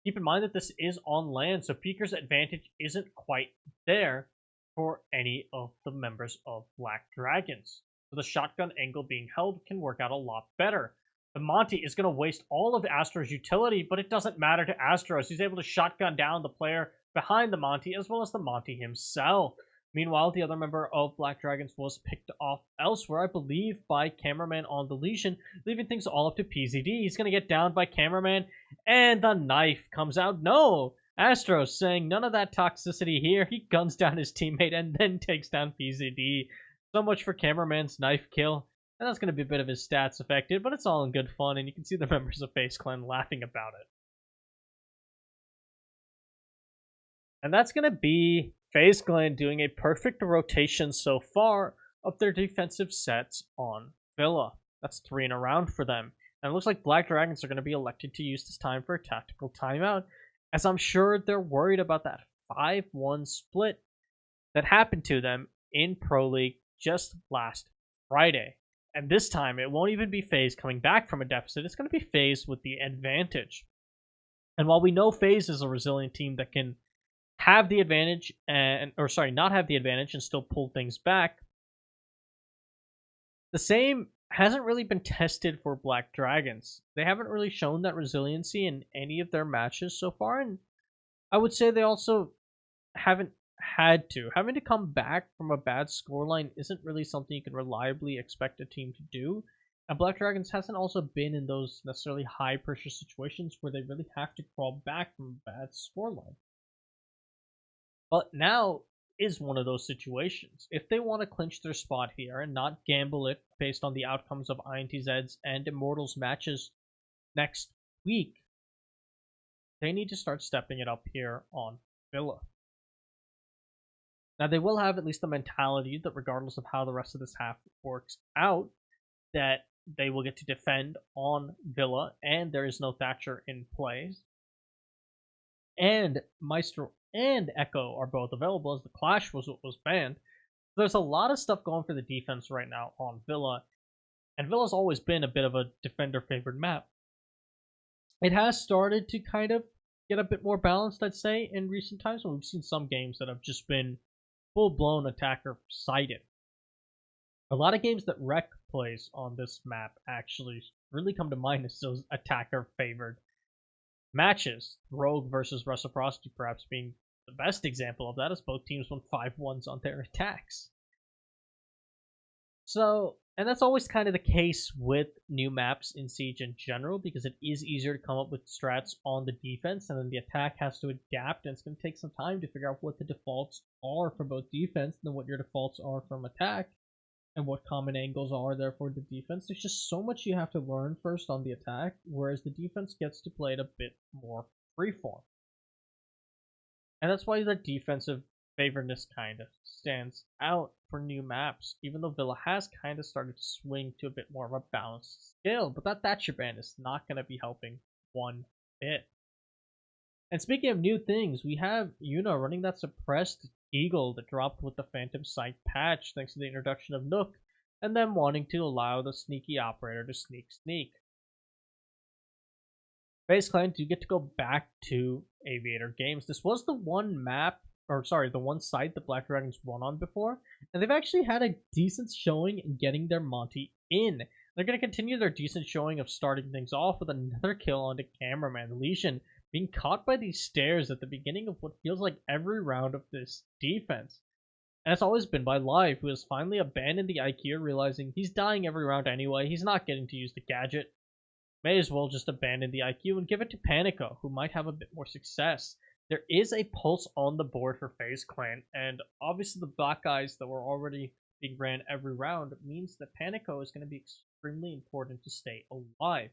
Keep in mind that this is on land, so Peeker's advantage isn't quite there for any of the members of Black Dragons. So the shotgun angle being held can work out a lot better. The Monty is going to waste all of Astro's utility, but it doesn't matter to Astros. He's able to shotgun down the player behind the Monty as well as the Monty himself. Meanwhile, the other member of Black Dragons was picked off elsewhere, I believe, by Cameraman on the Legion, leaving things all up to PZD. He's going to get down by Cameraman, and the knife comes out. No! Astros saying none of that toxicity here. He guns down his teammate and then takes down PZD. So much for Cameraman's knife kill. And that's going to be a bit of his stats affected, but it's all in good fun, and you can see the members of Faze Clan laughing about it. And that's going to be Faze Clan doing a perfect rotation so far of their defensive sets on Villa. That's 3 in a round for them. And it looks like Black Dragons are going to be elected to use this time for a tactical timeout, as I'm sure they're worried about that 5-1 split that happened to them in Pro League just last Friday. And this time, it won't even be Faze coming back from a deficit. It's going to be Faze with the advantage. And while we know Faze is a resilient team that can have the advantage not have the advantage and still pull things back, the same hasn't really been tested for Black Dragons. They haven't really shown that resiliency in any of their matches so far, and I would say they also haven't had to. Having to come back from a bad scoreline isn't really something you can reliably expect a team to do. And Black Dragons hasn't also been in those necessarily high pressure situations where they really have to crawl back from a bad scoreline. But now is one of those situations. If they want to clinch their spot here and not gamble it based on the outcomes of INTZ's and Immortals matches next week, they need to start stepping it up here on Villa. Now, they will have at least the mentality that regardless of how the rest of this half works out, that they will get to defend on Villa, and there is no Thatcher in play. And Maestro and Echo are both available, as the Clash was what was banned. There's a lot of stuff going for the defense right now on Villa, and Villa's always been a bit of a defender-favored map. It has started to kind of get a bit more balanced, I'd say, in recent times, when we've seen some games that have just been full-blown attacker-sided. A lot of games that Rec plays on this map actually really come to mind as those attacker-favored matches. Rogue versus Reciprocity perhaps being the best example of that, as both teams won 5-1s on their attacks. So, and that's always kind of the case with new maps in Siege in general, because it is easier to come up with strats on the defense, and then the attack has to adapt, and it's going to take some time to figure out what the defaults are for both defense, and then what your defaults are from attack, and what common angles are there for the defense. There's just so much you have to learn first on the attack, whereas the defense gets to play it a bit more freeform. And that's why the defensive favoredness kind of stands out for new maps, even though Villa has kind of started to swing to a bit more of a balanced scale, but that Thatcher ban is not going to be helping one bit. And speaking of new things, we have Yuna running that suppressed Eagle that dropped with the Phantom Sight patch thanks to the introduction of Nook, and then wanting to allow the sneaky operator to sneak. Faze Clan do get to go back to Aviator Games. This was the one site that Black Dragons won on before, and they've actually had a decent showing in getting their Monty in. They're going to continue their decent showing of starting things off with another kill onto Cameraman Legion, being caught by these stairs at the beginning of what feels like every round of this defense. And it's always been by Live, who has finally abandoned the IQ, realizing he's dying every round anyway, he's not getting to use the gadget. May as well just abandon the IQ and give it to Panico, who might have a bit more success. There is a pulse on the board for Faze Clan, and obviously the black guys that were already being ran every round means that Panico is going to be extremely important to stay alive,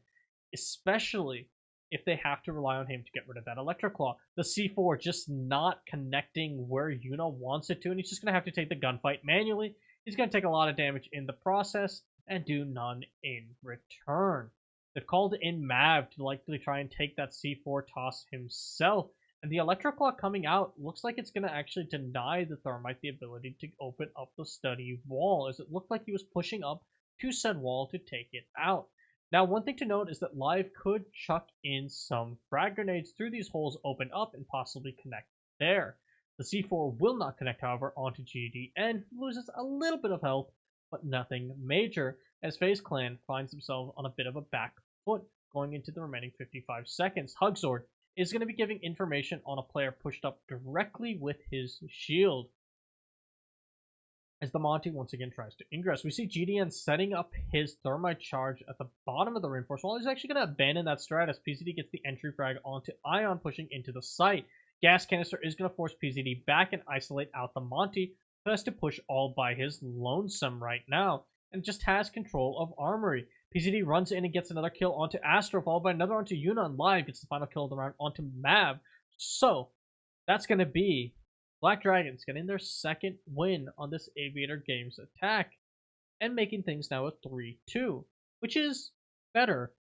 especially if they have to rely on him to get rid of that Electroclaw. The C4 just not connecting where Yuna wants it to, and he's just going to have to take the gunfight manually. He's going to take a lot of damage in the process and do none in return. They've called in Mav to likely try and take that C4 toss himself, and the Electroclaw coming out looks like it's going to actually deny the Thermite the ability to open up the study wall, as it looked like he was pushing up to said wall to take it out. Now, one thing to note is that Live could chuck in some frag grenades through these holes open up and possibly connect there. The C4 will not connect, however, onto GDN, who loses a little bit of health, but nothing major, as FaZe Clan finds themselves on a bit of a back foot going into the remaining 55 seconds. Hugzord is going to be giving information on a player pushed up directly with his shield. As the Monty once again tries to ingress, we see GDN setting up his thermite charge at the bottom of the reinforced wall. He's actually going to abandon that strat as PZD gets the entry frag onto Ion, pushing into the site. Gas Canister is going to force PZD back and isolate out the Monty, who has to push all by his lonesome right now, and just has control of Armory. PZD runs in and gets another kill onto Astro, followed by another onto Yuna. Live gets the final kill of the round onto Mav. So, that's going to be Black Dragons getting their second win on this Aviator Games attack and making things now a 3-2, which is better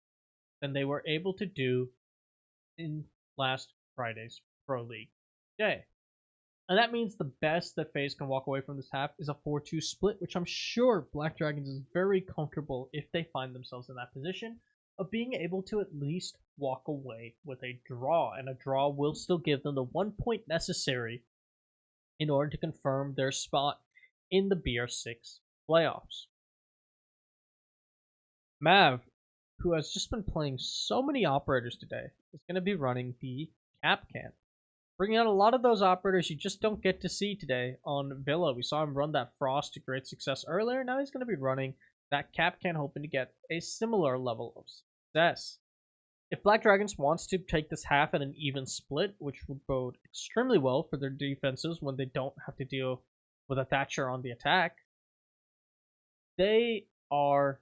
than they were able to do in last Friday's Pro League day. And that means the best that FaZe can walk away from this half is a 4-2 split, which I'm sure Black Dragons is very comfortable if they find themselves in that position of being able to at least walk away with a draw. And a draw will still give them the 1 point necessary in order to confirm their spot in the BR6 playoffs. Mav, who has just been playing so many operators today, is going to be running the Capcan, bringing out a lot of those operators you just don't get to see today on Villa. We saw him run that Frost to great success earlier. Now he's going to be running that Capcan, hoping to get a similar level of success. If Black Dragons wants to take this half at an even split, which would bode extremely well for their defenses when they don't have to deal with a Thatcher on the attack, they are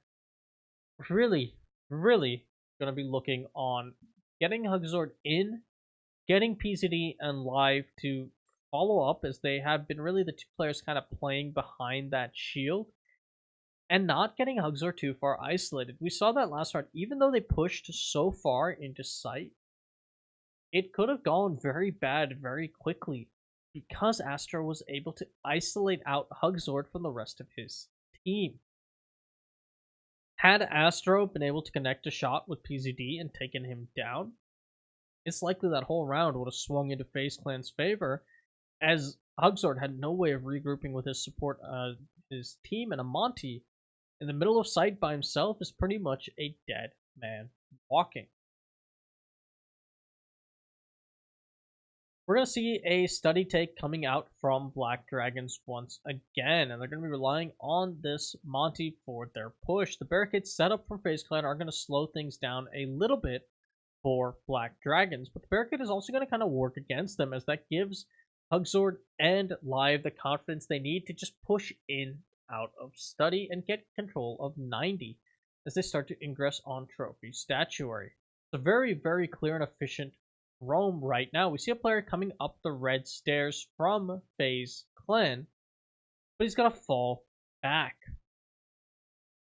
really going to be looking on getting Hugzord in, getting PZD and Live to follow up, as they have been really the two players kind of playing behind that shield, and not getting Hugzord too far isolated. We saw that last round. Even though they pushed so far into sight, it could have gone very bad very quickly because Astro was able to isolate out Hugzord from the rest of his team. Had Astro been able to connect a shot with PZD and taken him down, it's likely that whole round would have swung into FaZe Clan's favor, as Hugzord had no way of regrouping with his support, his team, and a Monty in the middle of sight by himself is pretty much a dead man walking. We're going to see a study take coming out from Black Dragons once again, and they're going to be relying on this Monty for their push. The barricades set up from FaZe Clan are going to slow things down a little bit for Black Dragons, but the barricade is also going to kind of work against them, as that gives Hugzord and Live the confidence they need to just push in out of study and get control of 90 as they start to ingress on trophy statuary. It's a very clear and efficient roam right now. We see a player coming up the red stairs from FaZe Clan, but he's gonna fall back.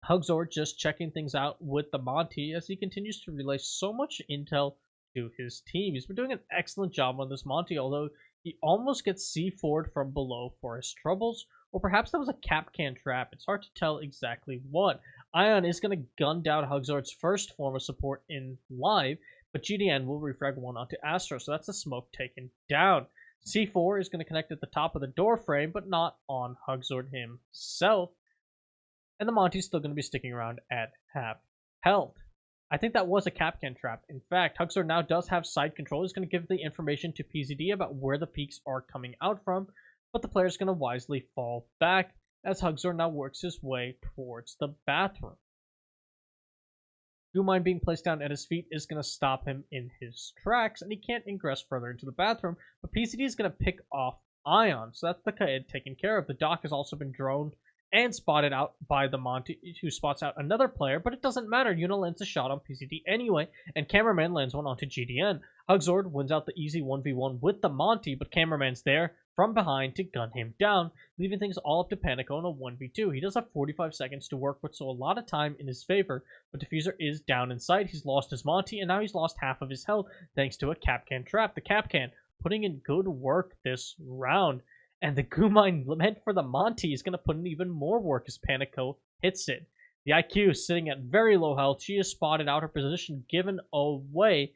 Hugzord just checking things out with the Monty as he continues to relay so much intel to his team. He's been doing an excellent job on this Monty, although he almost gets C4'd from below for his troubles, or perhaps that was a Capcan trap. It's hard to tell exactly what. Ion is going to gun down Hugzord's first form of support in Live, but GDN will refrag one onto Astro, so that's a smoke taken down. C4 is going to connect at the top of the door frame, but not on Hugzord himself. And the Monty's still going to be sticking around at half health. I think that was a Capcan trap. In fact, Hugzord now does have side control. He's going to give the information to PZD about where the peaks are coming out from, but the player's going to wisely fall back as Hugzord now works his way towards the bathroom. Gumine being placed down at his feet is going to stop him in his tracks, and he can't ingress further into the bathroom, but PZD is going to pick off Ion, so that's the kid taken care of. The dock has also been droned and spotted out by the Monty, who spots out another player, but it doesn't matter. Yuna lands a shot on PZD anyway, and Cameraman lands one onto GDN. Hugzord wins out the easy 1v1 with the Monty, but Cameraman's there from behind to gun him down, leaving things all up to Panico in a 1v2. He does have 45 seconds to work with, so a lot of time in his favor, but Diffuser is down in sight. He's lost his Monty, and now he's lost half of his health thanks to a Capcan trap. The Capcan putting in good work this round. And the Gumine meant for the Monty is going to put in even more work as Panico hits it. The IQ is sitting at very low health. She is spotted out, her position given away.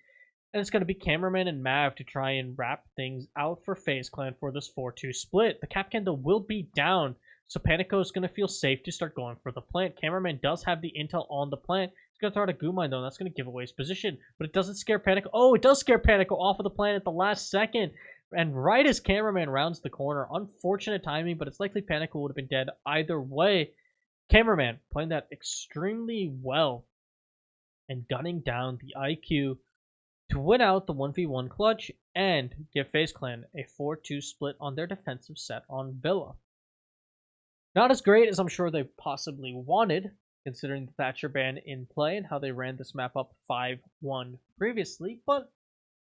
And it's going to be Cameraman and Mav to try and wrap things out for Faze Clan for this 4-2 split. The Capcan, though, will be down, so Panico is going to feel safe to start going for the plant. Cameraman does have the intel on the plant. He's going to throw out a Goo Mine, though, and that's going to give away his position. But it doesn't scare Panico. Oh, it does scare Panico off of the plant at the last second. And right as Cameraman rounds the corner, unfortunate timing, but it's likely Panico would have been dead either way. Cameraman playing that extremely well and gunning down the IQ to win out the 1v1 clutch and give FaZe Clan a 4-2 split on their defensive set on Villa. Not as great as I'm sure they possibly wanted, considering the Thatcher ban in play and how they ran this map up 5-1 previously, but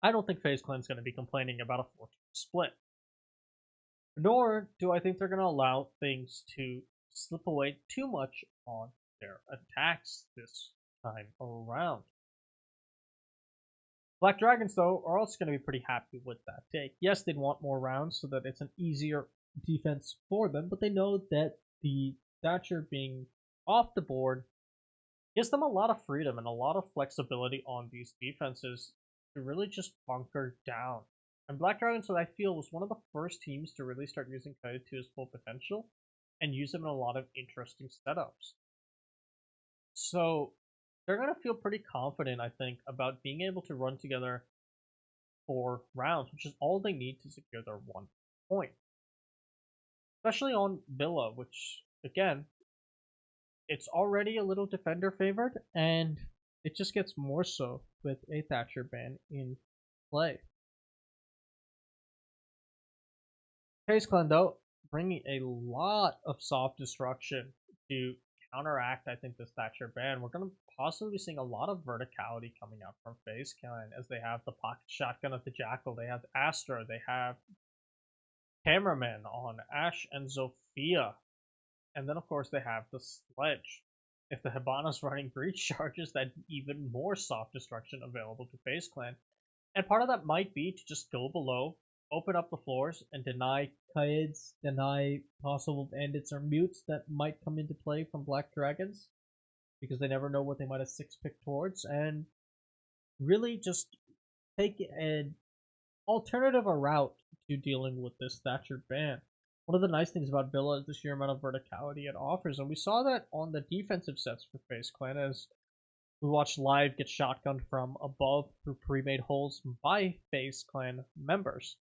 I don't think FaZe Clan's going to be complaining about a 4-2 split. Nor do I think they're going to allow things to slip away too much on their attacks this time around. Black Dragons, though, are also going to be pretty happy with that take. Yes, they'd want more rounds so that it's an easier defense for them, but they know that the Thatcher being off the board gives them a lot of freedom and a lot of flexibility on these defenses to really just bunker down. And Black Dragons, what I feel, was one of the first teams to really start using Kaido to his full potential and use him in a lot of interesting setups. So they're going to feel pretty confident, I think, about being able to run together 4 rounds, which is all they need to secure their 1 point. Especially on Villa, which, again, it's already a little defender favored, and it just gets more so with a Thatcher ban in play. FaZe Clan, though, bringing a lot of soft destruction to counteract, I think, this Thatcher ban. We're going to possibly be seeing a lot of verticality coming out from FaZe Clan as they have the pocket shotgun of the Jackal, they have Astra, they have Cameraman on Ash and Zofia, and then of course they have the Sledge. If the Hibana's running breach charges, that's even more soft destruction available to FaZe Clan. And part of that might be to just go below, open up the floors, and deny Kaids, deny possible bandits or mutes that might come into play from Black Dragons, because they never know what they might have 6-picked towards, and really just take an alternative route to dealing with this Thatcher ban. One of the nice things about Villa is the sheer amount of verticality it offers, and we saw that on the defensive sets for FaZe Clan as we watched Live get shotgunned from above through pre-made holes by FaZe Clan members.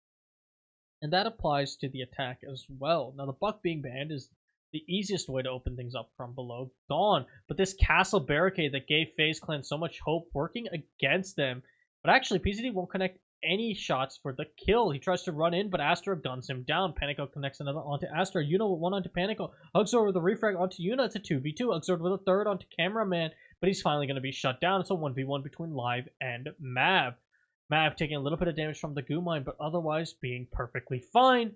And that applies to the attack as well. Now, the Buck being banned is the easiest way to open things up from below. Gone. But this castle barricade that gave FaZe Clan so much hope working against them. But actually, PZD won't connect any shots for the kill. He tries to run in, but Astra guns him down. Panico connects another onto Astra. Yuna with one onto Panico. Huxor with a refrag onto Yuna. It's a 2v2. Huxor with a third onto Cameraman. But he's finally going to be shut down. It's a 1v1 between Live and Mav. Mav taking a little bit of damage from the Goo Mine, but otherwise being perfectly fine.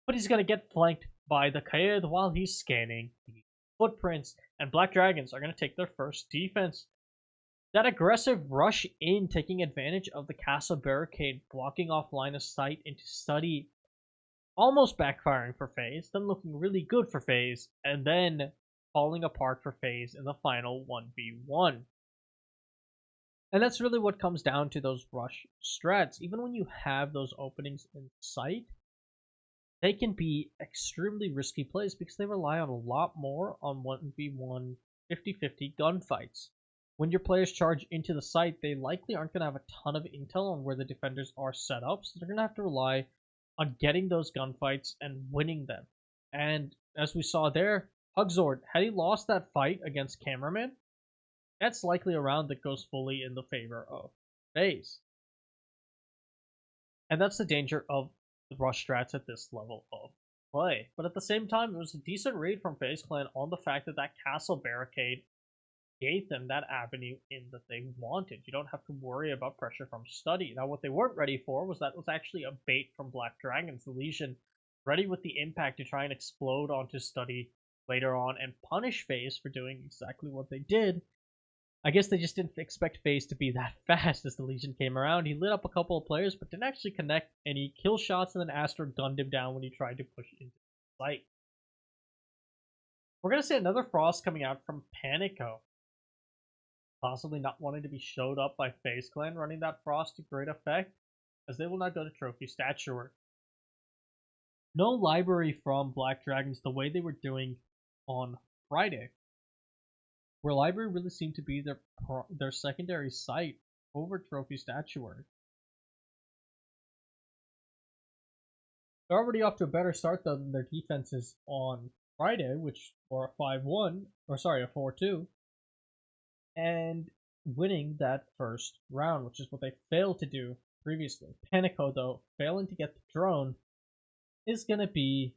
But he's going to get flanked by the Kaed while he's scanning the footprints. And Black Dragons are going to take their first defense. That aggressive rush in, taking advantage of the castle barricade, blocking off line of sight into study, almost backfiring for FaZe, then looking really good for FaZe, and then falling apart for FaZe in the final 1v1. And that's really what comes down to those rush strats. Even when you have those openings in sight, they can be extremely risky plays because they rely on a lot more on 1v1 50-50 gunfights. When your players charge into the site, they likely aren't going to have a ton of intel on where the defenders are set up, so they're going to have to rely on getting those gunfights and winning them. And as we saw there, Hugzord, had he lost that fight against Cameraman, that's likely a round that goes fully in the favor of FaZe. And that's the danger of the rush strats at this level of play. But at the same time, it was a decent read from FaZe Clan on the fact that that castle barricade gave them that avenue in that they wanted. You don't have to worry about pressure from study. Now, what they weren't ready for was that was actually a bait from Black Dragons, the Legion, ready with the impact to try and explode onto study later on and punish FaZe for doing exactly what they did. I guess they just didn't expect FaZe to be that fast as the Legion came around. He lit up a couple of players, but didn't actually connect any kill shots, and then Astra gunned him down when he tried to push into the site. We're going to see another Frost coming out from Panico. Possibly not wanting to be showed up by Faze Clan running that Frost to great effect, as they will not go to Trophy Statuary. No library from Black Dragons the way they were doing on Friday, where library really seemed to be their secondary site over Trophy Statuary. They're already off to a better start though than their defenses on Friday, which were a 5-1, or sorry, a 4-2, and winning that first round, which is what they failed to do previously. Panico, though, failing to get the drone, is going to be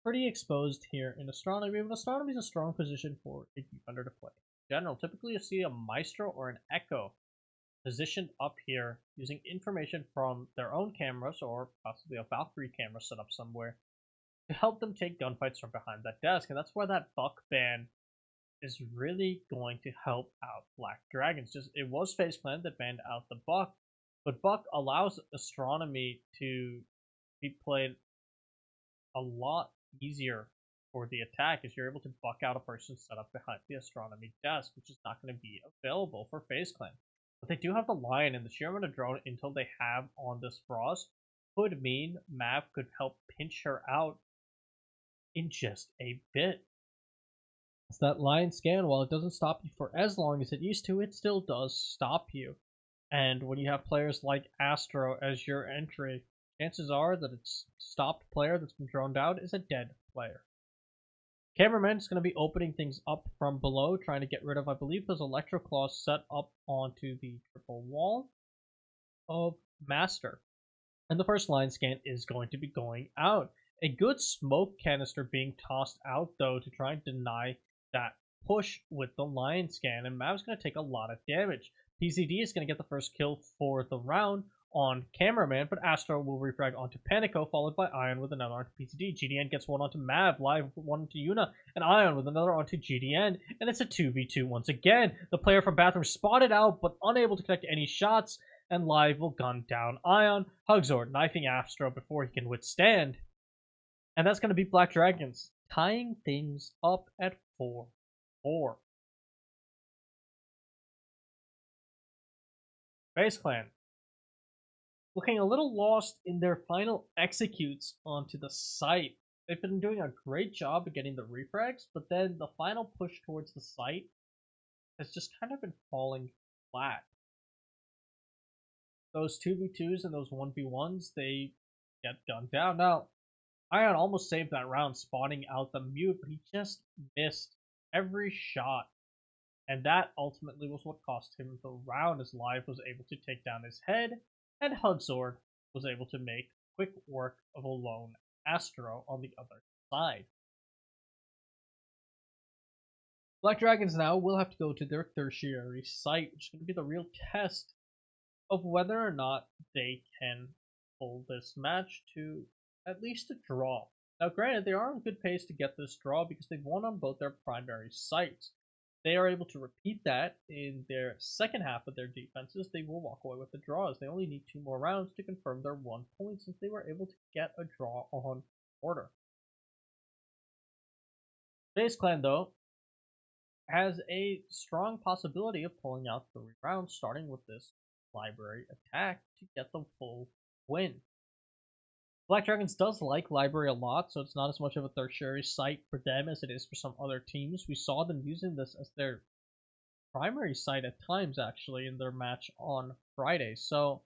pretty exposed here in Astronomy. But Astronomy is a strong position for a defender to play. In general, typically you see a Maestro or an Echo positioned up here using information from their own cameras or possibly a Valkyrie camera set up somewhere to help them take gunfights from behind that desk. And that's where that Buck ban is really going to help out Black Dragons. Just it was Faze Clan that banned out the Buck, but Buck allows Astronomy to be played a lot easier for the attack, as you're able to buck out a person set up behind the Astronomy desk, which is not going to be available for Faze Clan. But they do have the Lion, and the sheer amount of drone intel they have on this Frost could mean Mav could help pinch her out in just a bit. As that Lion scan, while it doesn't stop you for as long as it used to, it still does stop you. And when you have players like Astro as your entry, chances are that its stopped player that's been droned out is a dead player. Cameraman is going to be opening things up from below, trying to get rid of, I believe, those Electro Claws set up onto the triple wall of Master. And the first line scan is going to be going out. A good smoke canister being tossed out, though, to try and deny that push with the line scan, and Mav's going to take a lot of damage. PZD is going to get the first kill for the round on Cameraman, but Astro will refrag onto Panico, followed by Ion with another onto PZD. GDN gets one onto Mav, Live one onto Yuna, and Ion with another onto GDN, and it's a 2v2 once again. The player from Bathroom spotted out, but unable to connect any shots, and Live will gun down Ion. Hugzord knifing Astro before he can withstand. And that's going to be Black Dragons tying things up at 4-4. Faze Clan looking a little lost in their final executes onto the site. They've been doing a great job of getting the refrags, but then the final push towards the site has just kind of been falling flat. Those 2v2s and those 1v1s, they get gunned down. Now, Ion almost saved that round spawning out the mute, but he just missed every shot. And that ultimately was what cost him the round, as Live was able to take down his head, and Hugzord was able to make quick work of a lone Astro on the other side. Black Dragons now will have to go to their tertiary site, which is going to be the real test of whether or not they can pull this match to at least a draw. Now, granted, they are on good pace to get this draw because they've won on both their primary sites. They are able to repeat that in their second half of their defenses. They will walk away with the draws. They only need 2 more rounds to confirm their 1 point, since they were able to get a draw on order. Faze Clan, though, has a strong possibility of pulling out 3 rounds, starting with this library attack to get the full win. Black Dragons does like library a lot, so it's not as much of a tertiary site for them as it is for some other teams. We saw them using this as their primary site at times, actually, in their match on Friday. So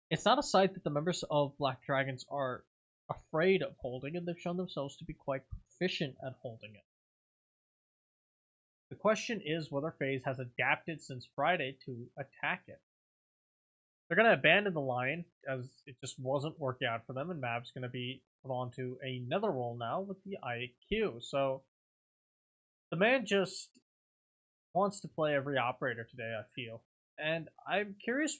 it's not a site that the members of Black Dragons are afraid of holding, and they've shown themselves to be quite proficient at holding it. The question is whether Faze has adapted since Friday to attack it. They're going to abandon the Lion, as it just wasn't working out for them, and Mav's going to be put onto another role now with the IQ. So the man just wants to play every operator today, I feel. And I'm curious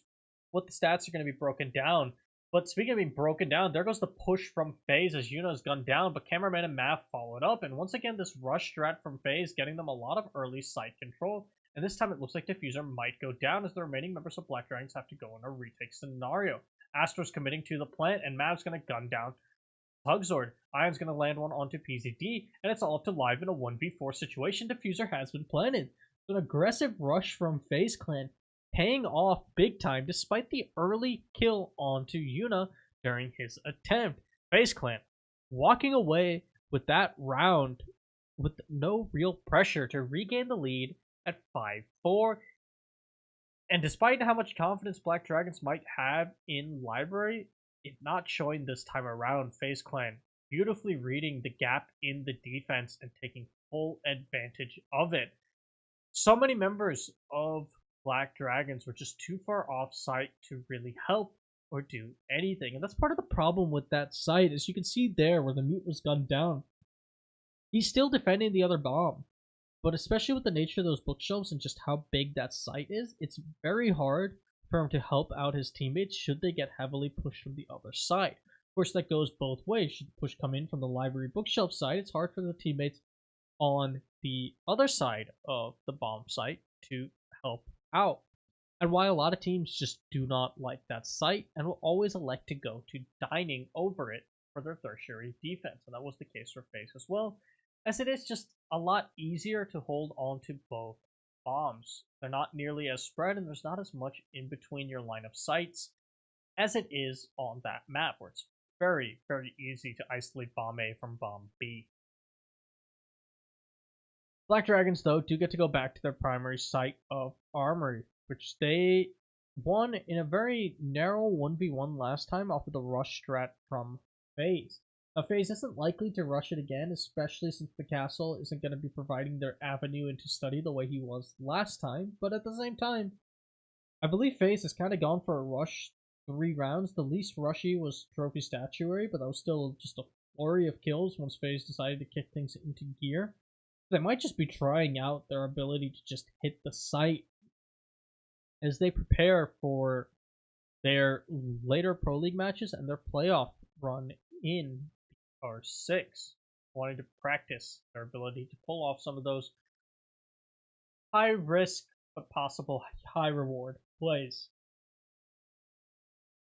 what the stats are going to be broken down. But speaking of being broken down, there goes the push from Faze as Yuna's gunned down, but Cameraman and Mav followed up. And once again, this rush strat from Faze getting them a lot of early site control. And this time it looks like Diffuser might go down, as the remaining members of Black Dragons have to go in a retake scenario. Astro's committing to the plant, and Mav's going to gun down Hugzord. Ion's going to land one onto PZD, and it's all up to live in a 1v4 situation. Diffuser has been planted. So an aggressive rush from Faze Clan paying off big time despite the early kill onto Yuna during his attempt. Faze Clan walking away with that round with no real pressure to regain the lead at 5-4. And despite how much confidence Black Dragons might have in Library, it not showing this time around, Faze Clan beautifully reading the gap in the defense and taking full advantage of it. So many members of Black Dragons were just too far off site to really help or do anything. And that's part of the problem with that site, as you can see there where the mute was gunned down. He's still defending the other bomb. But especially with the nature of those bookshelves and just how big that site is, it's very hard for him to help out his teammates should they get heavily pushed from the other side. Of course, that goes both ways. Should the push come in from the library bookshelf side, it's hard for the teammates on the other side of the bomb site to help out. And why a lot of teams just do not like that site and will always elect to go to dining over it for their tertiary defense. And that was the case for Faze as well, as it is just a lot easier to hold on to both bombs. They're not nearly as spread, and there's not as much in between your line of sights as it is on that map, where it's very, very easy to isolate bomb A from bomb B. Black Dragons, though, do get to go back to their primary site of Armory, which they won in a very narrow 1v1 last time off of the rush strat from Faze. Now, Faze isn't likely to rush it again, especially since the castle isn't going to be providing their avenue into study the way he was last time, but at the same time, I believe Faze has kind of gone for a rush 3 rounds. The least rushy was Trophy Statuary, but that was still just a flurry of kills once Faze decided to kick things into gear. They might just be trying out their ability to just hit the site as they prepare for their later Pro League matches and their playoff run in BR6, wanting to practice their ability to pull off some of those high risk but possible high reward plays.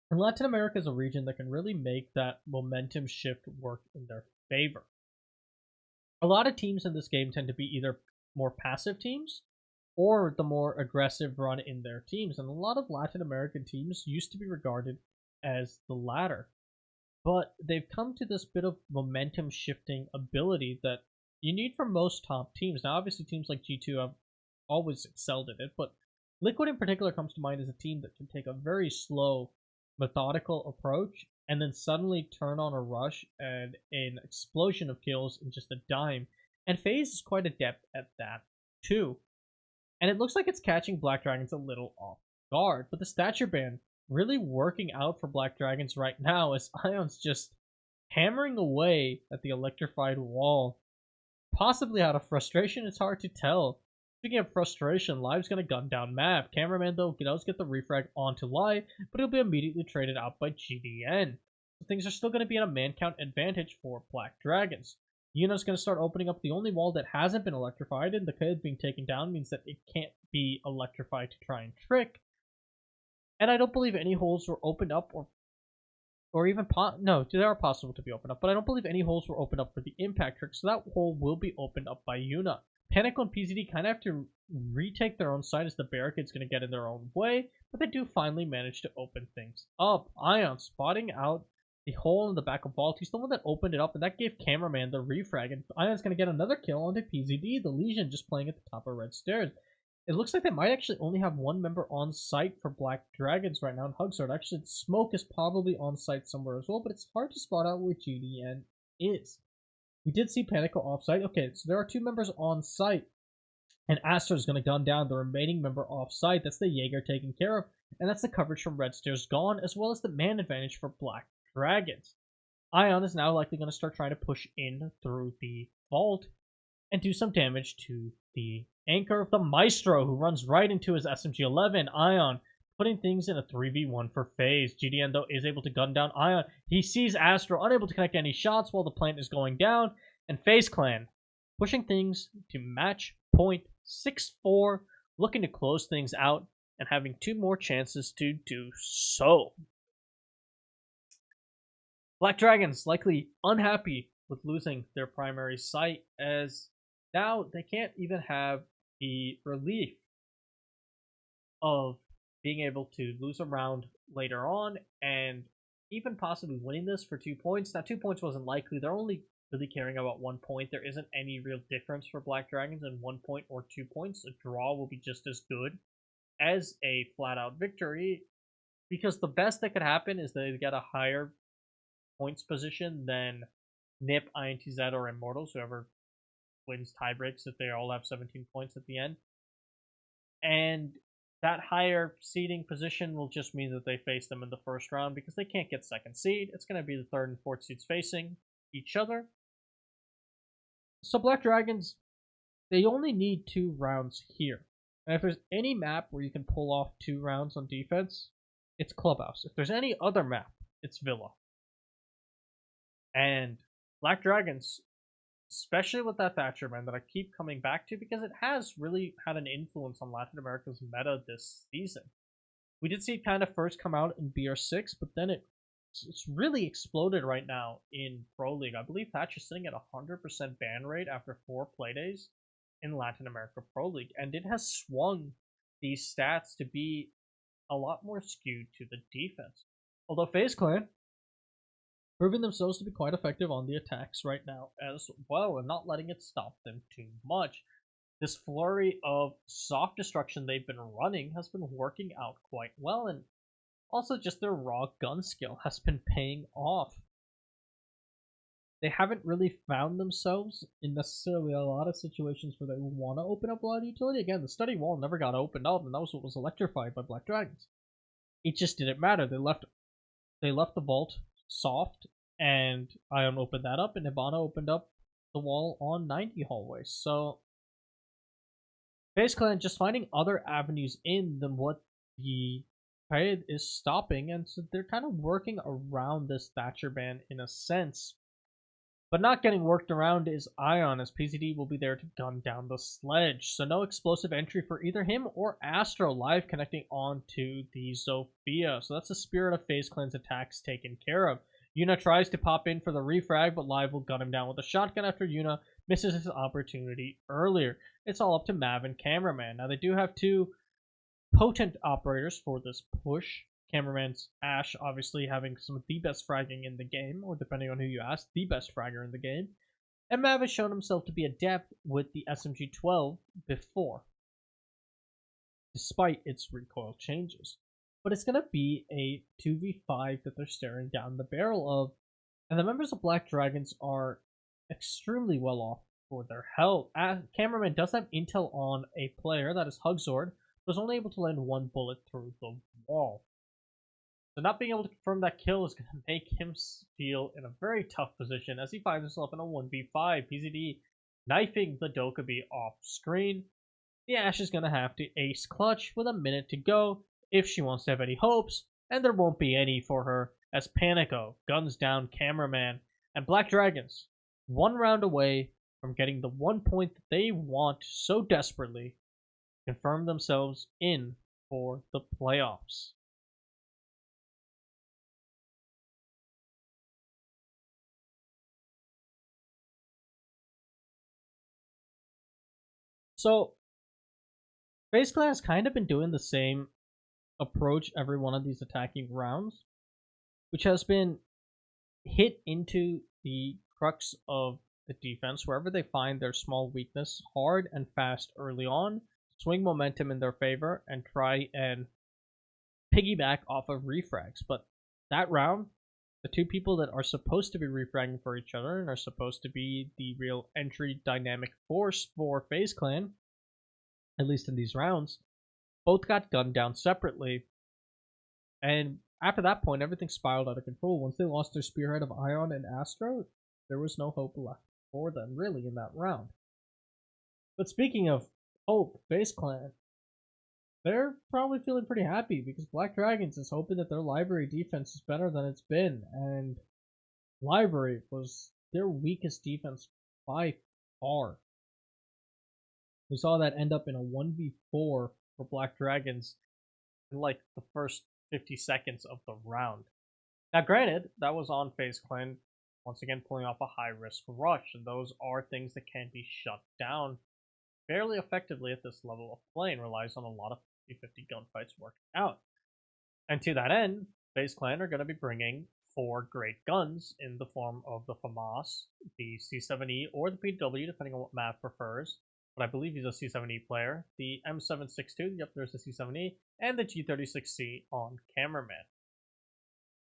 And Latin America is a region that can really make that momentum shift work in their favor. A lot of teams in this game tend to be either more passive teams or the more aggressive run in their teams, and a lot of Latin American teams used to be regarded as the latter. But they've come to this bit of momentum shifting ability that you need from most top teams. Now, obviously, teams like G2 have always excelled at it, but Liquid in particular comes to mind as a team that can take a very slow, methodical approach and then suddenly turn on a rush and an explosion of kills in just a dime. And FaZe is quite adept at that, too. And it looks like it's catching Black Dragons a little off guard, but the stature ban really working out for Black Dragons right now as Ion's just hammering away at the electrified wall. Possibly out of frustration, it's hard to tell. Speaking of frustration, Live's gonna gun down Mav. Cameraman, though, does get the refrag onto Live, but he'll be immediately traded out by GDN. So things are still gonna be at a man count advantage for Black Dragons. Yuna's gonna start opening up the only wall that hasn't been electrified, and the code being taken down means that it can't be electrified to try and trick. And I don't believe any holes were opened up or even no, they are possible to be opened up, but I don't believe any holes were opened up for the impact trick, so that hole will be opened up by Yuna. Panic and PZD kind of have to retake their own side as the barricade's going to get in their own way, but they do finally manage to open things up. Ion spotting out the hole in the back of Vault. He's the one that opened it up, and that gave Cameraman the refrag, and Ion's going to get another kill onto PZD, the Legion just playing at the top of red stairs. It looks like they might actually only have one member on site for Black Dragons right now in Hugsword. Actually, Smoke is probably on site somewhere as well, but it's hard to spot out where GDN is. We did see Panico off-site. Okay, so there are 2 members on site, and Astra is going to gun down the remaining member off-site. That's the Jaeger taken care of, and that's the coverage from Red Stairs gone, as well as the man advantage for Black Dragons. Ion is now likely going to start trying to push in through the vault and do some damage to the anchor of the Maestro, who runs right into his SMG-11. Ion putting things in a 3v1 for FaZe. GDN, though, is able to gun down Ion. He sees Astro, unable to connect any shots while the plant is going down. And FaZe Clan pushing things to match point 6-4, looking to close things out and having 2 more chances to do so. Black Dragons likely unhappy with losing their primary site, as now they can't even have the relief of being able to lose a round later on and even possibly winning this for 2 points. Now, 2 points wasn't likely. They're only really caring about 1 point. There isn't any real difference for Black Dragons in 1 point or 2 points. A draw will be just as good as a flat out victory, because the best that could happen is they get a higher points position than NiP, INTZ, or Immortals, whoever wins tiebreaks if they all have 17 points at the end. And that higher seeding position will just mean that they face them in the first round because they can't get second seed. It's going to be the third and fourth seeds facing each other. So Black Dragons, they only need 2 rounds here. And if there's any map where you can pull off 2 rounds on defense, it's Clubhouse. If there's any other map, it's Villa. And Black Dragons, especially with that Thatcher man that I keep coming back to because it has really had an influence on Latin America's meta this season. We did see it kind of first come out in BR6, but then it's really exploded right now in Pro League. I believe Thatcher's sitting at 100% ban rate after 4 playdays in Latin America Pro League, and it has swung these stats to be a lot more skewed to the defense. Although FaZe Clan proving themselves to be quite effective on the attacks right now as well, and not letting it stop them too much. This flurry of soft destruction they've been running has been working out quite well, and also just their raw gun skill has been paying off. They haven't really found themselves in necessarily a lot of situations where they want to open up a lot of utility. Again, the study wall never got opened up, and that was what was electrified by Black Dragons. It just didn't matter. They left the vault soft, and Ion opened that up, and Hibana opened up the wall on 90 hallways. So FaZe Clan just finding other avenues in than what the trade is stopping, and so they're kind of working around this Thatcher ban in a sense. But not getting worked around is Ion, as PZD will be there to gun down the sledge. So no explosive entry for either him or Astro live connecting onto the Zofia. So that's the spirit of FaZe Clan's attacks taken care of. Yuna tries to pop in for the refrag, but Live will gun him down with a shotgun after Yuna misses his opportunity earlier. It's all up to Mav and Cameraman. Now they do have 2 potent operators for this push. Cameraman's Ash obviously having some of the best fragging in the game, or depending on who you ask, the best fragger in the game. And Mav has shown himself to be adept with the SMG-12 before, despite its recoil changes. But it's going to be a 2v5 that they're staring down the barrel of, and the members of Black Dragons are extremely well off for their health. Cameraman does have intel on a player, that is Hugzord, but was only able to land 1 bullet through the wall. So not being able to confirm that kill is going to make him feel in a very tough position as he finds himself in a 1v5. PZD knifing the Dokkaebi off screen. The Ash is going to have to ace clutch with a minute to go if she wants to have any hopes, and there won't be any for her as Panico guns down Cameraman, and Black Dragons 1 round away from getting the 1 point that they want so desperately, confirm themselves in for the playoffs. So, FaZe Clan has kind of been doing the same approach every one of these attacking rounds, which has been hit into the crux of the defense wherever they find their small weakness hard and fast early on, swing momentum in their favor, and try and piggyback off of refrags. But that round, the 2 people that are supposed to be refragging for each other and are supposed to be the real entry dynamic force for FaZe Clan, at least in these rounds, both got gunned down separately. And after that point, everything spiraled out of control. Once they lost their spearhead of Ion and Astro, there was no hope left for them, really, in that round. But speaking of hope, FaZe Clan, they're probably feeling pretty happy because Black Dragons is hoping that their library defense is better than it's been, and library was their weakest defense by far. We saw that end up in a 1v4 for Black Dragons in like the first 50 seconds of the round. Now, granted, that was on Faze Clan, once again pulling off a high risk rush, and those are things that can be shut down fairly effectively at this level of play and relies on a lot of 50-50 gunfights working out. And to that end, Faze Clan are going to be bringing 4 great guns in the form of the FAMAS, the C7E, or the PW, depending on what Mav prefers. But I believe he's a C7E player. The M762, yep, there's the C7E, and the G36C on Cameraman.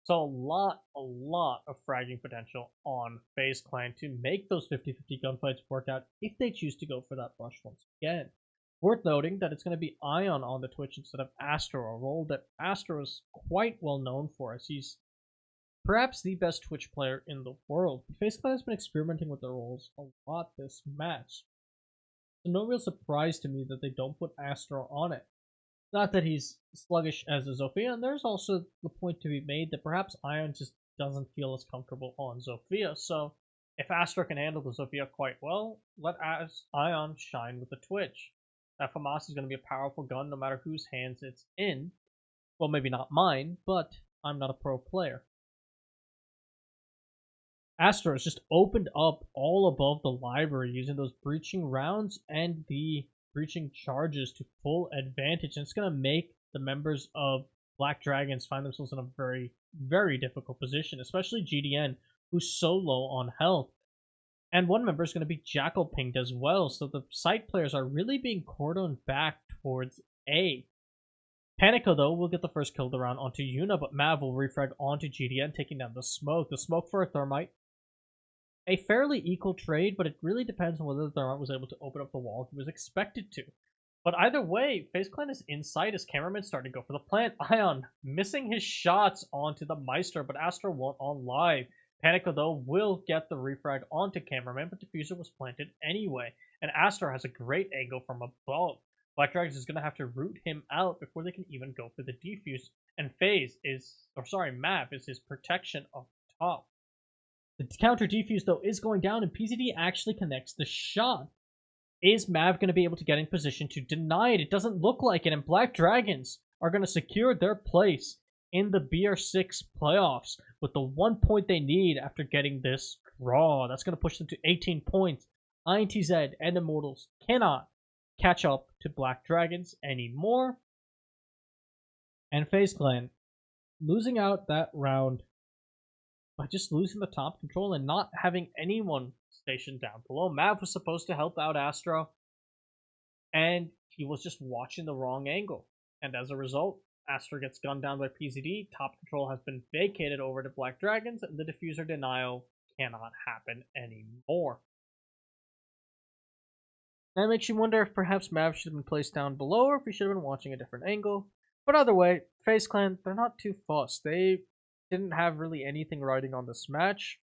So a lot of fragging potential on Faze Clan to make those 50-50 gunfights work out if they choose to go for that rush once again. Worth noting that it's going to be Ion on the Twitch instead of Astro, a role that Astro is quite well known for, as he's perhaps the best Twitch player in the world. But Faze Clan has been experimenting with their roles a lot this match. So no real surprise to me that they don't put Astro on it. Not that he's sluggish as a Zofia, and there's also the point to be made that perhaps Ion just doesn't feel as comfortable on Zofia, so if Astra can handle the Zofia quite well, let Ion shine with the Twitch. That FAMAS is going to be a powerful gun no matter whose hands it's in. Well, maybe not mine, but I'm not a pro player. Astra has just opened up all above the library using those breaching rounds and the breaching charges to full advantage, and it's going to make the members of Black Dragons find themselves in a very, very difficult position, especially GDN, who's so low on health. And one member is going to be Jackal pinged as well, so the side players are really being cordoned back towards A. Panico, though, will get the first kill of the round onto Yuna, but Mav will refrag onto GDN, taking down the smoke. The smoke for a Thermite. A fairly equal trade, but it really depends on whether the Thermite was able to open up the wall he was expected to. But either way, Faze Clan is inside as Cameraman started to go for the plant. Ion missing his shots onto the Meister, but Astra won't on live. Panico, though, will get the refrag onto Cameraman, but Diffuser was planted anyway. And Astra has a great angle from above. Black Dragons is going to have to root him out before they can even go for the defuse. And Mav is his protection up top. The counter defuse, though, is going down, and PZD actually connects the shot. Is Mav going to be able to get in position to deny it? It doesn't look like it, and Black Dragons are going to secure their place in the BR6 playoffs with the 1 point they need after getting this draw. That's going to push them to 18 points. INTZ and Immortals cannot catch up to Black Dragons anymore. And Faze Clan losing out that round by just losing the top control and not having anyone stationed down below. Mav was supposed to help out Astro, and he was just watching the wrong angle. And as a result, Astro gets gunned down by PZD, top control has been vacated over to Black Dragons, and the diffuser denial cannot happen anymore. That makes you wonder if perhaps Mav should have been placed down below, or if he should have been watching a different angle. But either way, Faze Clan, they're not too fussed. They didn't have really anything riding on this match.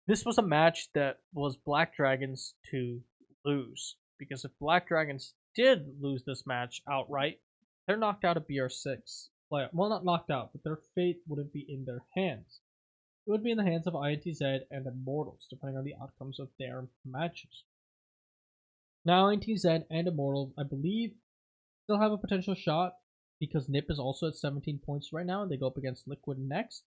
This was a match that was Black Dragons to lose, because if Black Dragons did lose this match outright, they're knocked out of BR6. Well, not knocked out, but their fate wouldn't be in their hands. It would be in the hands of INTZ and Immortals, depending on the outcomes of their matches. Now, INTZ and Immortals, I believe, still have a potential shot, because NiP is also at 17 points right now, and they go up against Liquid next.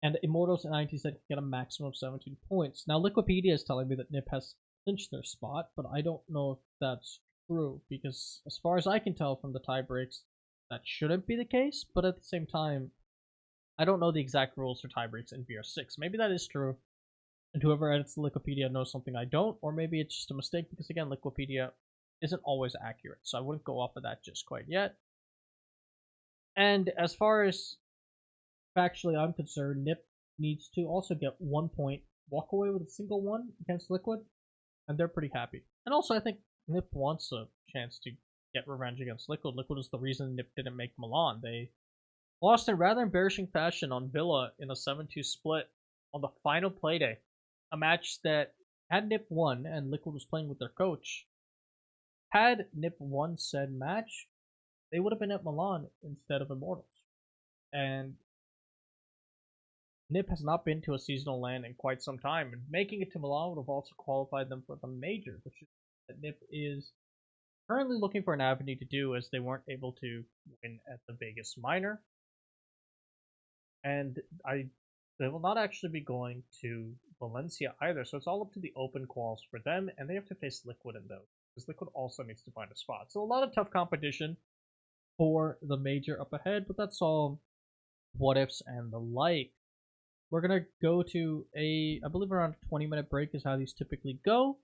And Immortals and INTZ can get a maximum of 17 points. Now, Liquipedia is telling me that NiP has clinched their spot, but I don't know if that's true, because as far as I can tell from the tie breaks, that shouldn't be the case, but at the same time, I don't know the exact rules for tie breaks in BR6. Maybe that is true, and whoever edits the Liquipedia knows something I don't, or maybe it's just a mistake, because again, Liquipedia isn't always accurate, so I wouldn't go off of that just quite yet. And as far as factually I'm concerned, NiP needs to also get 1 point, walk away with a single one against Liquid, and they're pretty happy. And also, I think NiP wants a chance to get revenge against Liquid. Liquid is the reason NiP didn't make Milan. They lost in rather embarrassing fashion on Villa in a 7-2 split on the final playday. A match that, had NiP won and Liquid was playing with their coach, had NiP won said match, they would have been at Milan instead of Immortals. And NiP has not been to a seasonal LAN in quite some time, and making it to Milan would have also qualified them for the major, which is that NiP is currently looking for an avenue to do, as they weren't able to win at the Vegas Minor. and they will not actually be going to Valencia either. So it's all up to the open quals for them, and they have to face Liquid in those because Liquid also needs to find a spot. So a lot of tough competition for the major up ahead, but that's all what ifs and the like. We're gonna go to I believe around a 20-minute break is how these typically go,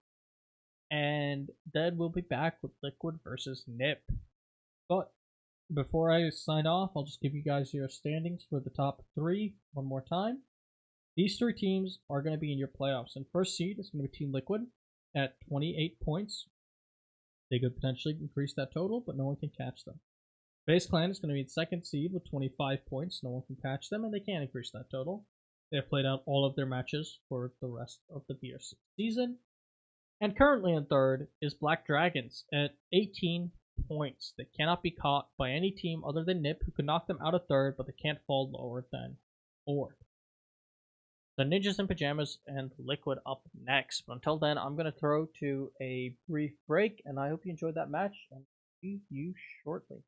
and then we'll be back with Liquid versus NiP. But before I sign off, I'll just give you guys your standings for the top three one more time. These three teams are going to be in your playoffs, and first seed is going to be Team Liquid at 28 points. They could potentially increase that total, but no one can catch them. Faze Clan is going to be in second seed with 25 points. No one can catch them, and they can't increase that total. They have played out all of their matches for the rest of the BR6 season. And currently in third is Black Dragons at 18 points. They cannot be caught by any team other than NiP, who could knock them out of third, but they can't fall lower than fourth. The Ninjas in Pajamas and Liquid up next. But until then, I'm going to throw to a brief break, and I hope you enjoyed that match, and see you shortly.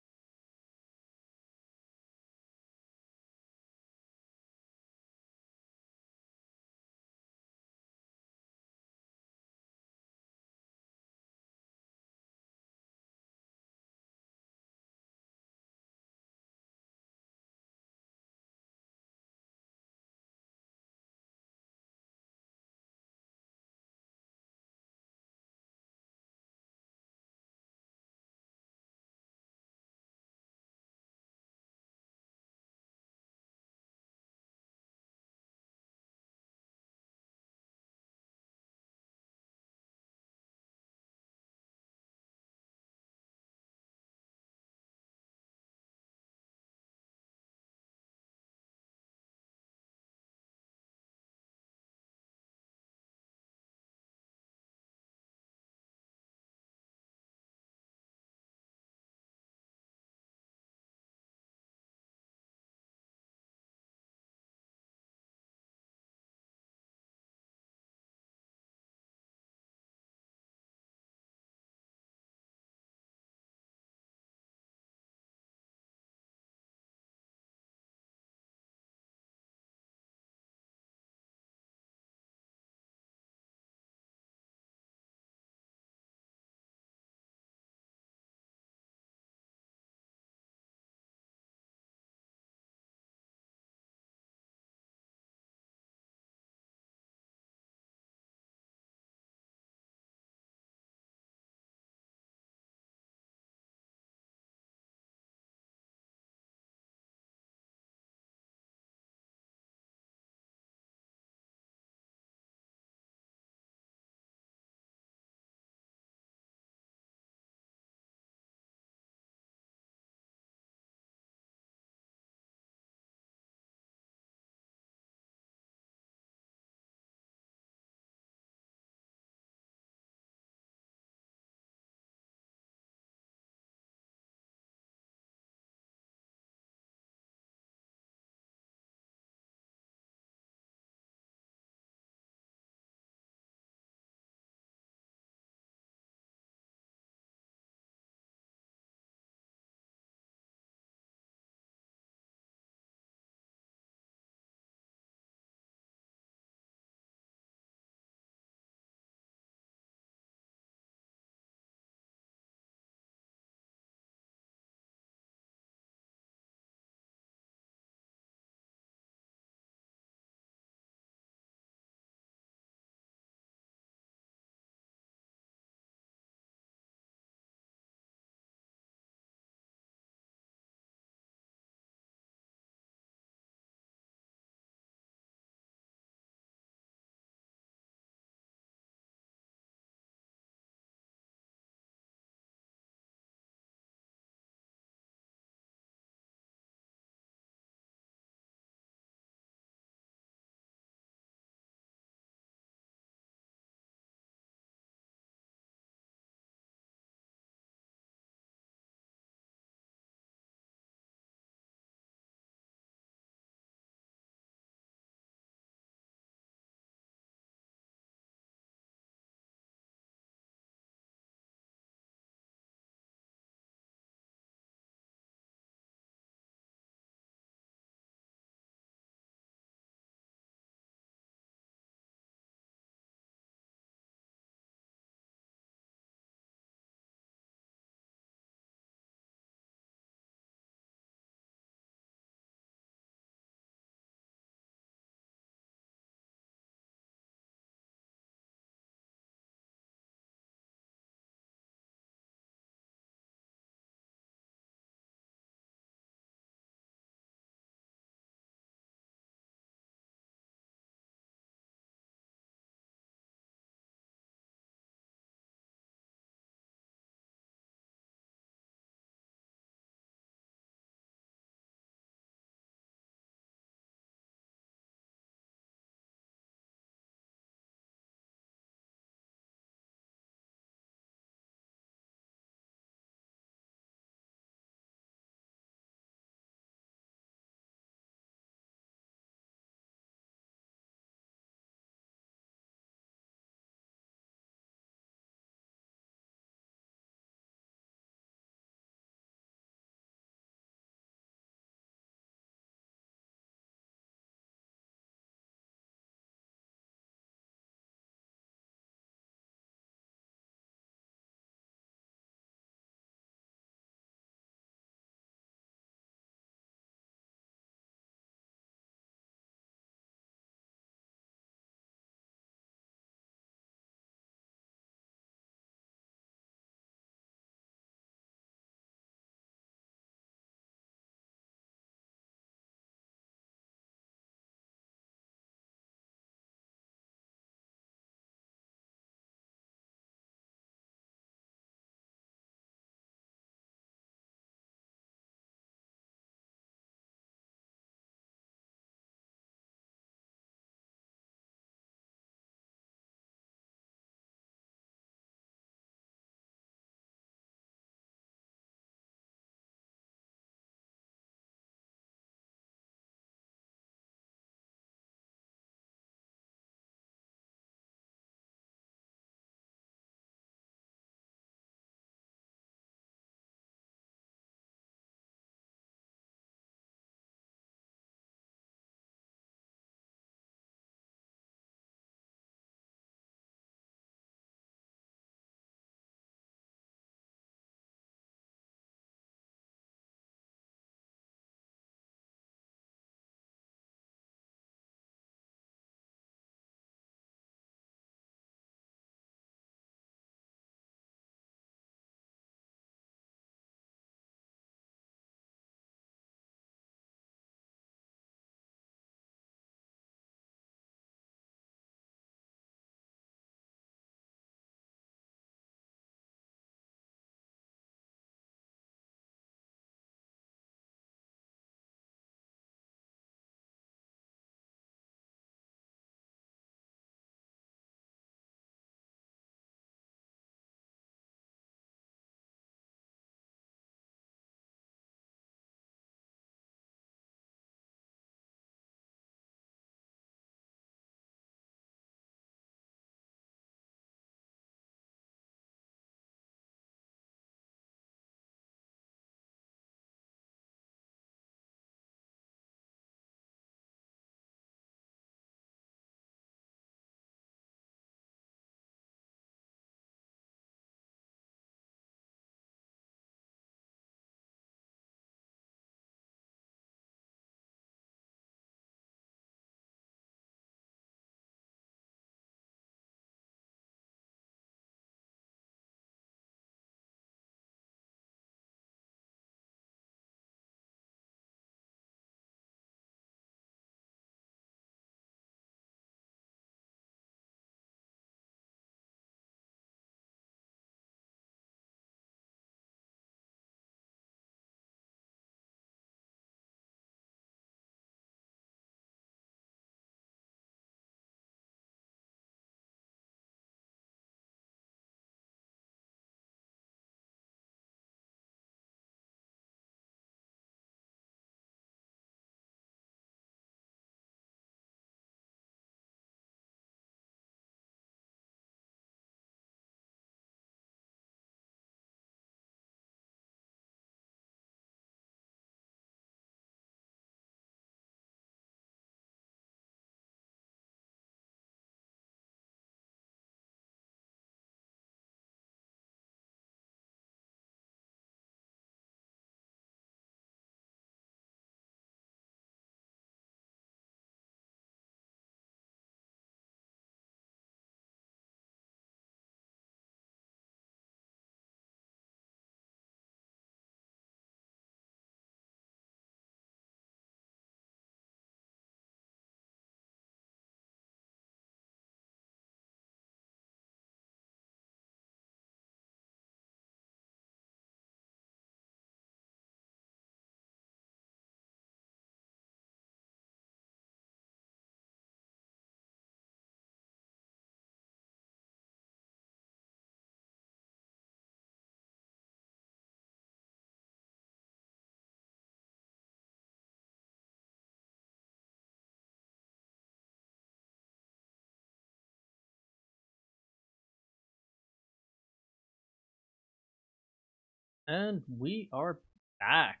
And we are back.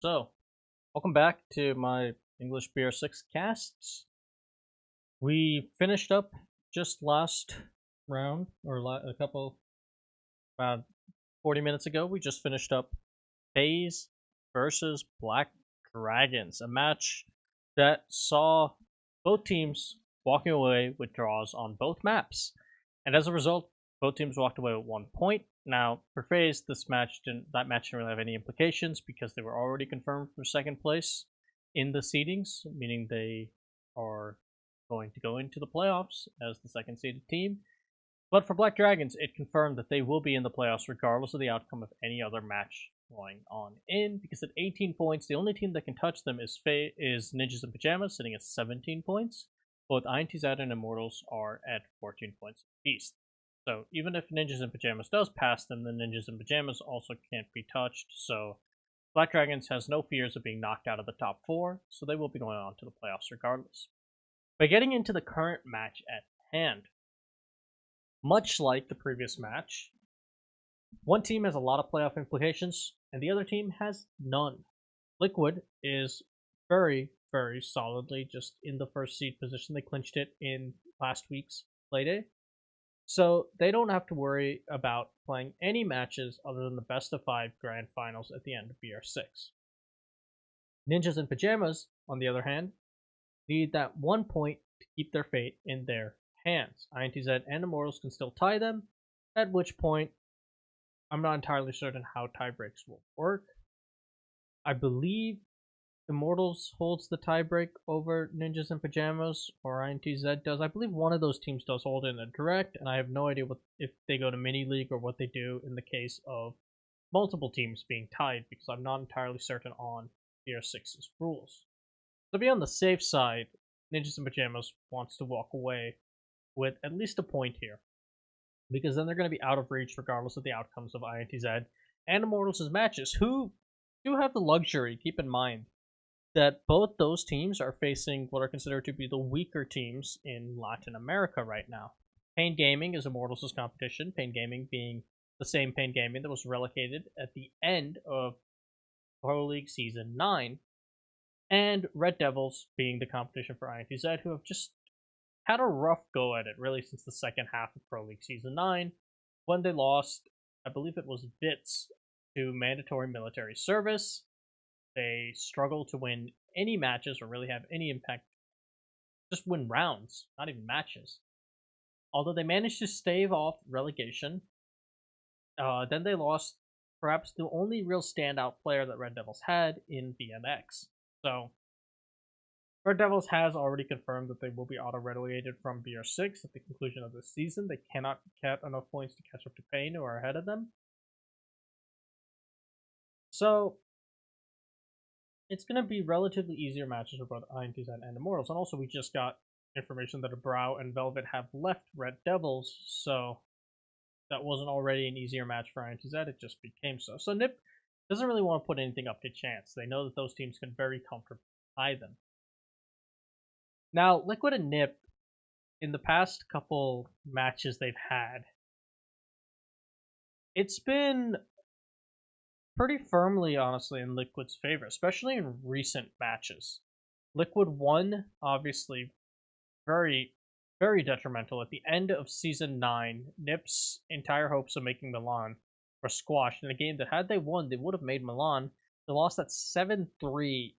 So, welcome back to my English BR6 casts. We finished up just last round, or a couple, about 40 minutes ago. We just finished up Faze versus Black Dragons, a match that saw both teams walking away with draws on both maps. And as a result, both teams walked away with 1 point. Now, for Faze, that match didn't really have any implications because they were already confirmed for second place in the seedings, meaning they are going to go into the playoffs as the second seeded team. But for Black Dragons, it confirmed that they will be in the playoffs regardless of the outcome of any other match going on in, because at 18 points, the only team that can touch them is Ninjas in Pajamas, sitting at 17 points. Both INTZ and Immortals are at 14 points apiece. So even if Ninjas in Pajamas does pass them, the Ninjas in Pajamas also can't be touched. So Black Dragons has no fears of being knocked out of the top 4, so they will be going on to the playoffs regardless. By getting into the current match at hand, much like the previous match, one team has a lot of playoff implications, and the other team has none. Liquid is very, very solidly just in the first seed position. They clinched it in last week's playday. So they don't have to worry about playing any matches other than the best of 5 grand finals at the end of BR6. Ninjas in Pajamas, on the other hand, need that 1 point to keep their fate in their hands. INTZ and Immortals can still tie them, at which point I'm not entirely certain how tiebreaks will work. I believe Immortals holds the tiebreak over Ninjas in Pajamas, or INTZ does. I believe one of those teams does hold in a direct, and I have no idea if they go to mini league or what they do in the case of multiple teams being tied, because I'm not entirely certain on BR6's rules. To be on the safe side, Ninjas in Pajamas wants to walk away with at least a point here, because then they're going to be out of reach regardless of the outcomes of INTZ and Immortals' matches, who do have the luxury, keep in mind, that both those teams are facing what are considered to be the weaker teams in Latin America right now. Pain Gaming is Immortals' competition, Pain Gaming being the same Pain Gaming that was relegated at the end of Pro League Season 9, and Red Devils being the competition for INTZ, who have just had a rough go at it, really, since the second half of Pro League Season 9, when they lost, I believe it was Bits, to mandatory military service. They struggled to win any matches or really have any impact, just win rounds, not even matches. Although they managed to stave off relegation, then they lost perhaps the only real standout player that Red Devils had in BMX. So Red Devils has already confirmed that they will be auto-relegated from BR6 at the conclusion of this season. They cannot get enough points to catch up to Pain, who are ahead of them. So it's going to be relatively easier matches for both INTZ and Immortals. And also we just got information that Brow and Velvet have left Red Devils, so that wasn't already an easier match for INTZ, it just became so. So NiP doesn't really want to put anything up to chance. They know that those teams can very comfortably tie them. Now, Liquid and NiP, in the past couple matches they've had, it's been pretty firmly, honestly, in Liquid's favor, especially in recent matches. Liquid won, obviously, very, very detrimental. At the end of Season 9, NiP's entire hopes of making Milan were squashed in a game that, had they won, they would have made Milan. They lost at 7-3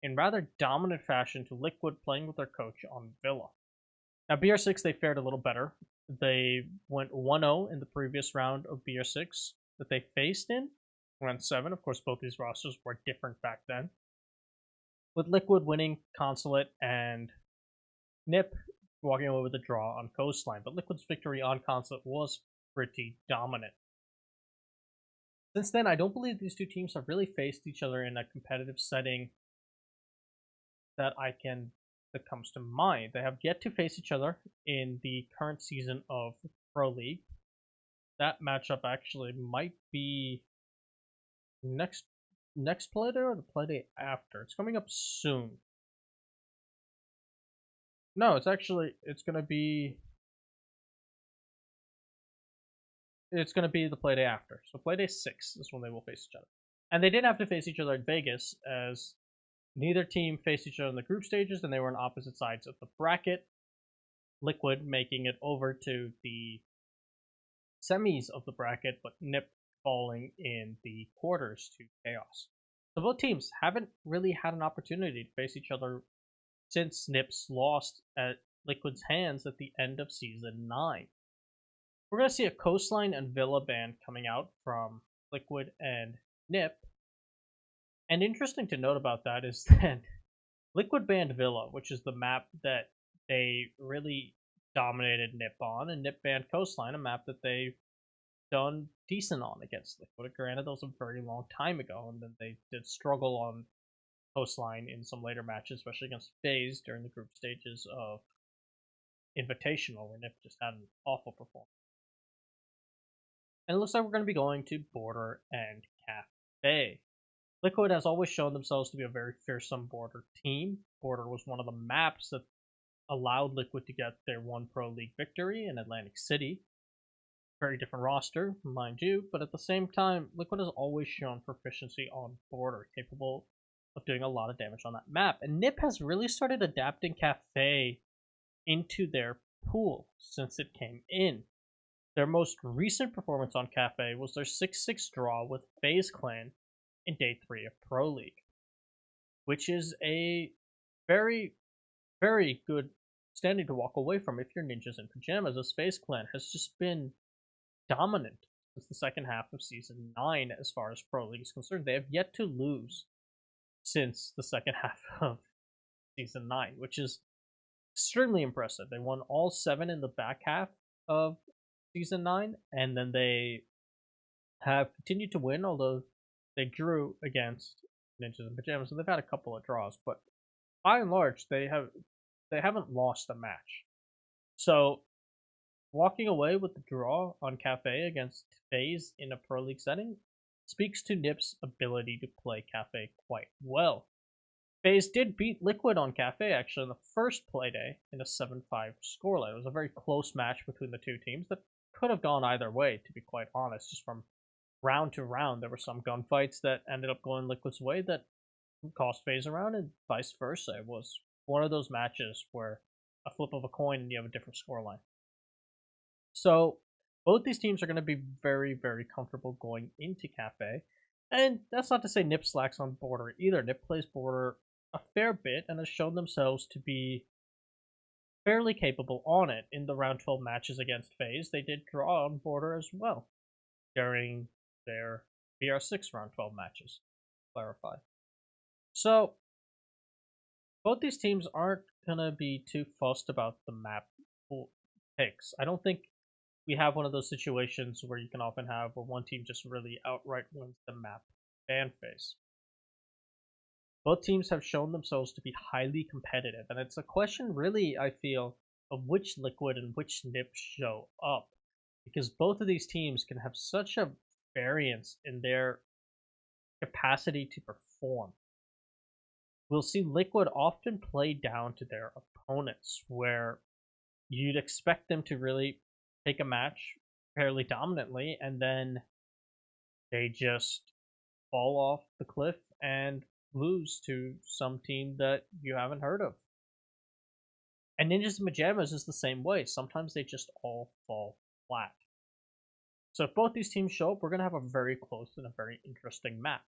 in rather dominant fashion to Liquid, playing with their coach on Villa. Now, BR6, they fared a little better. They went 1-0 in the previous round of BR6 that they faced in round 7. Of course, both these rosters were different back then, with Liquid winning Consulate and NiP walking away with a draw on Coastline. But Liquid's victory on Consulate was pretty dominant. Since then, I don't believe these two teams have really faced each other in a competitive setting that comes to mind. They have yet to face each other in the current season of Pro League. That matchup actually might be next playday or the playday after. It's coming up soon. No, it's gonna be it's going to be the playday after. So playday 6 is when they will face each other. And they didn't have to face each other in Vegas, as neither team faced each other in the group stages, and they were on opposite sides of the bracket. Liquid making it over to the semis of the bracket, but NiP falling in the quarters to Chaos. So both teams haven't really had an opportunity to face each other since NiP's lost at Liquid's hands at the end of Season 9. We're going to see a Coastline and Villa band coming out from Liquid and NiP. And interesting to note about that is that Liquid banned Villa, which is the map that they really dominated NiP on, and NiP banned Coastline, a map that they've done decent on against Liquid. Granted, that was a very long time ago, and then they did struggle on Coastline in some later matches, especially against Faze during the group stages of Invitational, where NiP just had an awful performance. And it looks like we're going to be going to Border and Cafe. Liquid has always shown themselves to be a very fearsome Border team. Border was one of the maps that allowed Liquid to get their one Pro League victory in Atlantic City. Very different roster, mind you, but at the same time, Liquid has always shown proficiency on Border, capable of doing a lot of damage on that map. And NiP has really started adapting Cafe into their pool since it came in. Their most recent performance on Cafe was their 6-6 draw with Faze Clan in Day 3 of Pro League, which is a very, very good standing to walk away from if you're Ninjas in Pajamas, as Faze Clan has just been dominant since the second half of Season 9 as far as Pro League is concerned. They have yet to lose since the second half of Season 9, which is extremely impressive. They won all 7 in the back half of Season 9, and then they have continued to win, although they drew against Ninjas in Pajamas, and they've had a couple of draws, but by and large, they haven't lost a match. So, walking away with the draw on Cafe against Faze in a Pro League setting speaks to NiP's ability to play Cafe quite well. Faze did beat Liquid on Cafe actually in the first playday in a 7-5 scoreline. It was a very close match between the two teams that could have gone either way, to be quite honest. Just from round to round, there were some gunfights that ended up going Liquid's way that cost Faze around, and vice versa. It was one of those matches where a flip of a coin and you have a different scoreline. So both these teams are going to be very, very comfortable going into Cafe. And that's not to say NiP slacks on Border either. NiP plays Border a fair bit and has shown themselves to be fairly capable on it. In the round 12 matches against Faze, they did draw on Border as well during their BR6 round 12 matches. Clarify. So both these teams aren't going to be too fussed about the map picks. I don't think we have one of those situations where you can often have where one team just really outright wins the map fan phase. Both teams have shown themselves to be highly competitive, and it's a question, really, I feel, of which Liquid and which NiP show up. Because both of these teams can have such a variance in their capacity to perform. We'll see Liquid often play down to their opponents, where you'd expect them to really take a match fairly dominantly, and then they just fall off the cliff and lose to some team that you haven't heard of. And Ninjas and Pajamas is the same way. Sometimes they just all fall flat. So if both these teams show up, we're going to have a very close and a very interesting map.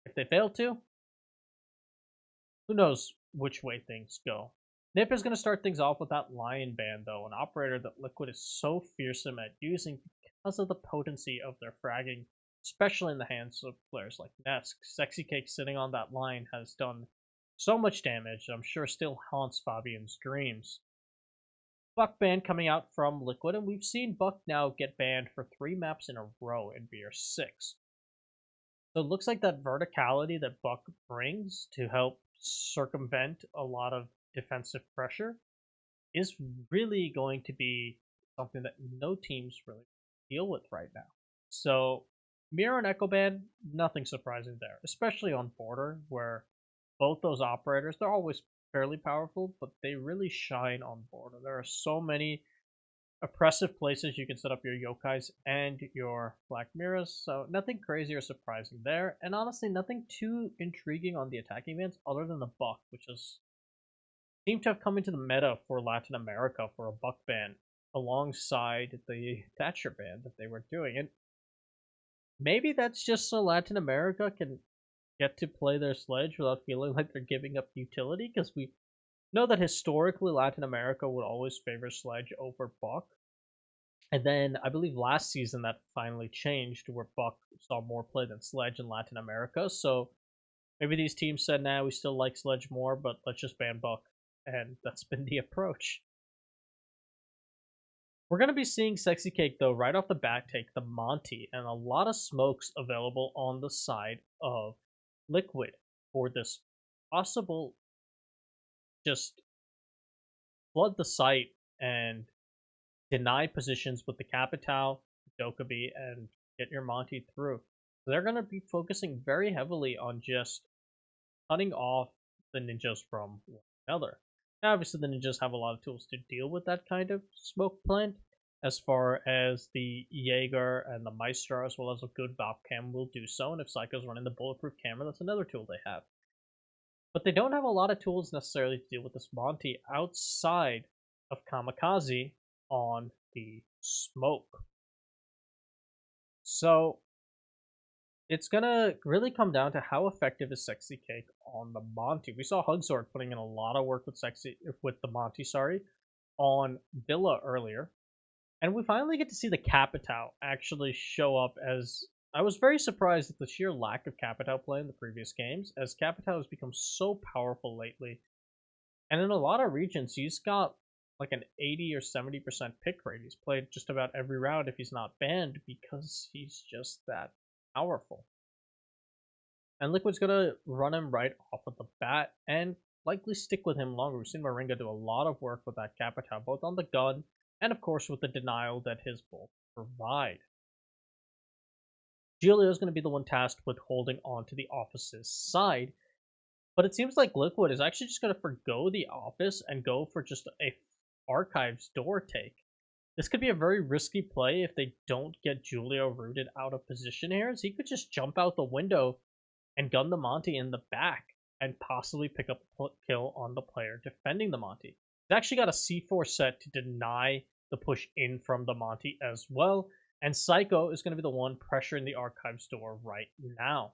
If they fail to, who knows which way things go. NiP is going to start things off with that Lion Band, though, an operator that Liquid is so fearsome at using because of the potency of their fragging, especially in the hands of players like Nesk. Sexy Cake sitting on that line has done so much damage, I'm sure still haunts Fabian's dreams. Buck ban coming out from Liquid, and we've seen Buck now get banned for 3 maps in a row in BR6. So it looks like that verticality that Buck brings to help circumvent a lot of defensive pressure is really going to be something that no teams really deal with right now. So Mirror and Echo Band, nothing surprising there, especially on Border, where both those operators, they're always fairly powerful, but they really shine on Border. There are so many oppressive places you can set up your yokais and your black mirrors, so nothing crazy or surprising there, and honestly nothing too intriguing on the attacking bans other than the buck, which is seemed to have come into the meta for Latin America for a buck ban alongside the Thatcher ban that they were doing. And maybe that's just so Latin America can get to play their sledge without feeling like they're giving up utility, because we know that historically Latin America would always favor sledge over buck. And then I believe last season that finally changed where buck saw more play than sledge in Latin America. So maybe these teams said, nah, we still like sledge more, but let's just ban buck. And that's been the approach. We're going to be seeing Sexy Cake, though, right off the bat take the Monty, and a lot of smokes available on the side of Liquid for this possible just flood the site and deny positions with the Capitao, Dokkaebi, and get your Monty through. So they're going to be focusing very heavily on just cutting off the ninjas from one another. Now, obviously, the ninjas have a lot of tools to deal with that kind of smoke plant, as far as the Jaeger and the Maestro, as well as a good Valk cam will do so, and if Psycho's running the bulletproof camera, that's another tool they have. But they don't have a lot of tools necessarily to deal with this Monty outside of Kamikaze on the smoke. So it's gonna really come down to how effective is Sexy Cake on the Monty. We saw Hugzord putting in a lot of work with the Monty, on Villa earlier, and we finally get to see the Capitao actually show up. As I was very surprised at the sheer lack of Capitao play in the previous games, as Capitao has become so powerful lately, and in a lot of regions he's got like an 80 or 70% pick rate. He's played just about every round if he's not banned, because he's just that powerful. And Liquid's gonna run him right off of the bat and likely stick with him longer. We've seen Moringa do a lot of work with that Capitao, both on the gun and of course with the denial that his bolts provide. Giulio's going to be the one tasked with holding on to the office's side, but it seems like Liquid is actually just going to forgo the office and go for just a archives door take. This could be a very risky play if they don't get Giulio rooted out of position here, as he could just jump out the window and gun the Monty in the back and possibly pick up a kill on the player defending the Monty. He's actually got a C4 set to deny the push in from the Monty as well, and Psycho is going to be the one pressuring the archives door right now.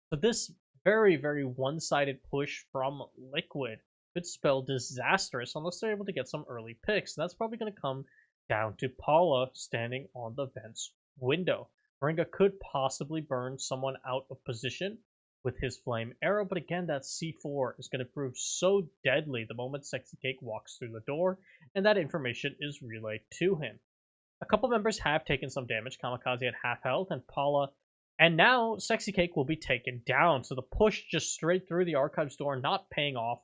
So this very, very one-sided push from Liquid could spell disastrous unless they're able to get some early picks. And that's probably going to come down to Paula standing on the vents window. Moringa could possibly burn someone out of position with his flame arrow, but again, that C4 is going to prove so deadly the moment Sexy Cake walks through the door, and that information is relayed to him. A couple members have taken some damage. Kamikaze at half health, and Paula, and now Sexy Cake will be taken down. So the push just straight through the archives door, not paying off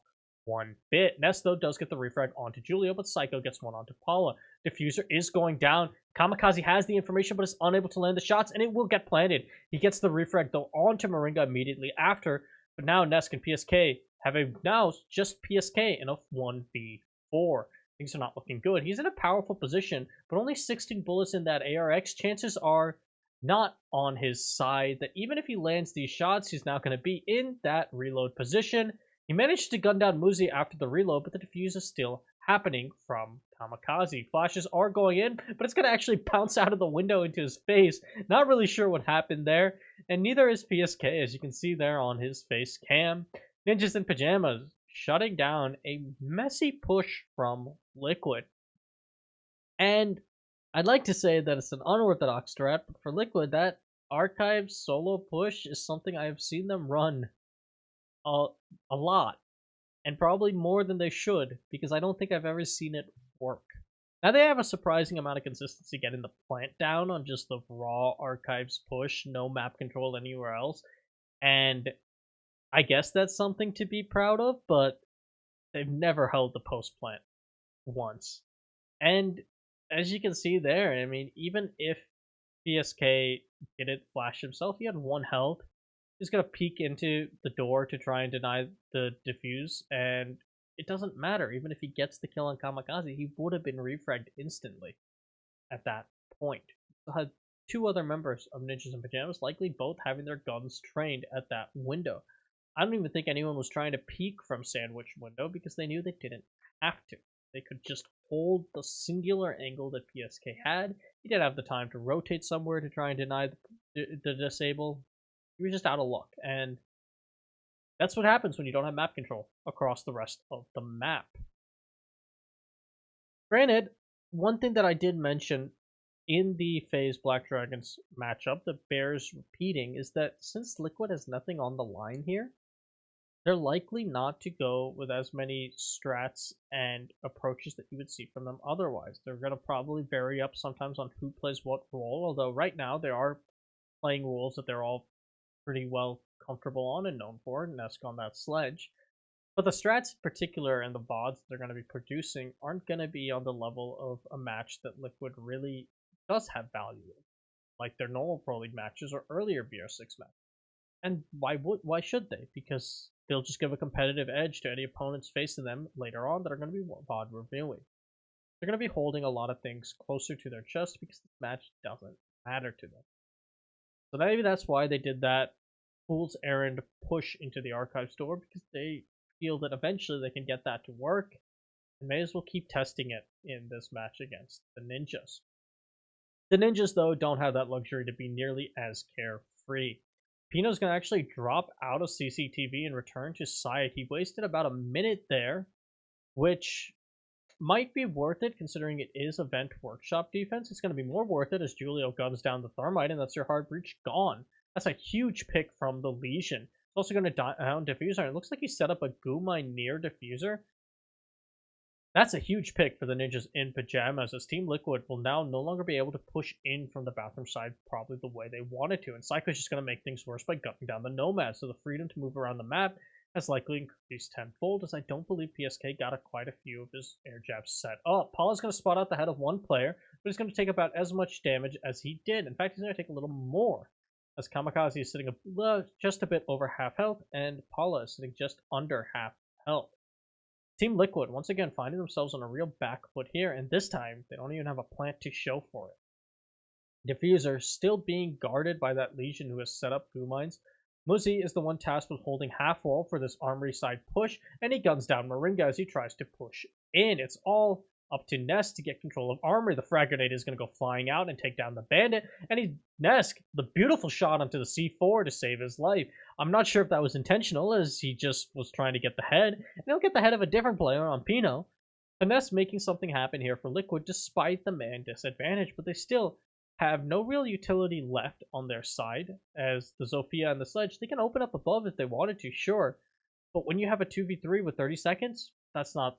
one bit. Ness, though, does get the refrag onto Julio, but Psycho gets one onto Paula. Diffuser is going down. Kamikaze has the information, but is unable to land the shots, and it will get planted. He gets the refrag, though, onto Moringa immediately after, but now Nesk and PSK have a now just PSK in a 1v4. Things are not looking good. He's in a powerful position, but only 16 bullets in that ARX. Chances are not on his side that even if he lands these shots, he's now going to be in that reload position. He managed to gun down Muzi after the reload, but the defuse is still happening from Kamikaze. Flashes are going in, but it's going to actually bounce out of the window into his face. Not really sure what happened there, and neither is PSK, as you can see there on his face cam. Ninjas in Pajamas shutting down a messy push from Liquid. And I'd like to say that it's an unorthodox strat, but for Liquid, that archive solo push is something I have seen them run a lot, and probably more than they should, because I don't think I've ever seen it work. Now they have a surprising amount of consistency getting the plant down on just the raw archives push, no map control anywhere else, and I guess that's something to be proud of, but they've never held the post plant once. And as you can see there, I mean, even if PSK didn't flash himself, he had 1 health. He's going to peek into the door to try and deny the defuse, and it doesn't matter. Even if he gets the kill on Kamikaze, he would have been refragged instantly. at that point. You had two other members of Ninjas in Pajamas, likely both having their guns trained at that window. I don't even think anyone was trying to peek from Sandwich Window because they knew they didn't have to. They could just hold the singular angle that PSK had. He didn't have the time to rotate somewhere to try and deny the disable. He was just out of luck. And that's what happens when you don't have map control across the rest of the map. Granted, one thing that I did mention in the Faze Black Dragons matchup that bears repeating is that since Liquid has nothing on the line here, they're likely not to go with as many strats and approaches that you would see from them otherwise. They're going to probably vary up sometimes on who plays what role, although right now they are playing roles that they're all pretty well comfortable on and known for, Nesk on that sledge. But the strats in particular and the VODs they're going to be producing aren't going to be on the level of a match that Liquid really does have value in, like their normal Pro League matches or earlier BR6 matches. And why should they? Because they'll just give a competitive edge to any opponents facing them later on that are going to be VOD reviewing. They're going to be holding a lot of things closer to their chest because this match doesn't matter to them. So maybe that's why they did that fool's errand push into the archive store, because they feel that eventually they can get that to work and may as well keep testing it in this match against the Ninjas. The Ninjas, though, don't have that luxury to be nearly as carefree. Pino's going to actually drop out of CCTV and return to side. He wasted about a minute there, which might be worth it considering it is Event Workshop defense. It's going to be more worth it as Julio guns down the Thermite, and that's your hard breach gone. That's a huge pick from the Legion. It's also going to down Diffuser, and it looks like he set up a goo mine near Diffuser. That's a huge pick for the Ninjas in Pajamas, as Team Liquid will now no longer be able to push in from the bathroom side probably the way they wanted to, and Psycho's just going to make things worse by gunning down the Nomad, so the freedom to move around the map has likely increased tenfold, as I don't believe PSK got quite a few of his air jabs set up. Paula's going to spot out the head of one player, but he's going to take about as much damage as he did. In fact, he's going to take a little more, as Kamikaze is sitting just a bit over half health, and Paula is sitting just under half health. Team Liquid, once again, finding themselves on a real back foot here, and this time, they don't even have a plant to show for it. Diffuser still being guarded by that Legion who has set up goo mines. Muzzy is the one tasked with holding half wall for this armory side push, and he guns down Moringa as he tries to push in. It's all up to Nest to get control of armory. The frag grenade is going to go flying out and take down the bandit, and Nesk, the beautiful shot onto the C4 to save his life. I'm not sure if that was intentional, as he just was trying to get the head, and he'll get the head of a different player on Pino. Nest making something happen here for Liquid despite the man disadvantage, but they still have no real utility left on their side, as the Zofia and the Sledge, they can open up above if they wanted to, sure, but when you have a 2v3 with 30 seconds, that's not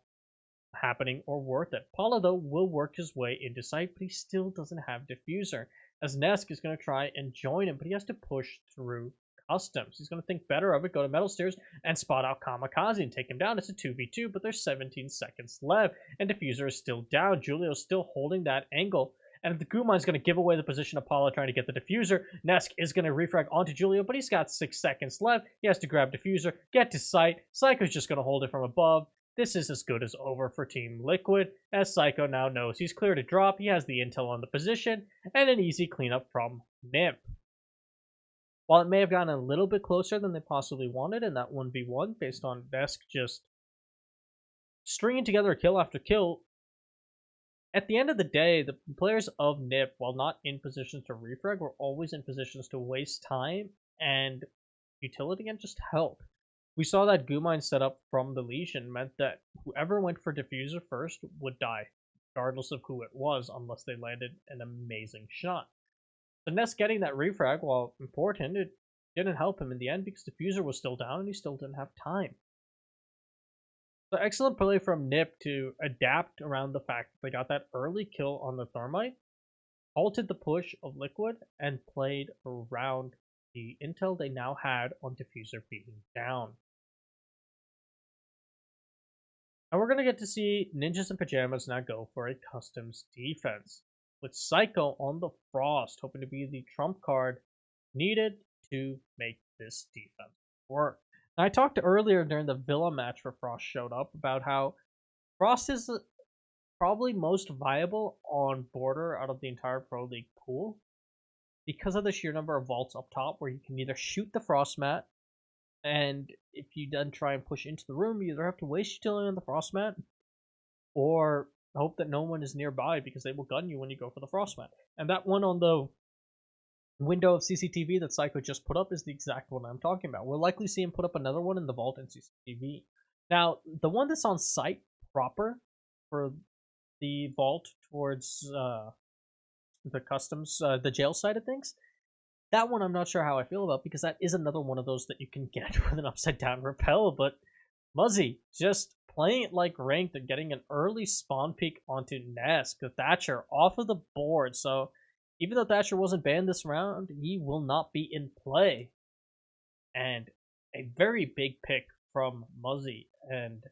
happening or worth it. Paula, though, will work his way into sight, but he still doesn't have Diffuser, as Nesk is going to try and join him, but he has to push through customs. He's going to think better of it, go to Metal Stairs, and spot out Kamikaze and take him down. It's a 2v2, but there's 17 seconds left, and Diffuser is still down. Julio's still holding that angle, and if the Guma is going to give away the position of Paula trying to get the Diffuser, Nesk is going to refrag onto Julio, but he's got 6 seconds left. He has to grab Diffuser, get to sight. Psycho's just going to hold it from above. This is as good as over for Team Liquid, as Psycho now knows he's clear to drop, he has the intel on the position, and an easy cleanup from NiP. While it may have gotten a little bit closer than they possibly wanted in that 1v1, based on Nesk just stringing together kill after kill, at the end of the day, the players of NiP, while not in positions to refrag, were always in positions to waste time and utility and just help. We saw that goo mine setup from the Legion meant that whoever went for Diffuser first would die, regardless of who it was, unless they landed an amazing shot. So Ness getting that refrag, while important, it didn't help him in the end because Diffuser was still down and he still didn't have time. So excellent play from NiP to adapt around the fact that they got that early kill on the Thermite, halted the push of Liquid, and played around the intel they now had on Diffuser being down. And we're going to get to see Ninjas in Pajamas now go for a customs defense, with Psycho on the Frost, hoping to be the trump card needed to make this defense work. Now, I talked earlier during the Villa match where Frost showed up about how Frost is probably most viable on border out of the entire Pro League pool because of the sheer number of vaults up top where you can either shoot the frost mat, and if you then try and push into the room, you either have to waste utility on the frost mat or hope that no one is nearby because they will gun you when you go for the frost mat. And that one on the window of CCTV that Psycho just put up is the exact one I'm talking about. We'll likely see him put up another one in the vault and CCTV. Now, the one that's on site proper for the vault towards the customs, the jail side of things, that one I'm not sure how I feel about because that is another one of those that you can get with an upside down repel. But Muzzy just playing it like ranked and getting an early spawn peek onto Nesk, the Thatcher, off of the board. So even though Thatcher wasn't banned this round, he will not be in play. And a very big pick from Muzzy, and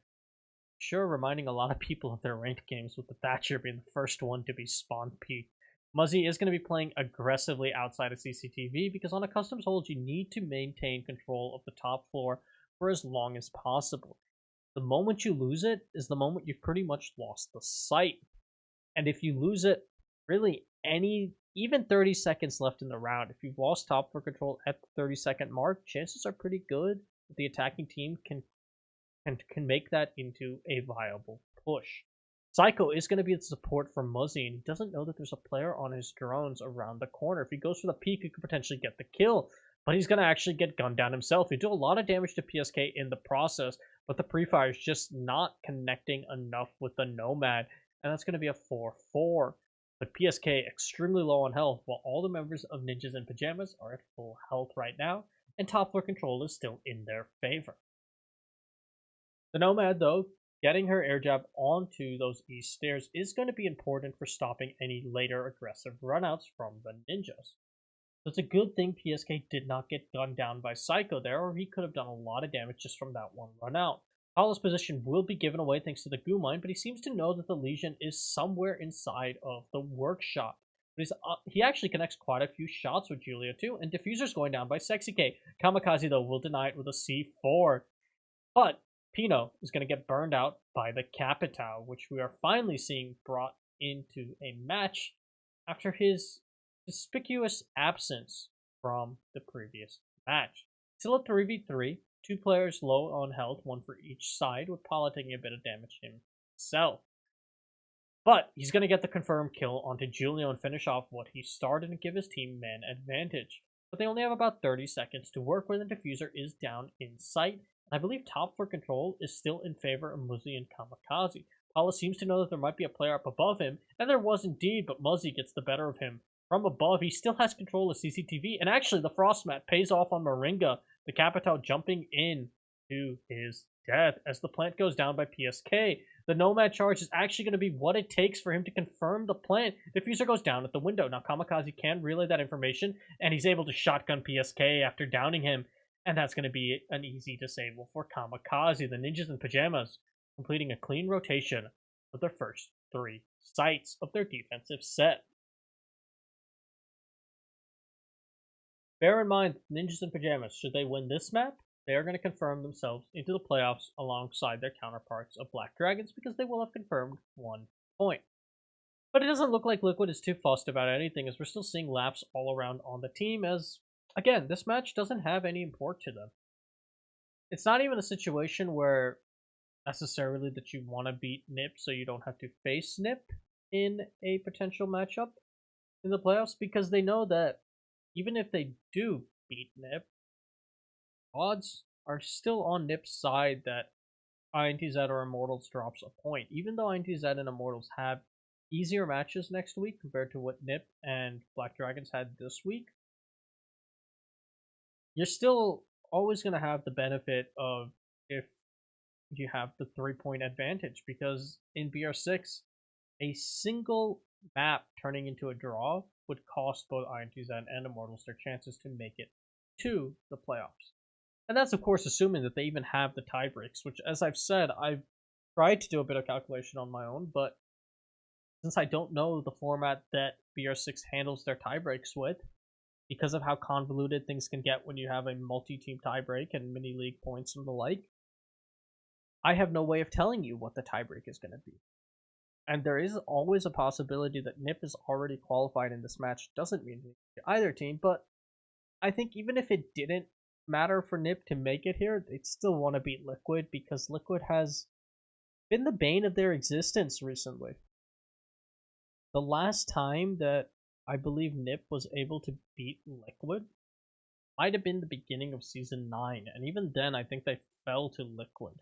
sure reminding a lot of people of their ranked games with the Thatcher being the first one to be spawn peaked. Muzzy is going to be playing aggressively outside of CCTV because on a customs hold you need to maintain control of the top floor for as long as possible. The moment you lose it is the moment you've pretty much lost the sight. And if you lose it, really even 30 seconds left in the round, if you've lost top floor control at the 30-second mark, chances are pretty good that the attacking team can make that into a viable push. Psycho is going to be the support for Muzzy, and he doesn't know that there's a player on his drones around the corner. If he goes for the peek, he could potentially get the kill, but he's going to actually get gunned down himself. He do a lot of damage to PSK in the process, but the pre-fire is just not connecting enough with the Nomad, and that's going to be a 4-4. But PSK extremely low on health, while all the members of Ninjas in Pajamas are at full health right now, and top floor control is still in their favor. The Nomad, though, getting her air jab onto those east stairs is going to be important for stopping any later aggressive runouts from the Ninjas. So it's a good thing PSK did not get gunned down by Psycho there, or he could have done a lot of damage just from that one run out. Paolo's position will be given away thanks to the goo mine, but he seems to know that the Legion is somewhere inside of the workshop. But he actually connects quite a few shots with Julia too, and Diffuser's going down by Sexy K. Kamikaze, though, will deny it with a C4. But Pino is going to get burned out by the Capitao, which we are finally seeing brought into a match after his conspicuous absence from the previous match. Still a 3v3, two players low on health, one for each side, with Paula taking a bit of damage himself. But he's going to get the confirmed kill onto Julio and finish off what he started and give his team man advantage. But they only have about 30 seconds to work with, and Diffuser is down in sight. I believe top floor control is still in favor of Muzzy and Kamikaze. Paula seems to know that there might be a player up above him, and there was indeed, but Muzzy gets the better of him. From above, he still has control of CCTV, and actually the frost mat pays off on Moringa, the Capitao jumping in to his death as the plant goes down by PSK. The Nomad charge is actually going to be what it takes for him to confirm the plant. Diffuser goes down at the window. Now Kamikaze can relay that information, and he's able to shotgun PSK after downing him. And that's going to be an easy disable for Kamikaze. The Ninjas in Pajamas completing a clean rotation of their first 3 sites of their defensive set. Bear in mind, Ninjas in Pajamas, should they win this map, they are going to confirm themselves into the playoffs alongside their counterparts of Black Dragons because they will have confirmed 1 point. But it doesn't look like Liquid is too fussed about anything as we're still seeing laps all around on the team as, again, this match doesn't have any import to them. It's not even a situation where necessarily that you want to beat NiP so you don't have to face NiP in a potential matchup in the playoffs because they know that even if they do beat NiP, odds are still on NiP's side that INTZ or Immortals drops a point. Even though INTZ and Immortals have easier matches next week compared to what NiP and Black Dragons had this week, you're still always going to have the benefit of if you have the 3-point advantage because in BR6, a single map turning into a draw would cost both INTZ and Immortals their chances to make it to the playoffs. And that's, of course, assuming that they even have the tie breaks, which, as I've said, I've tried to do a bit of calculation on my own, but since I don't know the format that BR6 handles their tie breaks with, because of how convoluted things can get when you have a multi-team tiebreak and mini-league points and the like, I have no way of telling you what the tiebreak is going to be. And there is always a possibility that NiP is already qualified in this match. Doesn't mean anything to either team, but I think even if it didn't matter for NiP to make it here, they'd still want to beat Liquid because Liquid has been the bane of their existence recently. The last time that I believe NiP was able to beat Liquid might have been the beginning of Season 9, and even then I think they fell to Liquid.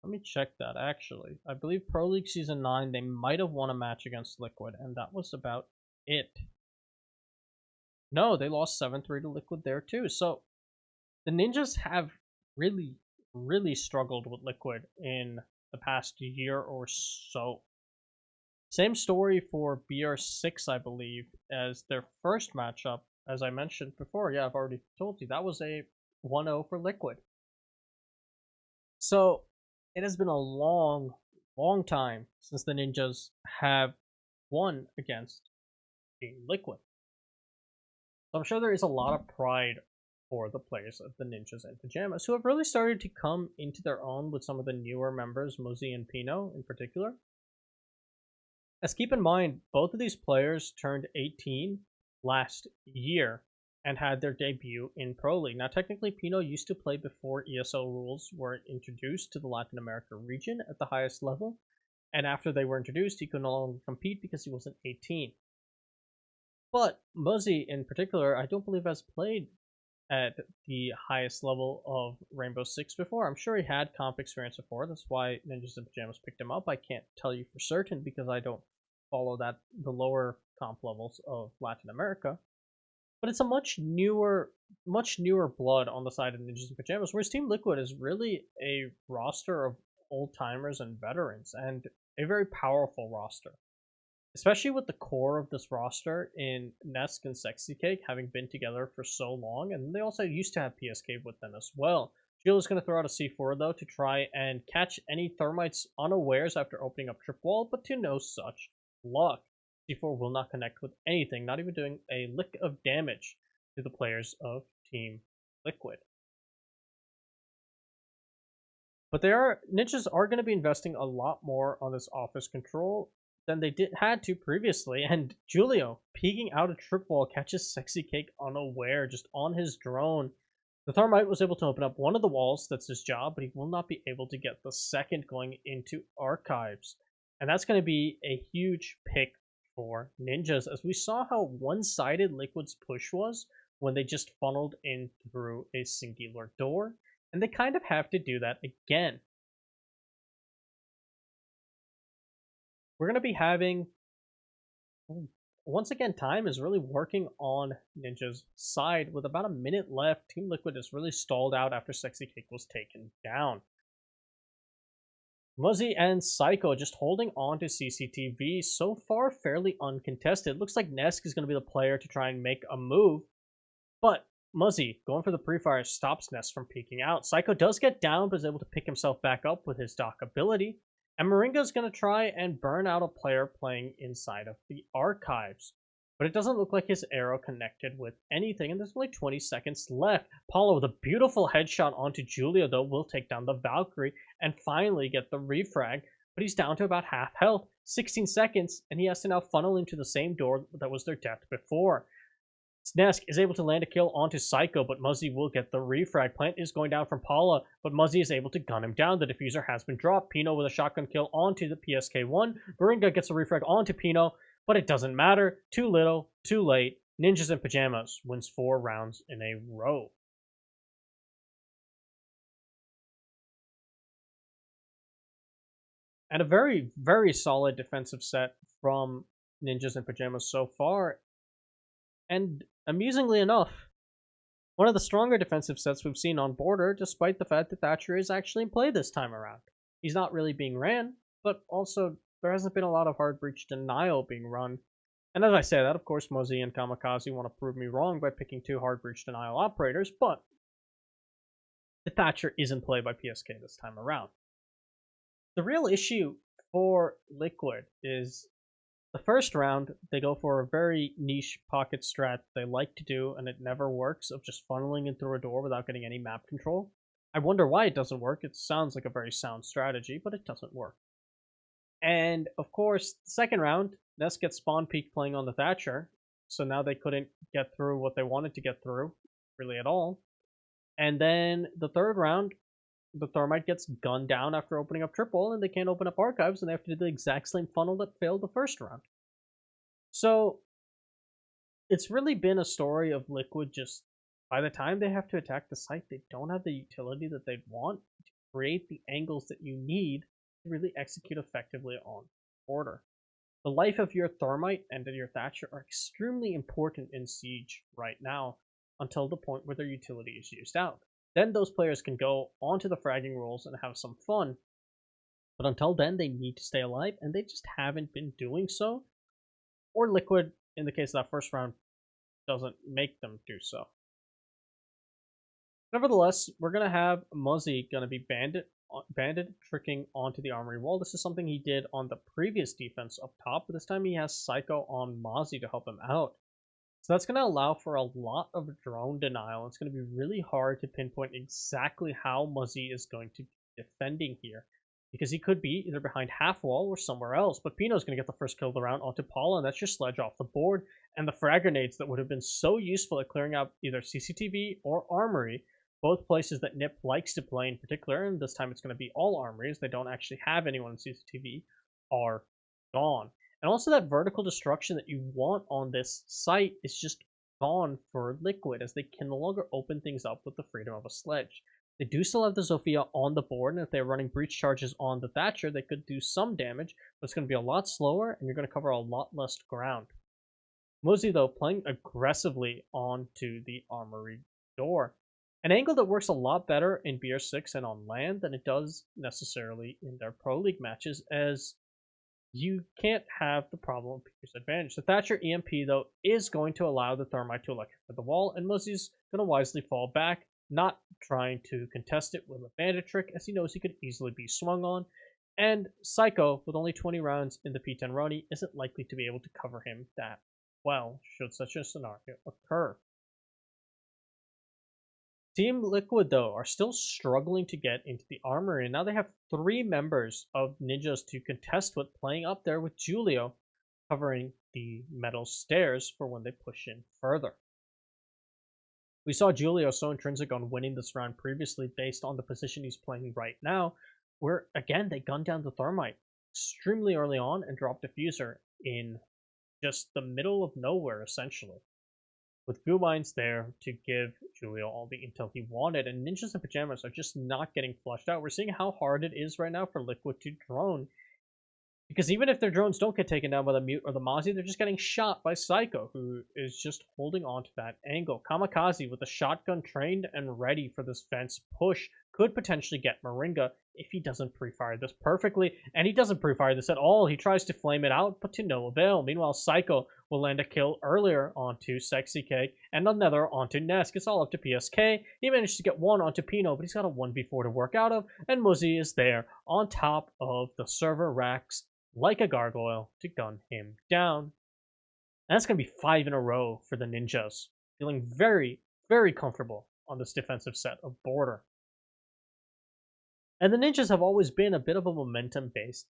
Let me check that, actually. I believe Pro League Season 9, they might have won a match against Liquid, and that was about it. No, they lost 7-3 to Liquid there, too. So, the Ninjas have really, really struggled with Liquid in the past year or so. Same story for BR6, I believe, as their first matchup, as I mentioned before. Yeah, I've already told you, that was a 1-0 for Liquid. So, it has been a long, long time since the Ninjas have won against Team Liquid. So I'm sure there is a lot of pride for the players of the Ninjas and Pajamas, who have really started to come into their own with some of the newer members, Muzzy and Pino in particular. As keep in mind, both of these players turned 18 last year and had their debut in Pro League. Now, technically, Pino used to play before ESL rules were introduced to the Latin America region at the highest level, and after they were introduced, he could no longer compete because he wasn't 18. But Muzzy, in particular, I don't believe has played at the highest level of Rainbow Six before. I'm sure he had comp experience before. That's why Ninjas and Pajamas picked him up. I can't tell you for certain because I don't follow the lower comp levels of Latin America. But it's a much newer blood on the side of Ninjas and Pajamas, whereas Team Liquid is really a roster of old timers and veterans, and a very powerful roster. Especially with the core of this roster in Nesk and Sexy Cake having been together for so long, and they also used to have PSK with them as well. Jill is going to throw out a C4 though to try and catch any Thermites unawares after opening up Trip Wall, but to no such luck. C4 will not connect with anything, not even doing a lick of damage to the players of Team Liquid. But Ninjas are going to be investing a lot more on this office control than they had to previously, and Julio, peeking out a trip wall, catches Sexy Cake unaware, just on his drone. The Thermite was able to open up one of the walls, that's his job, but he will not be able to get the second going into Archives. And that's going to be a huge pick for Ninjas, as we saw how one-sided Liquid's push was when they just funneled in through a singular door, and they kind of have to do that again. We're going to be having, once again, time is really working on Ninja's side. With about a minute left, Team Liquid is really stalled out after Sexy Cake was taken down. Muzzy and Psycho just holding on to CCTV, so far fairly uncontested. Looks like Nesk is going to be the player to try and make a move, but Muzzy, going for the pre-fire, stops Nesk from peeking out. Psycho does get down, but is able to pick himself back up with his Doc ability. And Moringa's going to try and burn out a player playing inside of the Archives. But it doesn't look like his arrow connected with anything, and there's only 20 seconds left. Paulo with a beautiful headshot onto Julia, though, will take down the Valkyrie and finally get the refrag. But he's down to about half health, 16 seconds, and he has to now funnel into the same door that was their death before. Nesk is able to land a kill onto Psycho, but Muzzy will get the refrag. Plant is going down from Paula, but Muzzy is able to gun him down. The diffuser has been dropped. Pino with a shotgun kill onto the PSK-1. Moringa gets a refrag onto Pino, but it doesn't matter. Too little, too late. Ninjas in Pajamas wins 4 rounds in a row. And a very, very solid defensive set from Ninjas in Pajamas so far. And amusingly enough, one of the stronger defensive sets we've seen on Border, despite the fact that Thatcher is actually in play this time around. He's not really being ran, but also there hasn't been a lot of hard breach denial being run. And as I say that, of course, Muzzy and Kamikaze want to prove me wrong by picking 2 hard breach denial operators, but the Thatcher is in play by PSK this time around. The real issue for Liquid is the first round, they go for a very niche pocket strat they like to do, and it never works, of just funneling in through a door without getting any map control. I wonder why it doesn't work. It sounds like a very sound strategy, but it doesn't work. And of course, the second round, Ness gets spawn peak playing on the Thatcher, so now they couldn't get through what they wanted to get through, really at all. And then the third round, the Thermite gets gunned down after opening up triple, and they can't open up archives, and they have to do the exact same funnel that failed the first round. So it's really been a story of Liquid just by the time they have to attack the site, they don't have the utility that they'd want to create the angles that you need to really execute effectively on order. The life of your Thermite and your Thatcher are extremely important in Siege right now until the point where their utility is used out. Then those players can go onto the fragging rules and have some fun, but until then they need to stay alive, and they just haven't been doing so. Or Liquid, in the case of that first round, doesn't make them do so. Nevertheless, we're going to have Muzzy going to be banded tricking onto the armory wall. This is something he did on the previous defense up top, but this time he has Psycho on Mozzie to help him out. So that's going to allow for a lot of drone denial. It's going to be really hard to pinpoint exactly how Muzzy is going to be defending here, because he could be either behind half wall or somewhere else, but Pino's going to get the first kill of the round onto Paula, and that's your sledge off the board, and the frag grenades that would have been so useful at clearing out either CCTV or Armory, both places that NiP likes to play in particular, and this time it's going to be all Armories, they don't actually have anyone in CCTV, are gone. And also that vertical destruction that you want on this site is just gone for Liquid, as they can no longer open things up with the freedom of a sledge. They do still have the Zofia on the board, and if they're running breach charges on the Thatcher, they could do some damage, but it's going to be a lot slower, and you're going to cover a lot less ground. Muzzy, though, playing aggressively onto the armory door. An angle that works a lot better in BR6 and on land than it does necessarily in their Pro League matches, as you can't have the problem of Peter's advantage. The Thatcher EMP, though, is going to allow the Thermite to electrify the wall, and Muzzy's going to wisely fall back, not trying to contest it with a bandit trick, as he knows he could easily be swung on. And Psycho, with only 20 rounds in the P10 Roni, isn't likely to be able to cover him that well, should such a scenario occur. Team Liquid, though, are still struggling to get into the armory, and now they have 3 members of Ninjas to contest with, playing up there with Julio covering the metal stairs for when they push in further. We saw Julio so intrinsic on winning this round previously based on the position he's playing right now, where, again, they gunned down the Thermite extremely early on and dropped Diffuser in just the middle of nowhere, essentially, with Goo Mines there to give Julio all the intel he wanted, and Ninjas and Pajamas are just not getting flushed out. We're seeing how hard it is right now for Liquid to drone, because even if their drones don't get taken down by the Mute or the Mozzie, they're just getting shot by Psycho, who is just holding on to that angle. Kamikaze, with a shotgun trained and ready for this fence push, could potentially get Moringa if he doesn't pre-fire this perfectly, and he doesn't pre-fire this at all. He tries to flame it out, but to no avail. Meanwhile, Psycho will land a kill earlier onto Sexy K, and another onto Nesk. It's all up to PSK. He managed to get one onto Pino, but he's got a 1v4 to work out of, and Muzzy is there on top of the server racks like a gargoyle to gun him down. And that's going to be 5 in a row for the Ninjas, feeling very, very comfortable on this defensive set of border. And the Ninjas have always been a bit of a momentum-based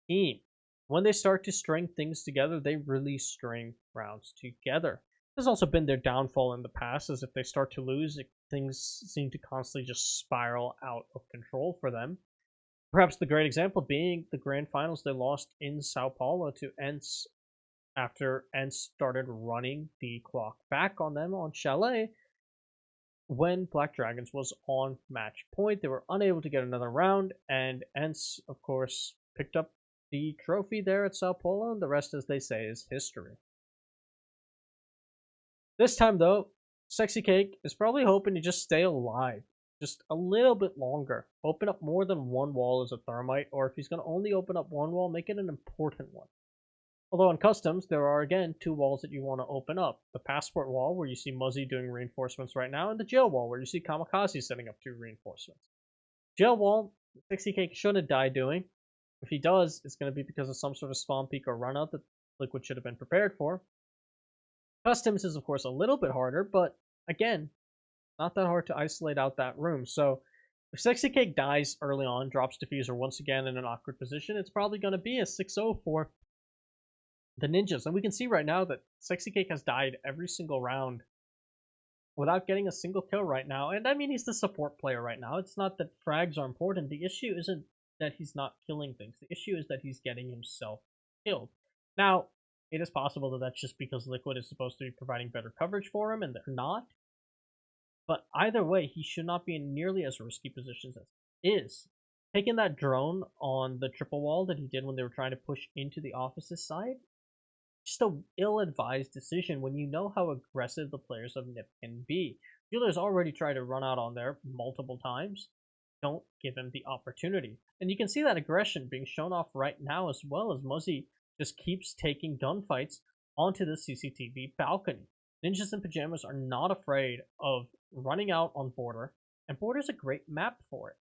team. When they start to string things together, they really string rounds together. There's also been their downfall in the past, as if they start to lose, things seem to constantly just spiral out of control for them. Perhaps the great example being the grand finals they lost in Sao Paulo to ENCE after ENCE started running the clock back on them on Chalet. When Black Dragons was on match point, they were unable to get another round, and ENCE, of course, picked up the trophy there at Sao Paulo, and the rest, as they say, is history. This time, though, Sexy Cake is probably hoping to just stay alive just a little bit longer. Open up more than one wall as a Thermite, or if he's going to only open up one wall, make it an important one. Although in customs, there are, again, 2 walls that you want to open up. The passport wall, where you see Muzzy doing reinforcements right now, and the jail wall, where you see Kamikaze setting up 2 reinforcements. Jail wall, 60k shouldn't die doing. If he does, it's going to be because of some sort of spawn peak or run out that Liquid should have been prepared for. Customs is, of course, a little bit harder, but again, not that hard to isolate out that room. So If Sexy Cake dies early on, drops Diffuser once again in an awkward position, it's probably going to be a 6-0 for the Ninjas. And we can see right now that Sexy Cake has died every single round without getting a single kill right now. And I mean, he's the support player right now. It's not that frags are important. The issue isn't that he's not killing things. The issue is that he's getting himself killed. Now, it is possible that that's just because Liquid is supposed to be providing better coverage for him, and they're not. But either way, he should not be in nearly as risky positions as he is. Taking that drone on the triple wall that he did when they were trying to push into the office's side, just a ill-advised decision when you know how aggressive the players of NiP can be. Dealer's already tried to run out on there multiple times. Don't give him the opportunity. And you can see that aggression being shown off right now, as well as Muzzy just keeps taking gunfights onto the CCTV balcony. Ninjas in Pajamas are not afraid of running out on Border, and Border's a great map for it.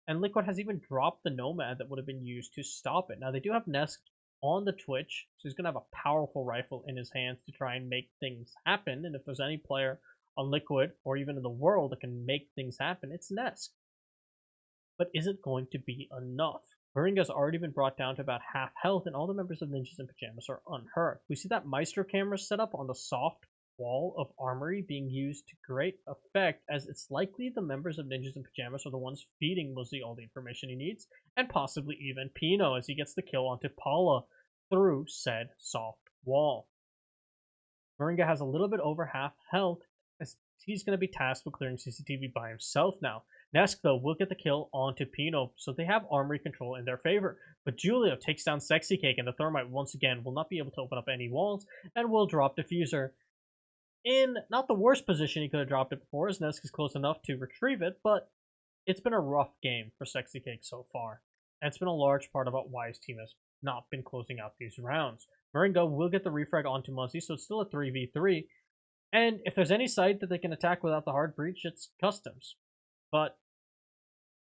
And Liquid has even dropped the Nomad that would have been used to stop it. Now, they do have Nesk on the Twitch, so he's going to have a powerful rifle in his hands to try and make things happen. And if there's any player on Liquid, or even in the world, that can make things happen, it's Nesk. But is it going to be enough? Moringa's already been brought down to about half health, and all the members of Ninjas in Pajamas are unhurt. We see that Meister camera set up on the soft wall of Armory being used to great effect, as it's likely the members of Ninjas in Pajamas are the ones feeding Muzzy all the information he needs, and possibly even Pino as he gets the kill onto Paula through said soft wall. Moringa has a little bit over half health, as he's going to be tasked with clearing CCTV by himself now. Nesk, though, will get the kill onto Pino, so they have Armory control in their favor. But Julio takes down Sexy Cake, and the Thermite once again will not be able to open up any walls, and will drop Diffuser in not the worst position he could have dropped it before, as Nesk is close enough to retrieve it, but it's been a rough game for Sexy Cake so far. And it's been a large part about why his team has not been closing out these rounds. Moringa will get the refrag onto Muzzy, so it's still a 3v3. And if there's any site that they can attack without the hard breach, it's Customs. But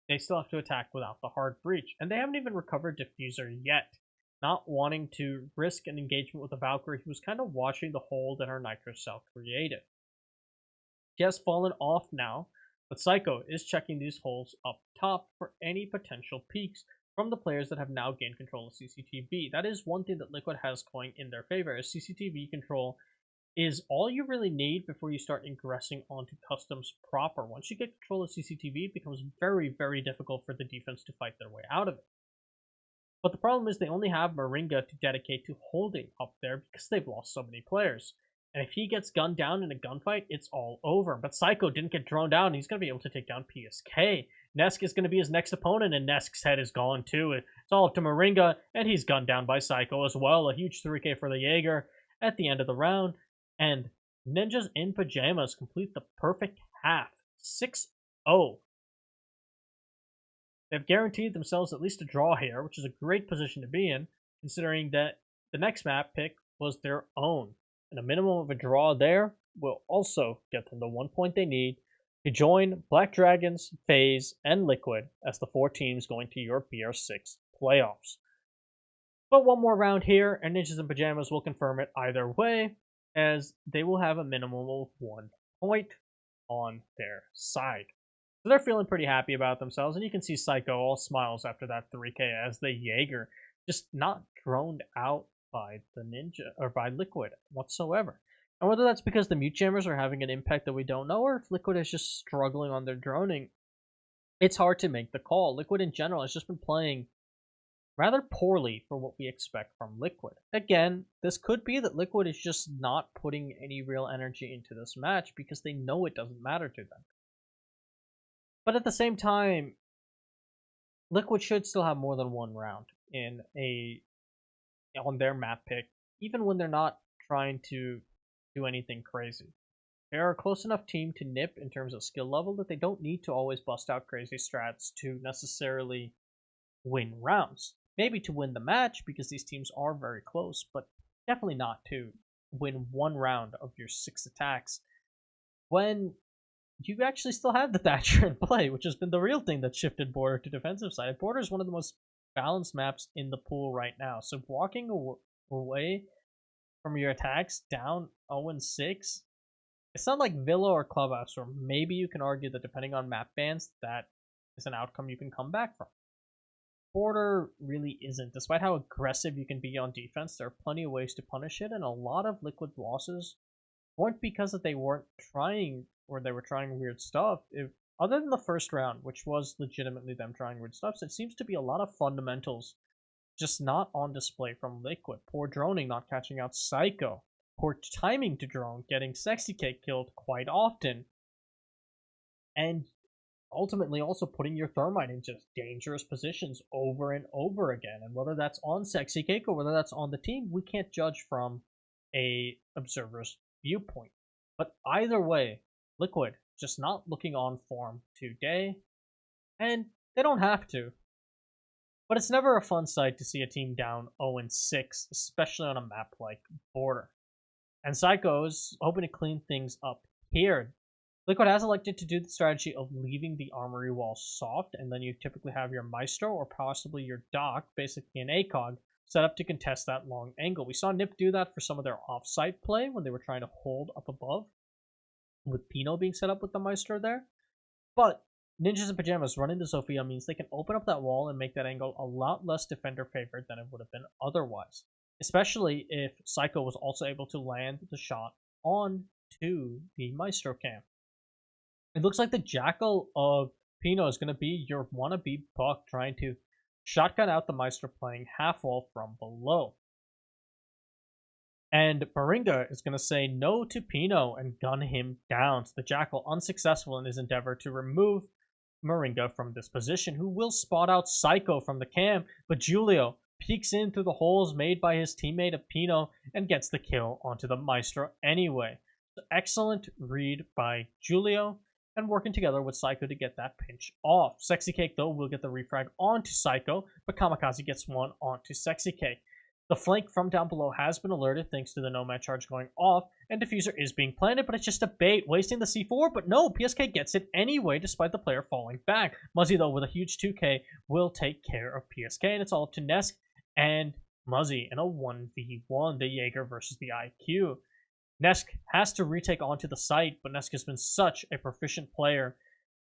they still have to attack without the hard breach. And they haven't even recovered Diffuser yet. Not wanting to risk an engagement with the Valkyrie, who was kind of watching the hole that her Nitro Cell created. She has fallen off now, but Psycho is checking these holes up top for any potential peaks from the players that have now gained control of CCTV. That is one thing that Liquid has going in their favor, as CCTV control is all you really need before you start ingressing onto Customs proper. Once you get control of CCTV, it becomes very, very difficult for the defense to fight their way out of it. But the problem is they only have Moringa to dedicate to holding up there because they've lost so many players. And if he gets gunned down in a gunfight, it's all over. But Psycho didn't get droned down. He's going to be able to take down PSK. Nesk is going to be his next opponent, and Nesk's head is gone too. It's all up to Moringa, and he's gunned down by Psycho as well. A huge 3k for the Jaeger at the end of the round. And Ninjas in Pajamas complete the perfect half. 6-0. They've guaranteed themselves at least a draw here, which is a great position to be in, considering that the next map pick was their own. And a minimum of a draw there will also get them the 1 point they need to join Black Dragons, Faze, and Liquid as the 4 teams going to your BR6 playoffs. But one more round here, and Ninjas in Pajamas will confirm it either way, as they will have a minimum of 1 point on their side. So they're feeling pretty happy about themselves, and you can see Psycho all smiles after that 3k as the Jaeger just not droned out by the Ninja, or by Liquid whatsoever. And whether that's because the mute jammers are having an impact that we don't know, or if Liquid is just struggling on their droning, it's hard to make the call. Liquid in general has just been playing rather poorly for what we expect from Liquid. Again, this could be that Liquid is just not putting any real energy into this match because they know it doesn't matter to them. But at the same time, Liquid should still have more than one round on their map pick, even when they're not trying to do anything crazy. They are a close enough team to NiP in terms of skill level that they don't need to always bust out crazy strats to necessarily win rounds. Maybe to win the match, because these teams are very close, but definitely not to win one round of your 6 attacks when you actually still have the Thatcher in play, which has been the real thing that shifted Border to defensive side. Border is one of the most balanced maps in the pool right now, so walking away from your attacks down 0-6, it's not like Villa or Clubhouse, or maybe you can argue that depending on map bans, that is an outcome you can come back from. Border really isn't. Despite how aggressive you can be on defense, there are plenty of ways to punish it, and a lot of Liquid losses weren't because that they weren't trying or they were trying weird stuff. If other than the first round, which was legitimately them trying weird stuff, so it seems to be a lot of fundamentals just not on display from Liquid. Poor droning, not catching out Psycho. Poor timing to drone, getting Sexy Cake killed quite often. And ultimately also putting your Thermite in just dangerous positions over and over again. And whether that's on Sexy Cake or whether that's on the team, we can't judge from a observer's viewpoint. But either way, Liquid just not looking on form today, and they don't have to. But it's never a fun sight to see a team down 0-6, especially on a map like Border. And Psycho's hoping to clean things up here. Liquid has elected to do the strategy of leaving the armory wall soft, and then you typically have your Maestro or possibly your Doc, basically an ACOG, set up to contest that long angle. We saw NiP do that for some of their off-site play when they were trying to hold up above, with Pino being set up with the Maestro there. But Ninjas in Pajamas running the Sophia means they can open up that wall and make that angle a lot less defender favored than it would have been otherwise. Especially if Psycho was also able to land the shot onto the Maestro cam. It looks like the Jackal of Pino is going to be your wannabe Buck trying to shotgun out the Maestro playing half wall from below. And Moringa is going to say no to Pino and gun him down. So the Jackal unsuccessful in his endeavor to remove Moringa from this position, who will spot out Psycho from the cam, but Julio peeks in through the holes made by his teammate of Pino and gets the kill onto the Maestro anyway. So excellent read by Julio and working together with Psycho to get that pinch off. Sexy Cake, though, will get the refrag onto Psycho, but Kamikaze gets one onto Sexy Cake. The flank from down below has been alerted thanks to the Nomad charge going off, and Diffuser is being planted, but it's just a bait, wasting the C4, but no, PSK gets it anyway despite the player falling back. Muzzy, though, with a huge 2k, will take care of PSK, and it's all up to Nesk and Muzzy in a 1v1, the Jaeger versus the IQ. Nesk has to retake onto the site, but Nesk has been such a proficient player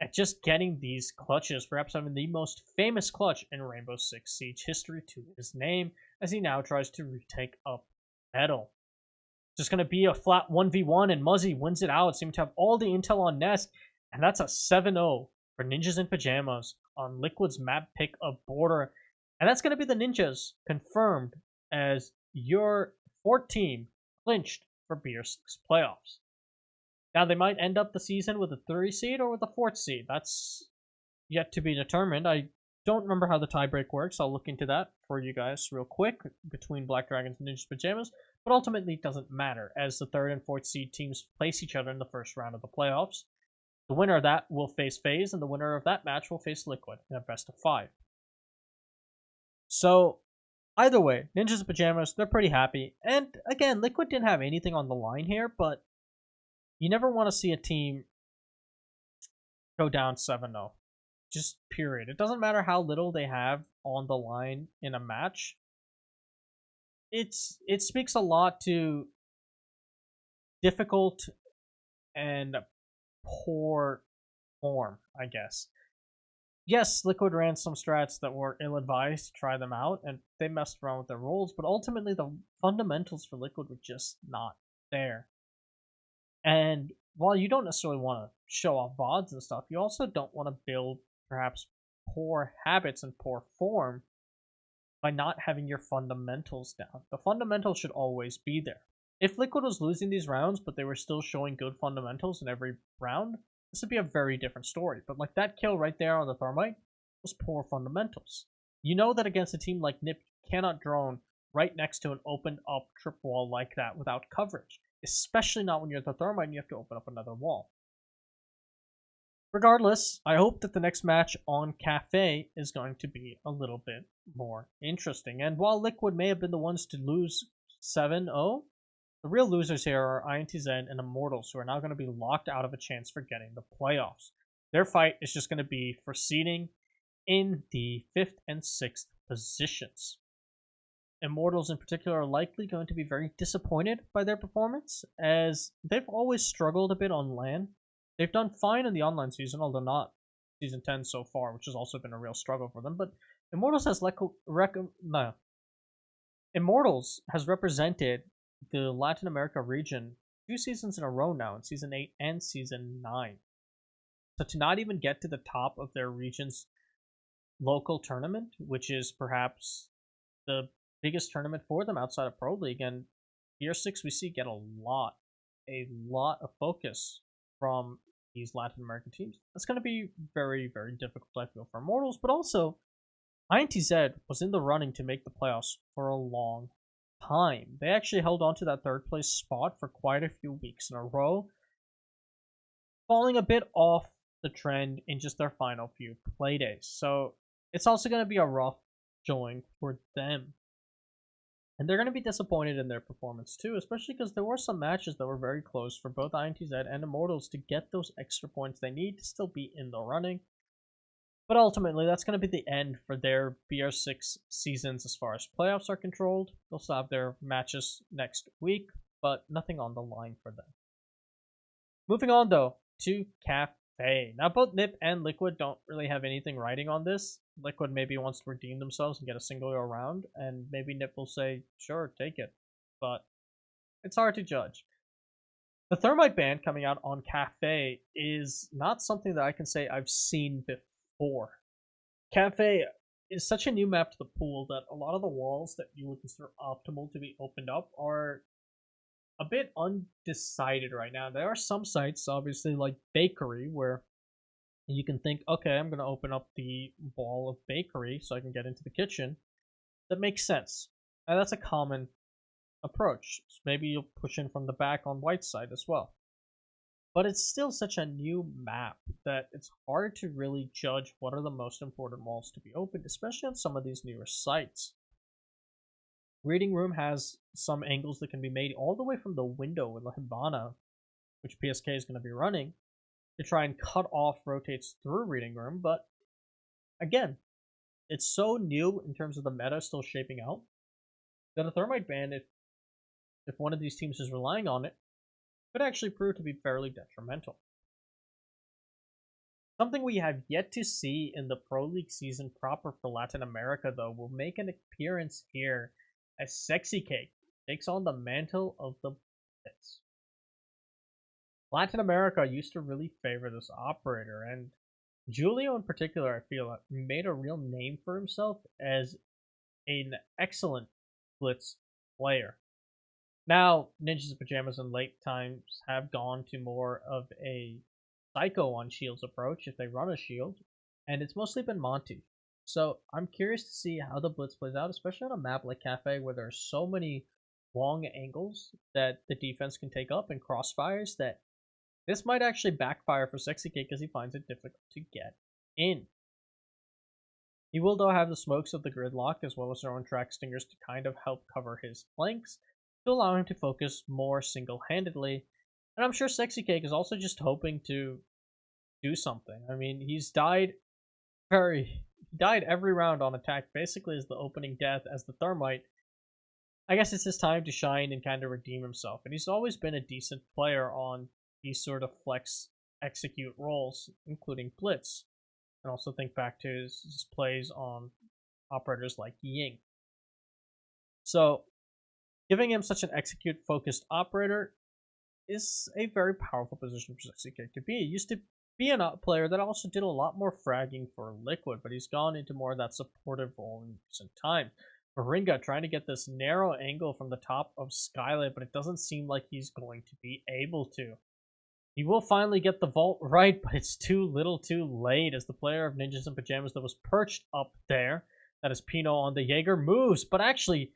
at just getting these clutches, perhaps having the most famous clutch in Rainbow Six Siege history to his name, as he now tries to retake up Metal. Just going to be a flat 1v1, and Muzzy wins it out. Seems to have all the intel on Nesk, and that's a 7-0 for Ninjas in Pajamas on Liquid's map pick of Border. And that's going to be the Ninjas confirmed as your fourth team clinched for BR6 playoffs. Now, they might end up the season with a 3 seed or with a 4th seed. That's yet to be determined. I don't remember how the tiebreak works. I'll look into that for you guys real quick between Black Dragons and Ninjas Pajamas. But ultimately, it doesn't matter, as the 3rd and 4th seed teams place each other in the first round of the playoffs. The winner of that will face Faze, and the winner of that match will face Liquid in a best of 5. So, either way, Ninjas in Pajamas, they're pretty happy. And again, Liquid didn't have anything on the line here, but you never want to see a team go down 7-0. Just period. It doesn't matter how little they have on the line in a match. It speaks a lot to difficult and poor form, I guess. Yes, Liquid ran some strats that were ill-advised to try them out, and they messed around with their roles, but ultimately the fundamentals for Liquid were just not there. And while you don't necessarily want to show off VODs and stuff, you also don't want to build perhaps poor habits and poor form by not having your fundamentals down. The fundamentals should always be there. If Liquid was losing these rounds, but they were still showing good fundamentals in every round, this would be a very different story. But like that kill right there on the Thermite was poor fundamentals. You know that against a team like NiP, you cannot drone right next to an opened up trip wall like that without coverage. Especially not when you're at the Thermite and you have to open up another wall. Regardless, I hope that the next match on Cafe is going to be a little bit more interesting. And while Liquid may have been the ones to lose 7-0, the real losers here are INTZ and Immortals, who are now going to be locked out of a chance for getting the playoffs. Their fight is just going to be for seeding in the 5th and 6th positions. Immortals in particular are likely going to be very disappointed by their performance, as they've always struggled a bit on LAN. They've done fine in the online season, although not Season 10 so far, which has also been a real struggle for them. But Immortals has Immortals has represented the Latin America region 2 seasons in a row now, in Season 8 and Season 9. So to not even get to the top of their region's local tournament, which is perhaps the biggest tournament for them outside of Pro League, and BR6 we see get a lot of focus from these Latin American teams. That's going to be very, very difficult, I feel, for Immortals, but also INTZ was in the running to make the playoffs for a long time. They actually held on to that third place spot for quite a few weeks in a row, falling a bit off the trend in just their final few playdays. So it's also going to be a rough showing for them. And they're going to be disappointed in their performance too, especially because there were some matches that were very close for both INTZ and Immortals to get those extra points they need to still be in the running. But ultimately, that's going to be the end for their BR6 seasons as far as playoffs are controlled. They'll still have their matches next week, but nothing on the line for them. Moving on, though, to Cafe. Now, both NiP and Liquid don't really have anything writing on this. Liquid maybe wants to redeem themselves and get a single round, and maybe NiP will say, sure, take it. But it's hard to judge. The Thermite ban coming out on Cafe is not something that I can say I've seen before. Cafe is such a new map to the pool that a lot of the walls that you would consider optimal to be opened up are a bit undecided right now. There are some sites, obviously, like Bakery, where you can think, okay, I'm going to open up the wall of Bakery so I can get into the kitchen. That makes sense. And that's a common approach. So maybe you'll push in from the back on White side as well. But it's still such a new map that it's hard to really judge what are the most important walls to be opened, especially on some of these newer sites. Reading Room has some angles that can be made all the way from the window with La Hibana, which PSK is going to be running, to try and cut off rotates through Reading Room, but again, it's so new in terms of the meta still shaping out that a Thermite ban, if one of these teams is relying on it, could actually prove to be fairly detrimental. Something we have yet to see in the Pro League season proper for Latin America, though, will make an appearance here as Sexy Cake takes on the mantle of the Blitz. Latin America used to really favor this operator, and Julio in particular, I feel, made a real name for himself as an excellent Blitz player. Now, Ninjas in Pajamas in late times have gone to more of a Psycho on Shields approach if they run a Shield, and it's mostly been Monty. So I'm curious to see how the Blitz plays out, especially on a map like Cafe where there are so many long angles that the defense can take up and crossfires that this might actually backfire for Sexy Cake because he finds it difficult to get in. He will, though, have the smokes of the Gridlock as well as their own track stingers to kind of help cover his flanks to allow him to focus more single-handedly. And I'm sure Sexy Cake is also just hoping to do something. I mean, he's died every round on attack, basically as the opening death as the Thermite. I guess it's his time to shine and kind of redeem himself. And he's always been a decent player on these sort of flex execute roles, including Blitz. And also think back to his plays on operators like Ying. So, giving him such an execute-focused operator is a very powerful position for Sexy Cake to be. He used to be a player that also did a lot more fragging for Liquid, but he's gone into more of that supportive role in recent time. Moringa trying to get this narrow angle from the top of Skylight, but it doesn't seem like he's going to be able to. He will finally get the vault right, but it's too little too late as the player of Ninjas in Pajamas that was perched up there, that is Pino on the Jaeger, moves, but actually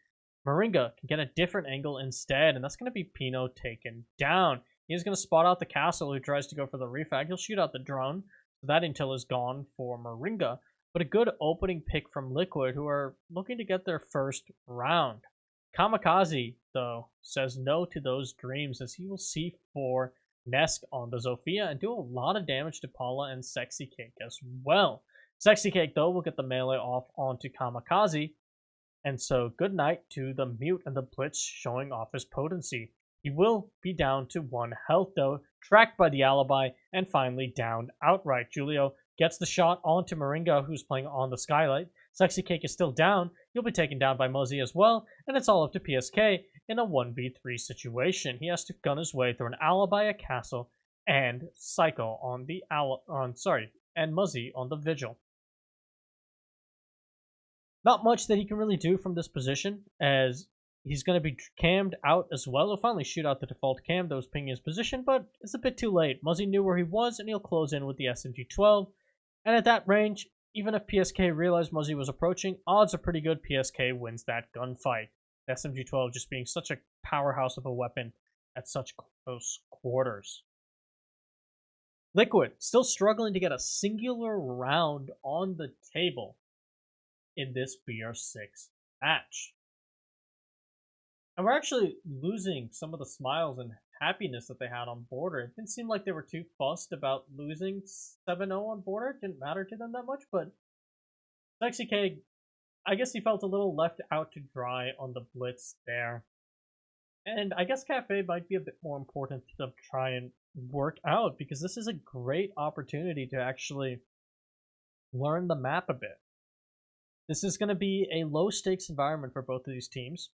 Moringa can get a different angle instead, and that's going to be Pino taken down. He's going to spot out the castle who tries to go for the refag. He'll shoot out the drone, so that intel is gone for Moringa, but a good opening pick from Liquid, who are looking to get their first round. Kamikaze, though, says no to those dreams as he will C4 Nesk on the Zofia and do a lot of damage to Paula and Sexy Cake as well. Sexy Cake, though, will get the melee off onto Kamikaze, and so good night to the Mute and the Blitz showing off his potency. He will be down to 1 health, though, tracked by the Alibi, and finally downed outright. Julio Gets the shot onto Moringa, who's playing on the skylight. Sexy Cake is still down. He'll be taken down by Muzzy as well, and it's all up to PSK in a 1v3 situation. He has to gun his way through an alibi, a castle, and Psycho on the and Muzzy on the Vigil. Not much that he can really do from this position, as he's going to be cammed out as well. He'll finally shoot out the default cam that was pinging his position, but it's a bit too late. Muzzy knew where he was, and he'll close in with the SMG-12. And at that range, even if PSK realized Muzzy was approaching, odds are pretty good PSK wins that gunfight. The SMG-12 just being such a powerhouse of a weapon at such close quarters. Liquid still struggling to get a singular round on the table in this BR6 match. And we're actually losing some of the smiles and happiness that they had on border. It didn't seem like they were too fussed about losing 7-0 on border. It didn't matter to them that much, but Sexy K, I guess he felt a little left out to dry on the blitz there. And I guess Cafe might be a bit more important to try and work out, because this is a great opportunity to actually learn the map a bit. This is going to be a low-stakes environment for both of these teams.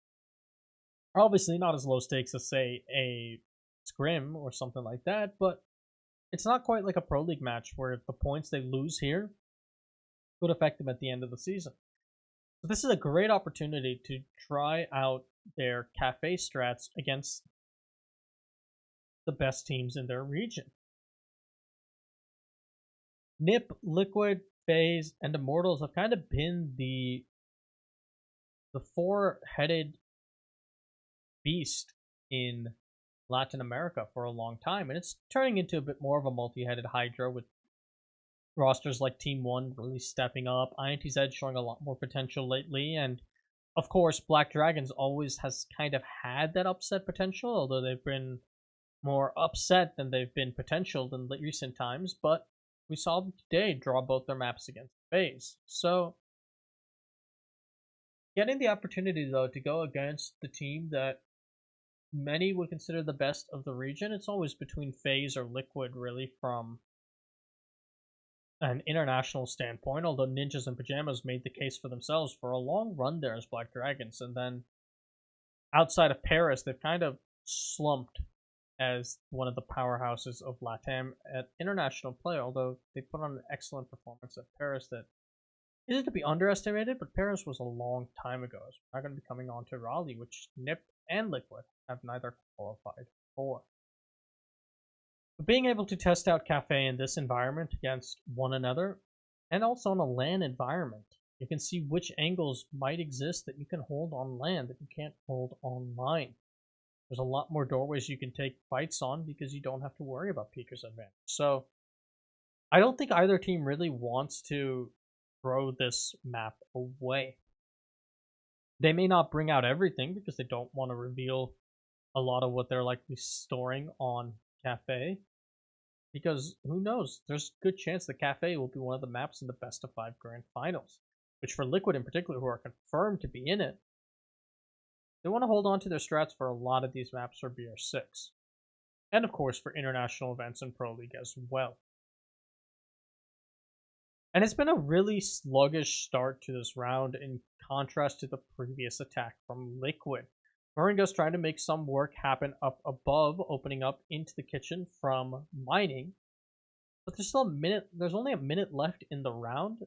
Obviously not as low stakes as, say, a scrim or something like that, but it's not quite like a Pro League match where the points they lose here could affect them at the end of the season. So this is a great opportunity to try out their Cafe strats against the best teams in their region. NiP, Liquid, Faze, and Immortals have kind of been the four-headed beast in Latin America for a long time, and it's turning into a bit more of a multi-headed Hydra, with rosters like Team 1 really stepping up, INTZ showing a lot more potential lately, and of course Black Dragons always has kind of had that upset potential, although they've been more upset than they've been potential in recent times, but we saw them today draw both their maps against Faze. So getting the opportunity, though, to go against the team that many would consider the best of the region, it's always between Faze or Liquid, really, from an international standpoint, although Ninjas and Pajamas made the case for themselves for a long run there as Black Dragons, and then outside of Paris, they've kind of slumped as one of the powerhouses of LATAM at international play, although they put on an excellent performance at Paris that isn't to be underestimated, but Paris was a long time ago. So we're not going to be coming on to Raleigh, which NiP and Liquid have neither qualified for. But being able to test out Cafe in this environment against one another, and also in a LAN environment, you can see which angles might exist that you can hold on LAN that you can't hold online. There's a lot more doorways you can take fights on because you don't have to worry about Peeker's advantage. So I don't think either team really wants to throw this map away. They may not bring out everything because they don't want to reveal a lot of what they're likely storing on Cafe, because who knows, there's a good chance that Cafe will be one of the maps in the best of 5 grand finals, which for Liquid in particular, who are confirmed to be in it, they want to hold on to their strats for a lot of these maps for BR6, and of course for international events and Pro League as well. And it's been a really sluggish start to this round in contrast to the previous attack from Liquid. Moringa's trying to make some work happen up above, opening up into the kitchen from mining. But there's still there's only a minute left in the round,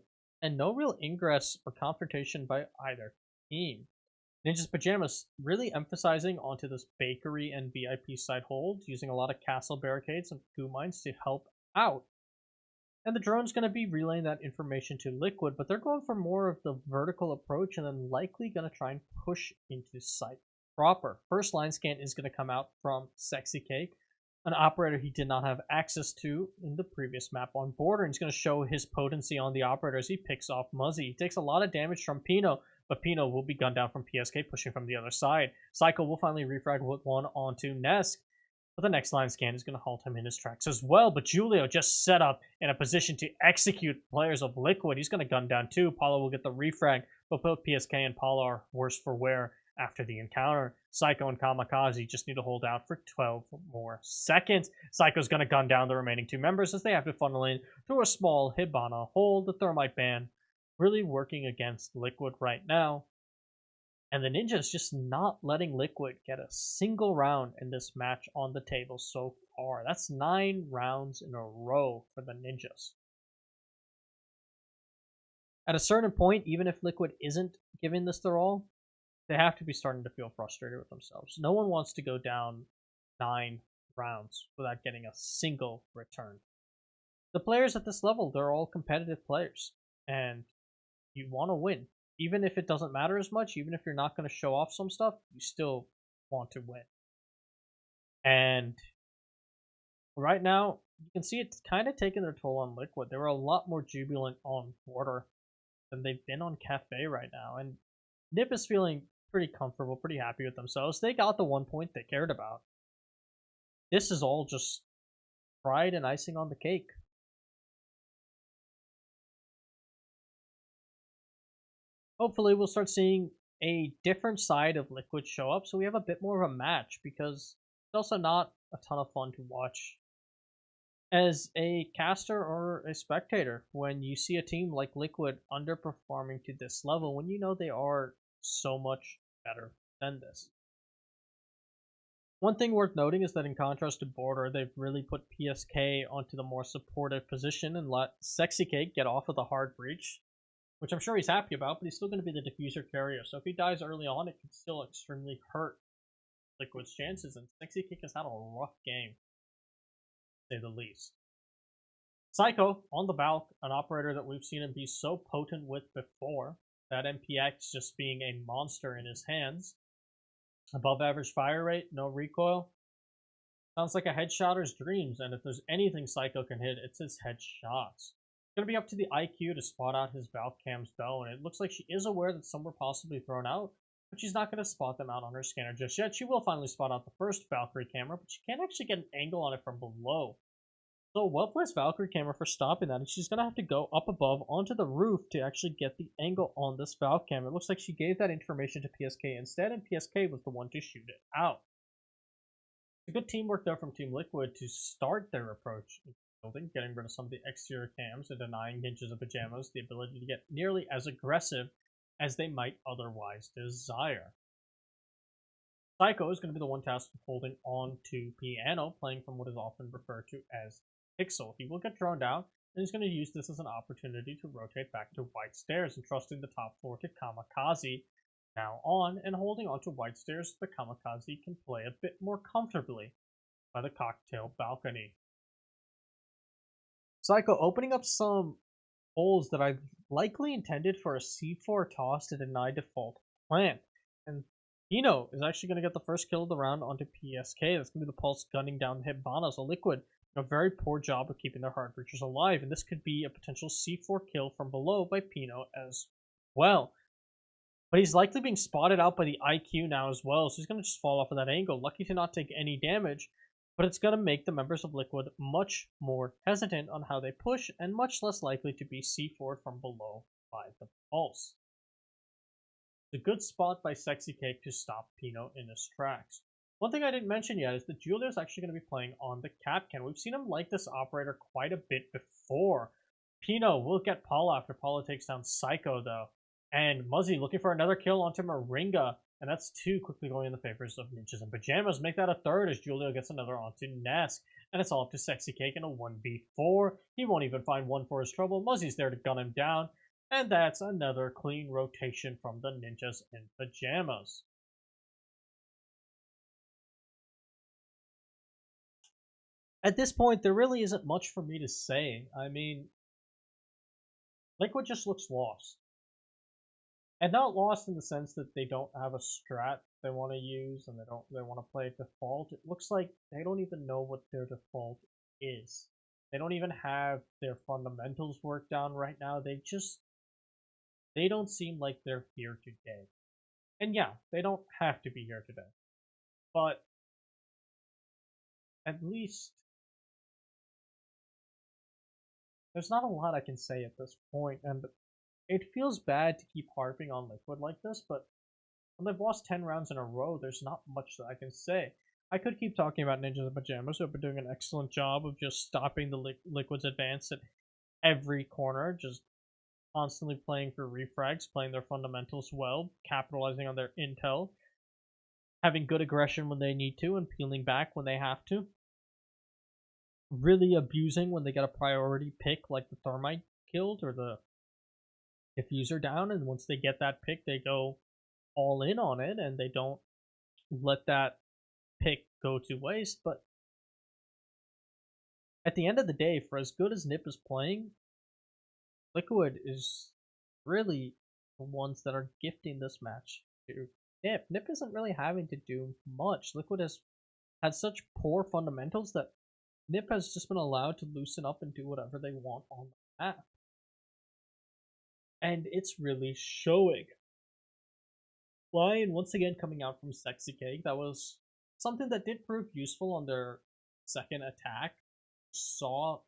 and no real ingress or confrontation by either team. Ninja's Pajamas really emphasizing onto this bakery and VIP side hold, using a lot of castle barricades and goo mines to help out. And the drone's going to be relaying that information to Liquid, but they're going for more of the vertical approach and then likely going to try and push into site proper. First line scan is going to come out from Sexy Cake, an operator he did not have access to in the previous map on border, and he's going to show his potency on the operator as he picks off Muzzy. He takes a lot of damage from Pino, but Pino will be gunned down from PSK, pushing from the other side. Psycho will finally refrag with one onto Nesk, but the next line scan is going to halt him in his tracks as well. But Julio just set up in a position to execute players of Liquid. He's going to gun down too. Paulo will get the refrag, but both PSK and Paulo are worse for wear after the encounter. Psycho and Kamikaze just need to hold out for 12 more seconds. Psycho's going to gun down the remaining two members as they have to funnel in through a small Hibana hole. The Thermite Ban really working against Liquid right now. And the Ninjas just not letting Liquid get a single round in this match on the table so far. That's 9 rounds in a row for the Ninjas. At a certain point, even if Liquid isn't giving this their all, they have to be starting to feel frustrated with themselves. No one wants to go down 9 rounds without getting a single return. The players at this level, they're all competitive players, and you want to win. Even if it doesn't matter as much, even if you're not going to show off some stuff, you still want to win. And right now, you can see it's kind of taking their toll on Liquid. They were a lot more jubilant on Border than they've been on Cafe right now. And NiP is feeling pretty comfortable, pretty happy with themselves. They got the 1 point they cared about. This is all just pride and icing on the cake. Hopefully we'll start seeing a different side of Liquid show up so we have a bit more of a match, because it's also not a ton of fun to watch as a caster or a spectator when you see a team like Liquid underperforming to this level when you know they are so much better than this. One thing worth noting is that in contrast to Border, they've really put PSK onto the more supportive position and let Sexy Cake get off of the hard breach, which I'm sure he's happy about, but he's still going to be the diffuser carrier. So if he dies early on, it could still extremely hurt Liquid's chances, and Sexy Cake has had a rough game, to say the least. Psycho on the Valk, an operator that we've seen him be so potent with before, that MPX just being a monster in his hands. Above average fire rate, no recoil. Sounds like a headshotter's dreams, and if there's anything Psycho can hit, it's his headshots. It's going to be up to the IQ to spot out his Valcam's bow, and it looks like she is aware that some were possibly thrown out, but she's not going to spot them out on her scanner just yet. She will finally spot out the first Valkyrie camera, but she can't actually get an angle on it from below. So well-placed Valkyrie camera for stopping that, and she's going to have to go up above onto the roof to actually get the angle on this Valcam. It looks like she gave that information to PSK instead, and PSK was the one to shoot it out. A good teamwork though from Team Liquid to start their approach in building, getting rid of some of the exterior cams and denying Ninjas and Pajamas the ability to get nearly as aggressive as they might otherwise desire. Psycho is going to be the one tasked with holding on to Piano, playing from what is often referred to as Pixel. He will get thrown down, and he's going to use this as an opportunity to rotate back to White Stairs, entrusting the top floor to Kamikaze. Now on, and holding on to White Stairs, the Kamikaze can play a bit more comfortably by the cocktail balcony. Psycho opening up some holes that I've likely intended for a C4 toss to deny default plant. And Pino is actually going to get the first kill of the round onto PSK. That's going to be the Pulse gunning down Hibana. So Liquid, a very poor job of keeping their hard breachers alive, and this could be a potential C4 kill from below by Pino as well. But he's likely being spotted out by the IQ now as well, so he's going to just fall off of that angle. Lucky to not take any damage, but it's going to make the members of Liquid much more hesitant on how they push, and much less likely to be C4'd from below by the Pulse. It's a good spot by Sexy Cake to stop Pino in his tracks. One thing I didn't mention yet is that Julia's actually going to be playing on the Capcan. We've seen him like this operator quite a bit before. Pino will get Paula after Paula takes down Psycho, though. And Muzzy looking for another kill onto Moringa. And that's 2 quickly going in the favors of Ninjas and Pajamas. Make that a 3rd as Julio gets another onto Nesk. And it's all up to Sexy Cake in a 1v4. He won't even find one for his trouble. Muzzy's there to gun him down. And that's another clean rotation from the Ninjas and Pajamas. At this point, there really isn't much for me to say. I mean, Liquid just looks lost. And not lost in the sense that they don't have a strat they want to use and they want to play default. It looks like they don't even know what their default is. They don't even have their fundamentals worked down right now. They don't seem like they're here today. And yeah, they don't have to be here today. But at least there's not a lot I can say at this point, and it feels bad to keep harping on Liquid like this, but when they've lost 10 rounds in a row, there's not much that I can say. I could keep talking about Ninjas in Pajamas, who have been doing an excellent job of just stopping the Liquid's advance at every corner, just constantly playing for refrags, playing their fundamentals well, capitalizing on their intel, having good aggression when they need to, and peeling back when they have to. Really abusing when they get a priority pick like the Thermite killed or the Diffuser down, and once they get that pick, they go all in on it and they don't let that pick go to waste. But at the end of the day, for as good as NiP is playing, Liquid is really the ones that are gifting this match to NiP. NiP isn't really having to do much. Liquid has had such poor fundamentals that NiP has just been allowed to loosen up and do whatever they want on the map. And it's really showing. Lion once again coming out from Sexy Cake. That was something that did prove useful on their second attack. Saw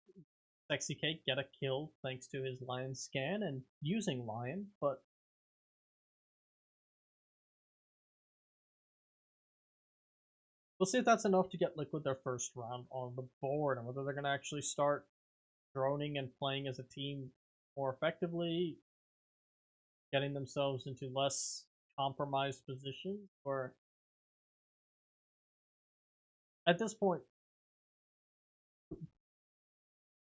Sexy Cake get a kill thanks to his Lion scan and using Lion, but we'll see if that's enough to get Liquid their first round on the board, and whether they're going to actually start droning and playing as a team more effectively, getting themselves into less compromised positions, or at this point,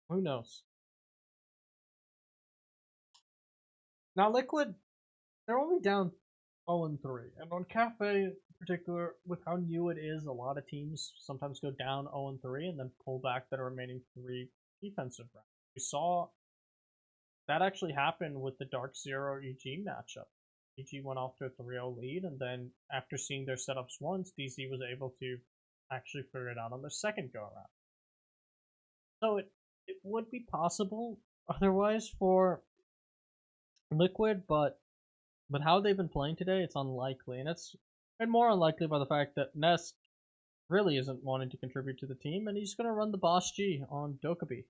who knows? Now, Liquid, they're only down 0-3, and on Cafe in particular, with how new it is, a lot of teams sometimes go down 0-3 and then pull back the remaining 3 defensive rounds. We saw that actually happen with the Dark Zero EG matchup. EG went off to a 3-0 lead, and then after seeing their setups once, DZ was able to actually figure it out on their second go around. So it would be possible otherwise for Liquid, but with how they've been playing today, it's unlikely, and it's been more unlikely by the fact that Ness really isn't wanting to contribute to the team, and he's going to run the Boss G on Dokkaebi.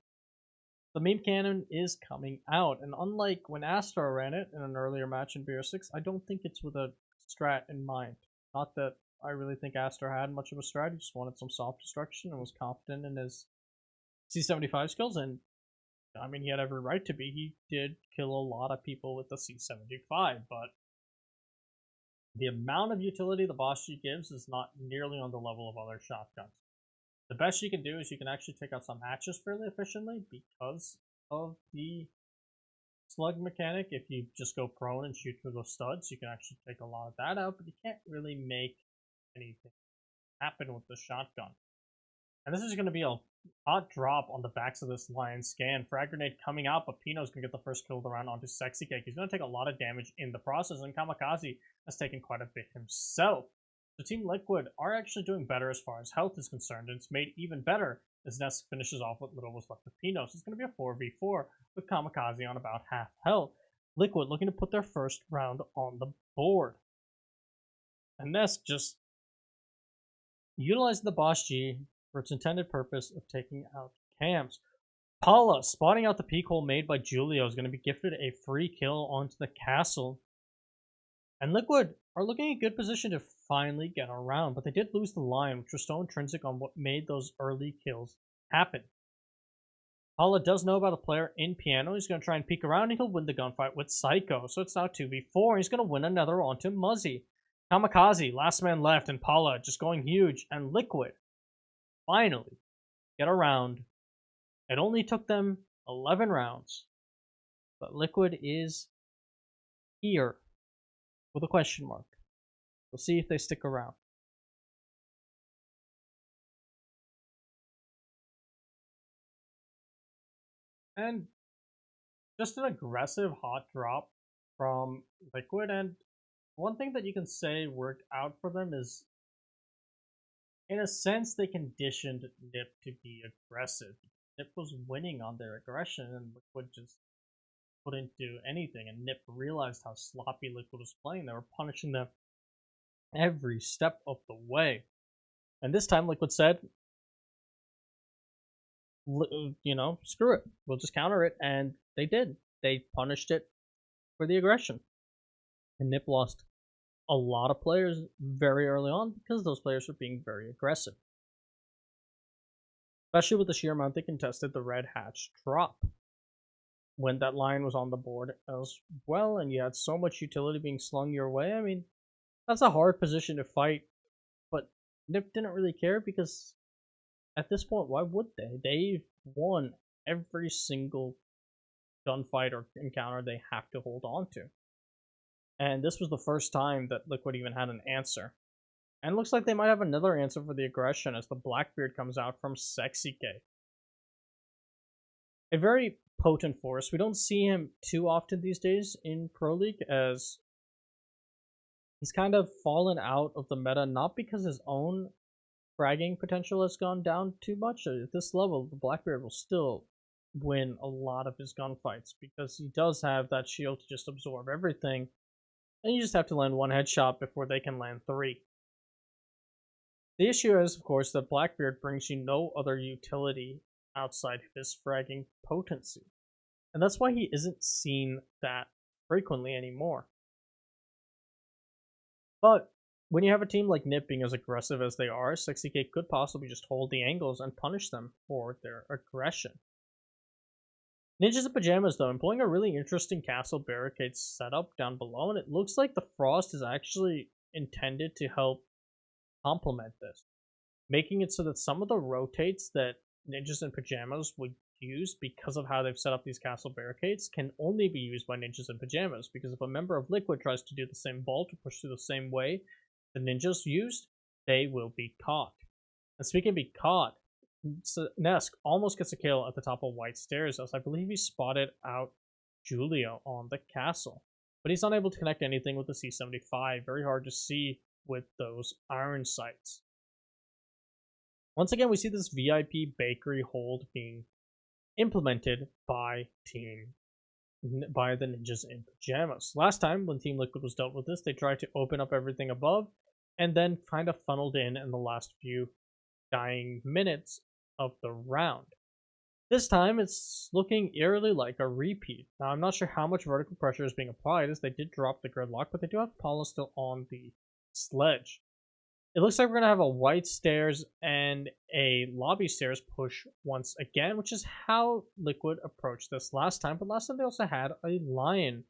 The meme cannon is coming out, and unlike when Astar ran it in an earlier match in BR6, I don't think it's with a strat in mind. Not that I really think Astar had much of a strat, he just wanted some soft destruction and was confident in his C75 skills, and I mean, he had every right to be. He did kill a lot of people with the C75, but the amount of utility the Boss G gives is not nearly on the level of other shotguns. The best you can do is you can actually take out some hatches fairly efficiently because of the slug mechanic. If you just go prone and shoot through those studs, you can actually take a lot of that out, but you can't really make anything happen with the shotgun. And this is going to be a hot drop on the backs of this Lion scan. Frag grenade coming out, but Pino's going to get the first kill of the round onto Sexy Cake. He's going to take a lot of damage in the process, and Kamikaze has taken quite a bit himself. So Team Liquid are actually doing better as far as health is concerned, and it's made even better as Ness finishes off what little was left of Pino. So it's going to be a 4v4 with Kamikaze on about half health. Liquid looking to put their first round on the board. And Ness just utilizing the Boss G for its intended purpose of taking out camps. Paula spotting out the peek hole made by Julio is going to be gifted a free kill onto the castle. And Liquid are looking in a good position to finally get around, but they did lose the Lion, which was so intrinsic on what made those early kills happen. Paula does know about a player in Piano. He's going to try and peek around, and he'll win the gunfight with Psycho. So it's now 2v4. He's going to win another onto Muzzy. Kamikaze, last man left, and Paula just going huge. And Liquid finally get around. It only took them 11 rounds, but Liquid is here with a question mark. We'll see if they stick around. And just an aggressive hot drop from Liquid, and one thing that you can say worked out for them is, in a sense, they conditioned NiP to be aggressive. NiP was winning on their aggression, and Liquid just couldn't do anything. And NiP realized how sloppy Liquid was playing. They were punishing them every step of the way. And this time, Liquid said, screw it. We'll just counter it. And they did. They punished it for the aggression. And NiP lost a lot of players very early on because those players were being very aggressive. Especially with the sheer amount they contested the red hatch drop when that line was on the board as well, and you had so much utility being slung your way. I mean, that's a hard position to fight, but NiP didn't really care because at this point, why would they? They've won every single gunfight or encounter they have to hold on to. And this was the first time that Liquid even had an answer. And it looks like they might have another answer for the aggression as the Blackbeard comes out from Sexy K. A very potent force. We don't see him too often these days in Pro League as he's kind of fallen out of the meta, not because his own fragging potential has gone down too much. At this level, the Blackbeard will still win a lot of his gunfights because he does have that shield to just absorb everything, and you just have to land one headshot before they can land three. The issue is, of course, that Blackbeard brings you no other utility outside of his fragging potency, and that's why he isn't seen that frequently anymore. But when you have a team like NiP being as aggressive as they are, 60k could possibly just hold the angles and punish them for their aggression. Ninjas in Pajamas, though, employing a really interesting castle barricade setup down below, and it looks like the frost is actually intended to help complement this, making it so that some of the rotates that Ninjas in Pajamas would use because of how they've set up these castle barricades can only be used by Ninjas in Pajamas, because if a member of Liquid tries to do the same vault or push through the same way the ninjas used, they will be caught. And speaking of being caught, Nesk almost gets a kill at the top of White Stairs, as I believe he spotted out Julio on the castle. But he's unable to connect anything with the C75. Very hard to see with those iron sights. Once again, we see this VIP bakery hold being implemented by the Ninjas in Pajamas. Last time, when Team Liquid was dealt with this, they tried to open up everything above and then kind of funneled in the last few dying minutes of the round. This time, it's looking eerily like a repeat. Now, I'm not sure how much vertical pressure is being applied, as they did drop the gridlock, but they do have Paula still on the sledge. It looks like we're going to have a White Stairs and a Lobby Stairs push once again, which is how Liquid approached this last time. But last time they also had a Lion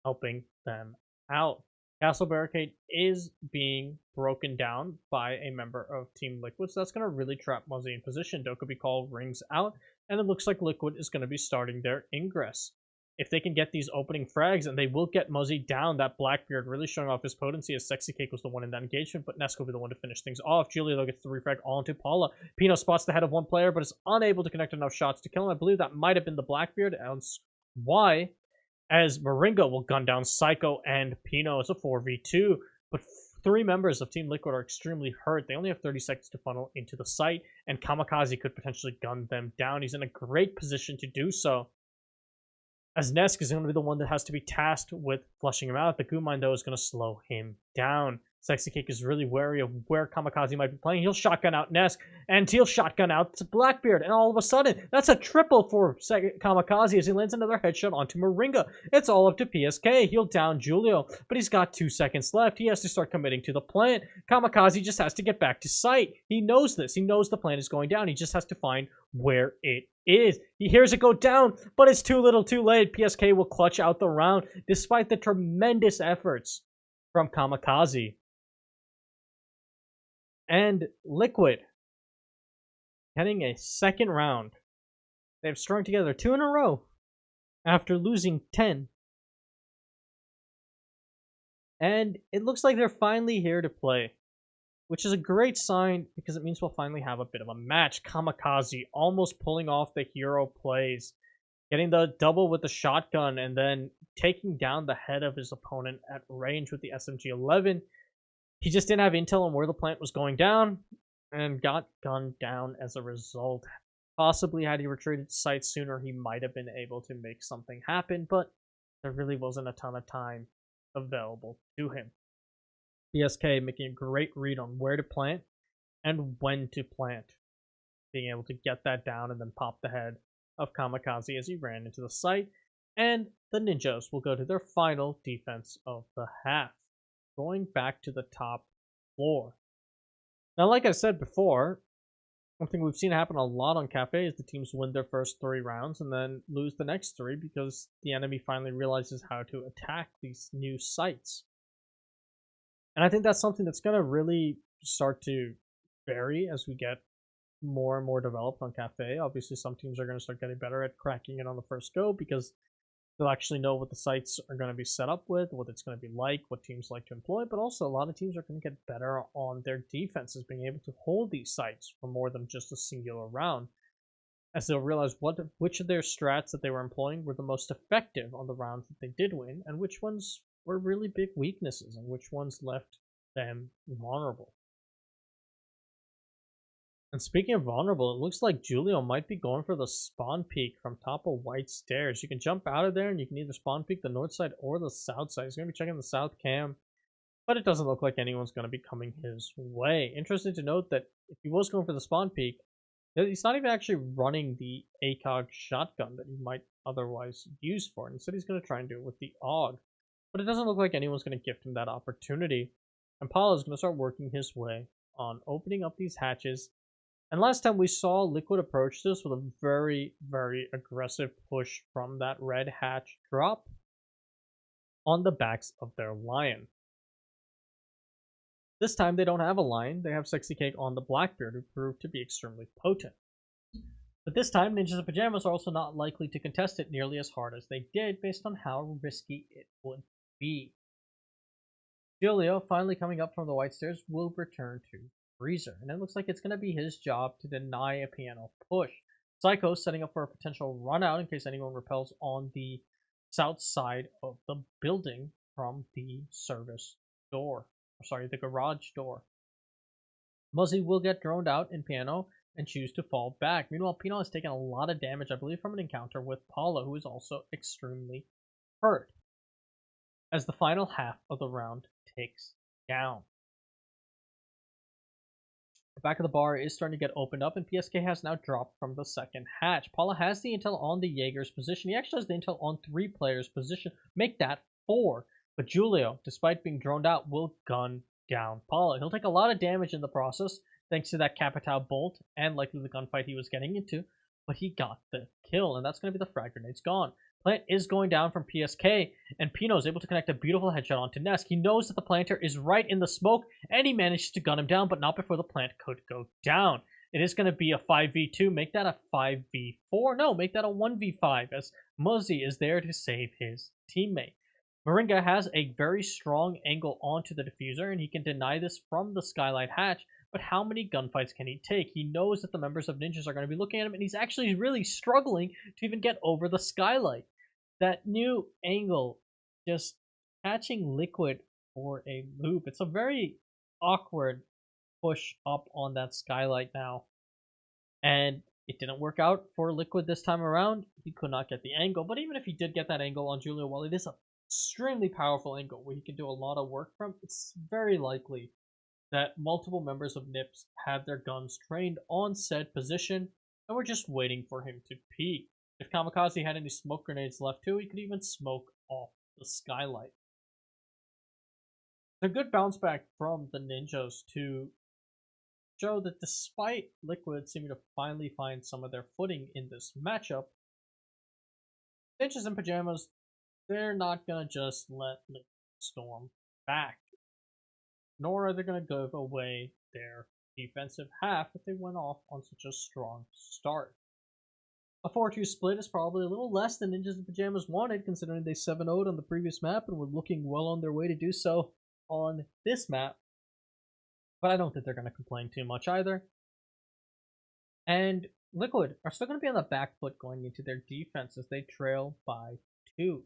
helping them out. Castle Barricade is being broken down by a member of Team Liquid, so that's going to really trap Muzzy in position. Dokkaebi Call rings out, and it looks like Liquid is going to be starting their ingress. If they can get these opening frags, and they will get Muzzy down, that Blackbeard really showing off his potency, as Sexy Cake was the one in that engagement, but Nesk will be the one to finish things off. Julia, though, gets the refrag onto Paula. Pino spots the head of one player, but is unable to connect enough shots to kill him. I believe that might have been the Blackbeard, else why? As Moringa will gun down Psycho and Pino. It's a 4v2, but three members of Team Liquid are extremely hurt. They only have 30 seconds to funnel into the site, and Kamikaze could potentially gun them down. He's in a great position to do so, as Nesk is going to be the one that has to be tasked with flushing him out. The Goo Mine, though, is going to slow him down. Sexy Cake is really wary of where Kamikaze might be playing. He'll shotgun out Nesk, and he'll shotgun out to Blackbeard, and all of a sudden, that's a triple for Kamikaze as he lands another headshot onto Moringa. It's all up to PSK. He'll down Julio, but he's got 2 seconds left. He has to start committing to the plant. Kamikaze just has to get back to site. He knows this. He knows the plant is going down. He just has to find where it is. He hears it go down, but it's too little too late. PSK will clutch out the round, despite the tremendous efforts from Kamikaze. And Liquid, heading a second round. They've strung together 2 in a row after losing 10. And it looks like they're finally here to play, which is a great sign because it means we'll finally have a bit of a match. Kamikaze almost pulling off the hero plays, getting the double with the shotgun, and then taking down the head of his opponent at range with the SMG-11. He just didn't have intel on where the plant was going down, and got gunned down as a result. Possibly had he retreated to site sooner, he might have been able to make something happen, but there really wasn't a ton of time available to him. BSK making a great read on where to plant and when to plant, being able to get that down and then pop the head of Kamikaze as he ran into the site, and the Ninjas will go to their final defense of the half. going back to the top floor. Now, like I said before, one thing we've seen happen a lot on Cafe is the teams win their first 3 rounds and then lose the next 3 because the enemy finally realizes how to attack these new sites. And I think that's something that's going to really start to vary as we get more and more developed on Cafe. Obviously, some teams are going to start getting better at cracking it on the first go because they'll actually know what the sites are going to be set up with, what it's going to be like, what teams like to employ, but also a lot of teams are going to get better on their defenses, being able to hold these sites for more than just a singular round, as they'll realize which of their strats that they were employing were the most effective on the rounds that they did win, and which ones were really big weaknesses, and which ones left them vulnerable. And speaking of vulnerable, it looks like Julio might be going for the spawn peak from top of White Stairs. You can jump out of there and you can either spawn peek the north side or the south side. He's going to be checking the south cam, but it doesn't look like anyone's going to be coming his way. Interesting to note that if he was going for the spawn peak, he's not even actually running the ACOG shotgun that he might otherwise use for it. Instead, he's going to try and do it with the AUG. But it doesn't look like anyone's going to gift him that opportunity. And Paulo is going to start working his way on opening up these hatches. And last time we saw Liquid approach this with a very, very aggressive push from that red hatch drop on the backs of their lion. This time they don't have a lion, they have Sexy Cake on the Blackbeard, who proved to be extremely potent. But this time, Ninjas in Pajamas are also not likely to contest it nearly as hard as they did, based on how risky it would be. Julio, finally coming up from the White Stairs, will return to Freezer, and it looks like it's going to be his job to deny a piano push. Psycho setting up for a potential run out in case anyone repels on the south side of the building from the service door. Sorry, the garage door. Muzzy will get droned out in Piano and choose to fall back. Meanwhile, Pino has taken a lot of damage, I believe, from an encounter with Paula, who is also extremely hurt, as the final half of the round takes down. The back of the bar is starting to get opened up, and PSK has now dropped from the second hatch. Paula has the intel on the Jaeger's position. He actually has the intel on 3 players' position. Make that 4. But Julio, despite being droned out, will gun down Paula. He'll take a lot of damage in the process, thanks to that Capitao bolt and likely the gunfight he was getting into, but he got the kill, and that's going to be the frag grenades gone. Plant is going down from PSK, and Pino is able to connect a beautiful headshot onto Nesk. He knows that the planter is right in the smoke, and he manages to gun him down, but not before the plant could go down. It is going to be a 5v2. Make that a 5v4. No, make that a 1v5, as Muzzy is there to save his teammate. Moringa has a very strong angle onto the diffuser, and he can deny this from the skylight hatch, but how many gunfights can he take? He knows that the members of Ninjas are going to be looking at him, and he's actually really struggling to even get over the skylight. That new angle, just catching Liquid for a loop. It's a very awkward push up on that skylight now. And it didn't work out for Liquid this time around. He could not get the angle, but even if he did get that angle on Julio, while it is an extremely powerful angle where he can do a lot of work from, it's very likely that multiple members of NiPs have their guns trained on said position, and we're just waiting for him to peek. If Kamikaze had any smoke grenades left too, he could even smoke off the skylight. It's a good bounce back from the Ninjas to show that despite Liquid seeming to finally find some of their footing in this matchup, Ninjas in Pajamas, they're not going to just let Liquid storm back. Nor are they going to give away their defensive half if they went off on such a strong start. A 4-2 split is probably a little less than Ninjas in Pajamas wanted, considering they 7-0'd on the previous map and were looking well on their way to do so on this map. But I don't think they're going to complain too much either. And Liquid are still going to be on the back foot going into their defense as they trail by 2.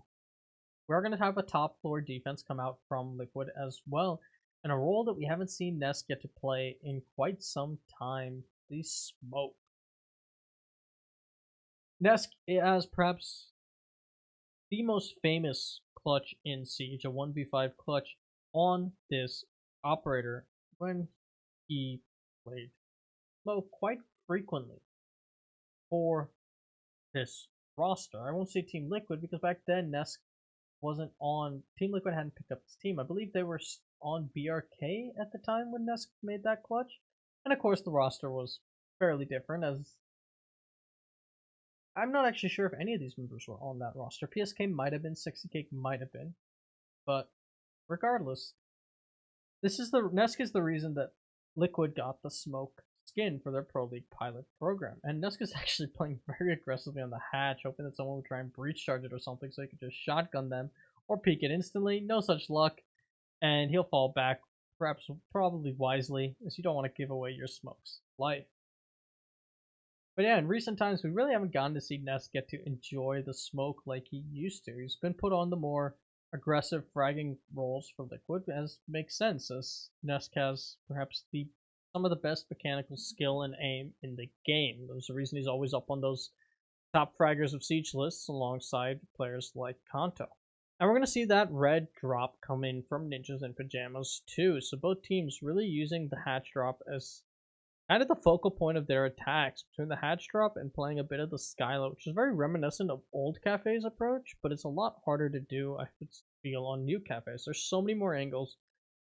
We're going to have a top floor defense come out from Liquid as well, and a role that we haven't seen Nesk get to play in quite some time, the smoke. Nesk has perhaps the most famous clutch in Siege, a 1v5 clutch on this operator when he played smoke quite frequently for this roster. I won't say Team Liquid because back then Nesk wasn't on. Team Liquid hadn't picked up this team. I believe they were on BRK at the time when Nesk made that clutch. And of course, the roster was fairly different, as I'm not actually sure if any of these members were on that roster. PSK might have been, 60K might have been, but regardless, this is the Nesk is the reason that Liquid got the smoke skin for their Pro League pilot program. And Nesk is actually playing very aggressively on the hatch, hoping that someone would try and breach charge it or something so he could just shotgun them or peek it instantly. No such luck, and he'll fall back, perhaps probably wisely, as you don't want to give away your smoke's life. But yeah, in recent times, we really haven't gotten to see Ness get to enjoy the smoke like he used to. He's been put on the more aggressive fragging roles for Liquid, as makes sense, as Nesk has perhaps some of the best mechanical skill and aim in the game. There's the reason he's always up on those top fraggers of Siege lists alongside players like Kanto. And we're going to see that red drop come in from Ninjas in Pajamas too, so both teams really using the hatch drop as kind of the focal point of their attacks, between the hatch drop and playing a bit of the skylight, which is very reminiscent of old cafes approach, but it's a lot harder to do, I would feel, on new cafes. There's so many more angles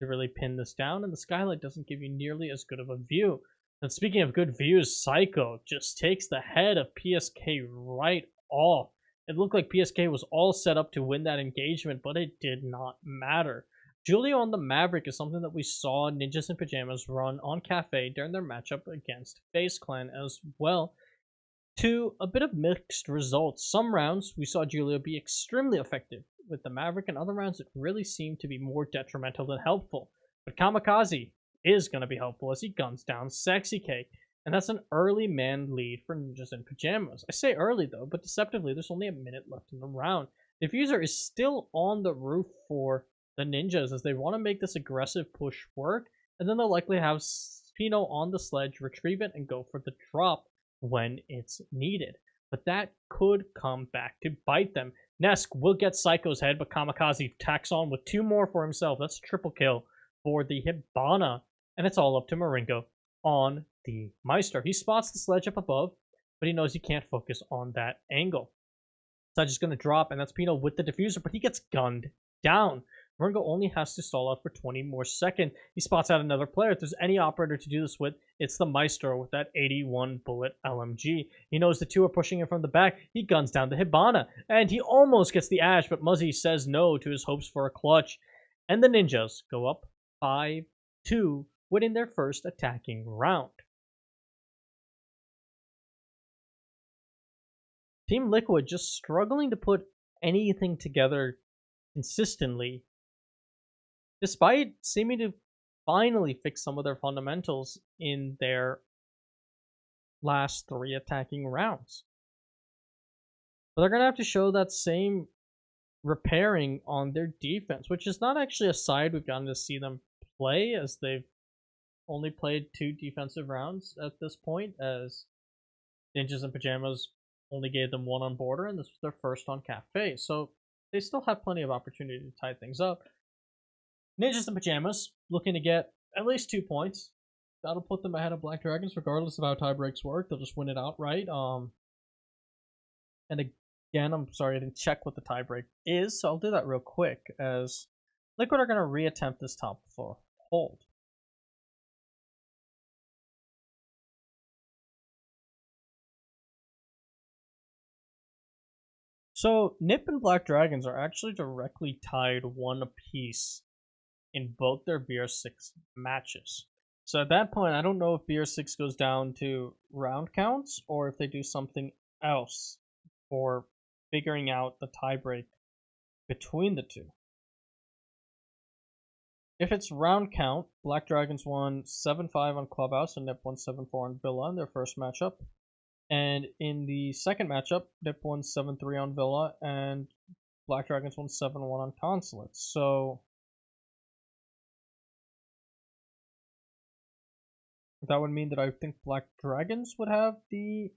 to really pin this down, and the skylight doesn't give you nearly as good of a view. And speaking of good views, Psycho just takes the head of PSK right off. It looked like PSK was all set up to win that engagement, but it did not matter. Julio on the Maverick is something that we saw Ninjas in Pajamas run on Cafe during their matchup against Faze Clan as well, to a bit of mixed results. Some rounds we saw Julio be extremely effective with the Maverick, and other rounds it really seemed to be more detrimental than helpful. But Kamikaze is going to be helpful as he guns down Sexy K, and that's an early man lead for Ninjas in Pajamas. I say early though, but deceptively there's only a minute left in the round. Diffuser is still on the roof for the Ninjas as they want to make this aggressive push work, and then they'll likely have Spino on the sledge, retrieve it, and go for the drop when it's needed. But that could come back to bite them. Nesk will get Psycho's head, but Kamikaze tacks on with 2 more for himself. That's a triple kill for the Hibana, and it's all up to Maringo on the Meister. He spots the sledge up above, but he knows he can't focus on that angle. Sledge is going to drop, and that's Pino with the diffuser, but he gets gunned down. Maringo only has to stall out for 20 more seconds. He spots out another player. If there's any operator to do this with, it's the Maestro with that 81 bullet LMG. He knows the two are pushing him from the back. He guns down the Hibana, and he almost gets the Ash, but Muzzy says no to his hopes for a clutch. And the Ninjas go up 5-2, winning their first attacking round. Team Liquid just struggling to put anything together consistently, despite seeming to finally fix some of their fundamentals in their last 3 attacking rounds. But they're going to have to show that same repairing on their defense, which is not actually a side we've gotten to see them play, as they've only played 2 defensive rounds at this point, as Ninjas in Pajamas only gave them 1 on border, and this was their first on Cafe. So they still have plenty of opportunity to tie things up. Ninjas in Pajamas looking to get at least 2 points. That'll put them ahead of Black Dragons, regardless of how tie breaks work. They'll just win it outright. And again, I'm sorry I didn't check what the tie break is, so I'll do that real quick, as Liquid are going to reattempt this top floor hold. So NiP and Black Dragons are actually directly tied 1 apiece in both their BR6 matches. So at that point, I don't know if BR6 goes down to round counts or if they do something else for figuring out the tiebreak between the two. If it's round count, Black Dragons won 7-5 on Clubhouse and NiP won 7-4 on Villa in their first matchup. And in the second matchup, NiP won 7-3 on Villa and Black Dragons won 7-1 on Consulate. So that would mean that I think Black Dragons would have the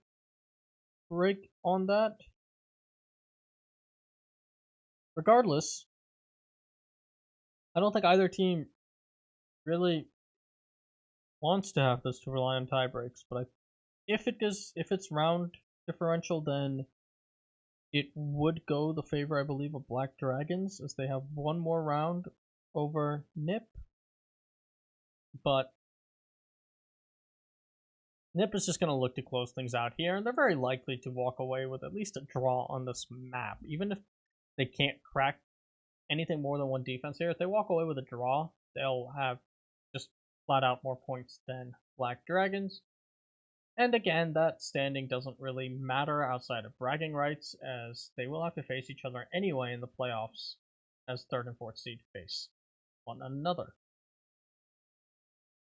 break on that. Regardless, I don't think either team really wants to have this to rely on tie breaks, but if it's round differential, then it would go the favor, I believe, of Black Dragons, as they have 1 more round over NiP, but NiP is just going to look to close things out here, and they're very likely to walk away with at least a draw on this map. Even if they can't crack anything more than one defense here, if they walk away with a draw, they'll have just flat out more points than Black Dragons. And again, that standing doesn't really matter outside of bragging rights, as they will have to face each other anyway in the playoffs, as 3rd and 4th seed face one another.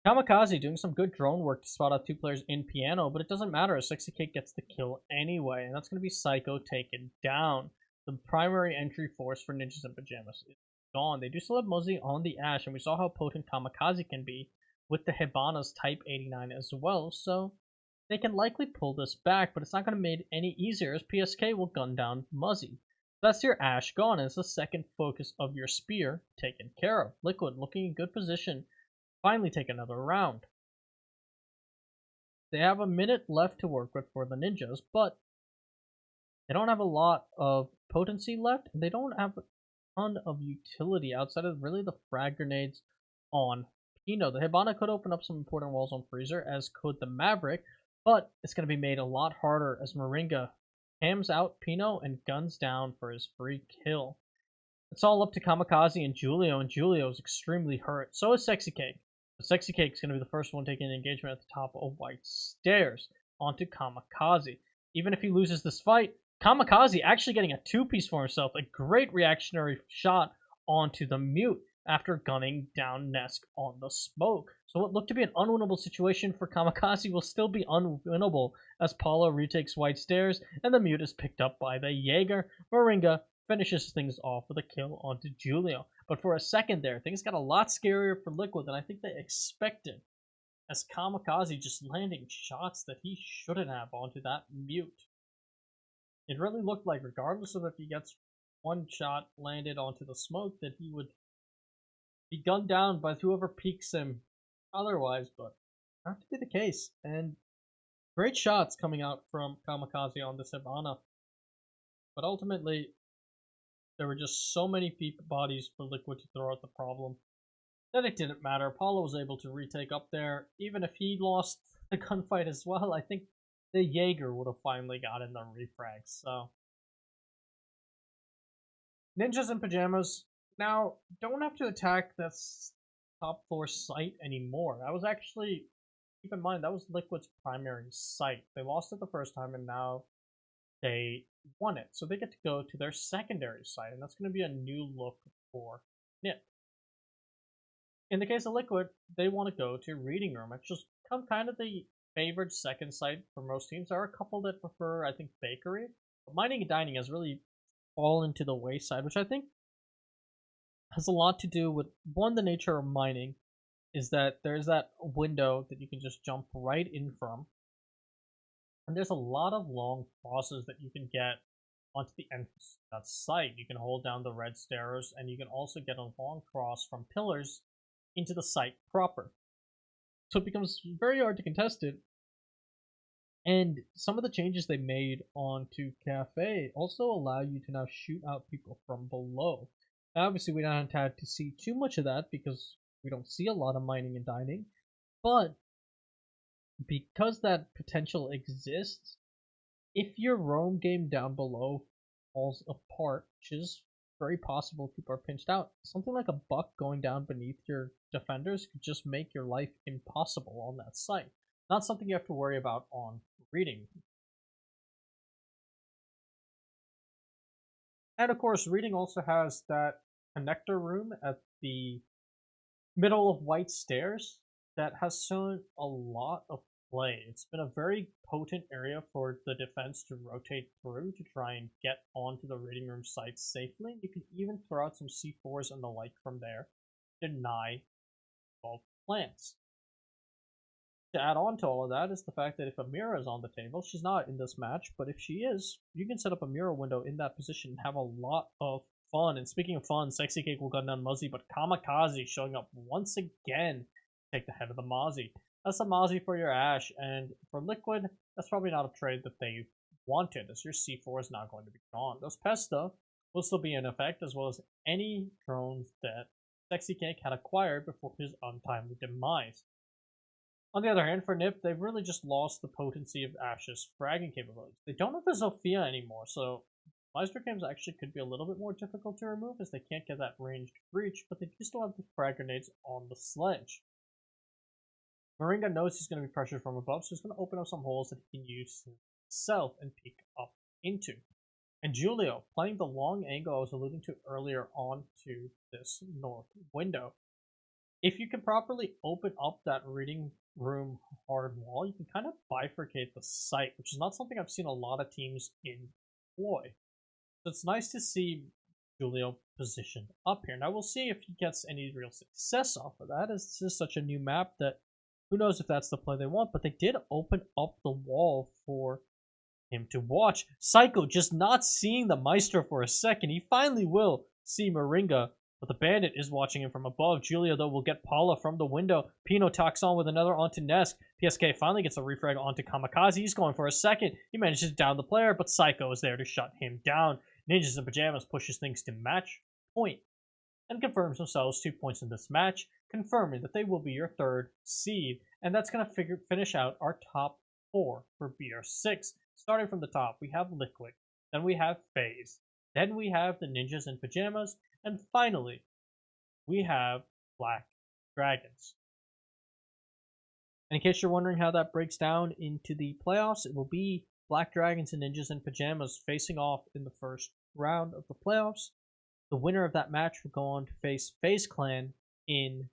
Kamikaze doing some good drone work to spot out 2 players in piano, but it doesn't matter as Sexy Cake gets the kill anyway, and that's going to be Psycho taken down. The primary entry force for Ninjas in Pajamas is gone. They do still have Muzzy on the Ash, and we saw how potent Kamikaze can be with the Hibana's Type 89 as well, so they can likely pull this back, but it's not going to make it any easier as PSK will gun down Muzzy. That's your Ash gone, and it's the second focus of your spear taken care of. Liquid looking in good position. Finally take another round. They have a minute left to work with for the ninjas, but they don't have a lot of potency left, and they don't have a ton of utility outside of really the frag grenades on Pino. The Hibana could open up some important walls on Freezer, as could the Maverick, but it's going to be made a lot harder as Moringa hams out Pino and guns down for his free kill. It's all up to Kamikaze and Julio is extremely hurt. So is Sexy Cake. But Sexy Cake is going to be the first one taking engagement at the top of White Stairs onto Kamikaze. Even if he loses this fight, Kamikaze actually getting a 2-piece for himself. A great reactionary shot onto the Mute after gunning down Nesk on the smoke. So what looked to be an unwinnable situation for Kamikaze will still be unwinnable as Paulo retakes White Stairs and the Mute is picked up by the Jaeger. Moringa finishes things off with a kill onto Julio. But for a second there, things got a lot scarier for Liquid than I think they expected, as Kamikaze just landing shots that he shouldn't have onto that Mute. It really looked like, regardless of if he gets one shot landed onto the smoke, that he would be gunned down by whoever peeks him otherwise, but not to be the case. And great shots coming out from Kamikaze on this Hibana. But ultimately, there were just so many bodies for Liquid to throw at the problem that it didn't matter. Paulo was able to retake up there. Even if he lost the gunfight as well, I think the Jaeger would have finally gotten the refrags. So, Ninjas in Pajamas now don't have to attack this top floor site anymore. That was actually, keep in mind, that was Liquid's primary site. They lost it the first time, and now they won it. So they get to go to their secondary site, and that's going to be a new look for NiP. In the case of Liquid, they want to go to Reading Room. It's just become kind of the favored second site for most teams. There are a couple that prefer, I think, Bakery. But Mining and Dining has really fallen to the wayside, which I think has a lot to do with, one, the nature of mining, is that there's that window that you can just jump right in from. And there's a lot of long crosses that you can get onto the entrance of that site. You can hold down the red stairs, and you can also get a long cross from pillars into the site proper. So it becomes very hard to contest it. And some of the changes they made onto Cafe also allow you to now shoot out people from below. Now, obviously, we don't have to see too much of that because we don't see a lot of mining and dining, but because that potential exists, if your roam game down below falls apart, which is very possible if people are pinched out, something like a buck going down beneath your defenders could just make your life impossible on that site. Not something you have to worry about on Reading. And of course, Reading also has that connector room at the middle of White Stairs that has shown a lot of play. It's been a very potent area for the defense to rotate through to try and get onto the Reading Room sites safely. You can even throw out some C4s and the like from there to deny both plants. To add on to all of that is the fact that if Amira is on the table, she's not in this match, but if she is, you can set up a mirror window in that position and have a lot of fun. And speaking of fun, Sexy Cake will gun down Muzzy, but Kamikaze showing up once again to take the head of the Mozzie. That's a Mozzie for your Ash, and for Liquid, that's probably not a trade that they wanted, as your C4 is not going to be gone. Those pests, though, will still be in effect, as well as any drones that Sexy Cake had acquired before his untimely demise. On the other hand, for NiP, they've really just lost the potency of Ash's fragging capabilities. They don't have the Zofia anymore, so Meister Games actually could be a little bit more difficult to remove as they can't get that ranged breach, but they do still have the frag grenades on the sledge. Moringa knows he's going to be pressured from above, so he's going to open up some holes that he can use himself and peek up into. And Julio, playing the long angle I was alluding to earlier onto this north window. If you can properly open up that reading room hard wall, you can kind of bifurcate the site, which is not something I've seen a lot of teams employ. So it's nice to see Julio positioned up here. Now we'll see if he gets any real success off of that, as this is such a new map that who knows if that's the play they want, but they did open up the wall for him to watch. Psycho just not seeing the Maestro for a second. He finally will see Moringa, but the Bandit is watching him from above. Julio, though, will get Paula from the window. Pino talks on with another onto Nesk. PSK finally gets a refrag onto Kamikaze. He's going for a second. He manages to down the player, but Psycho is there to shut him down. Ninjas in Pajamas pushes things to match point and confirms themselves 2 points in this match, confirming that they will be your third seed. And that's going to finish out our top 4 for BR6. Starting from the top, we have Liquid, then we have Faze, then we have the Ninjas in Pajamas, and finally, we have Black Dragons. And in case you're wondering how that breaks down into the playoffs, it will be Black Dragons and Ninjas in Pajamas facing off in the first round of the playoffs. The winner of that match will go on to face Faze Clan in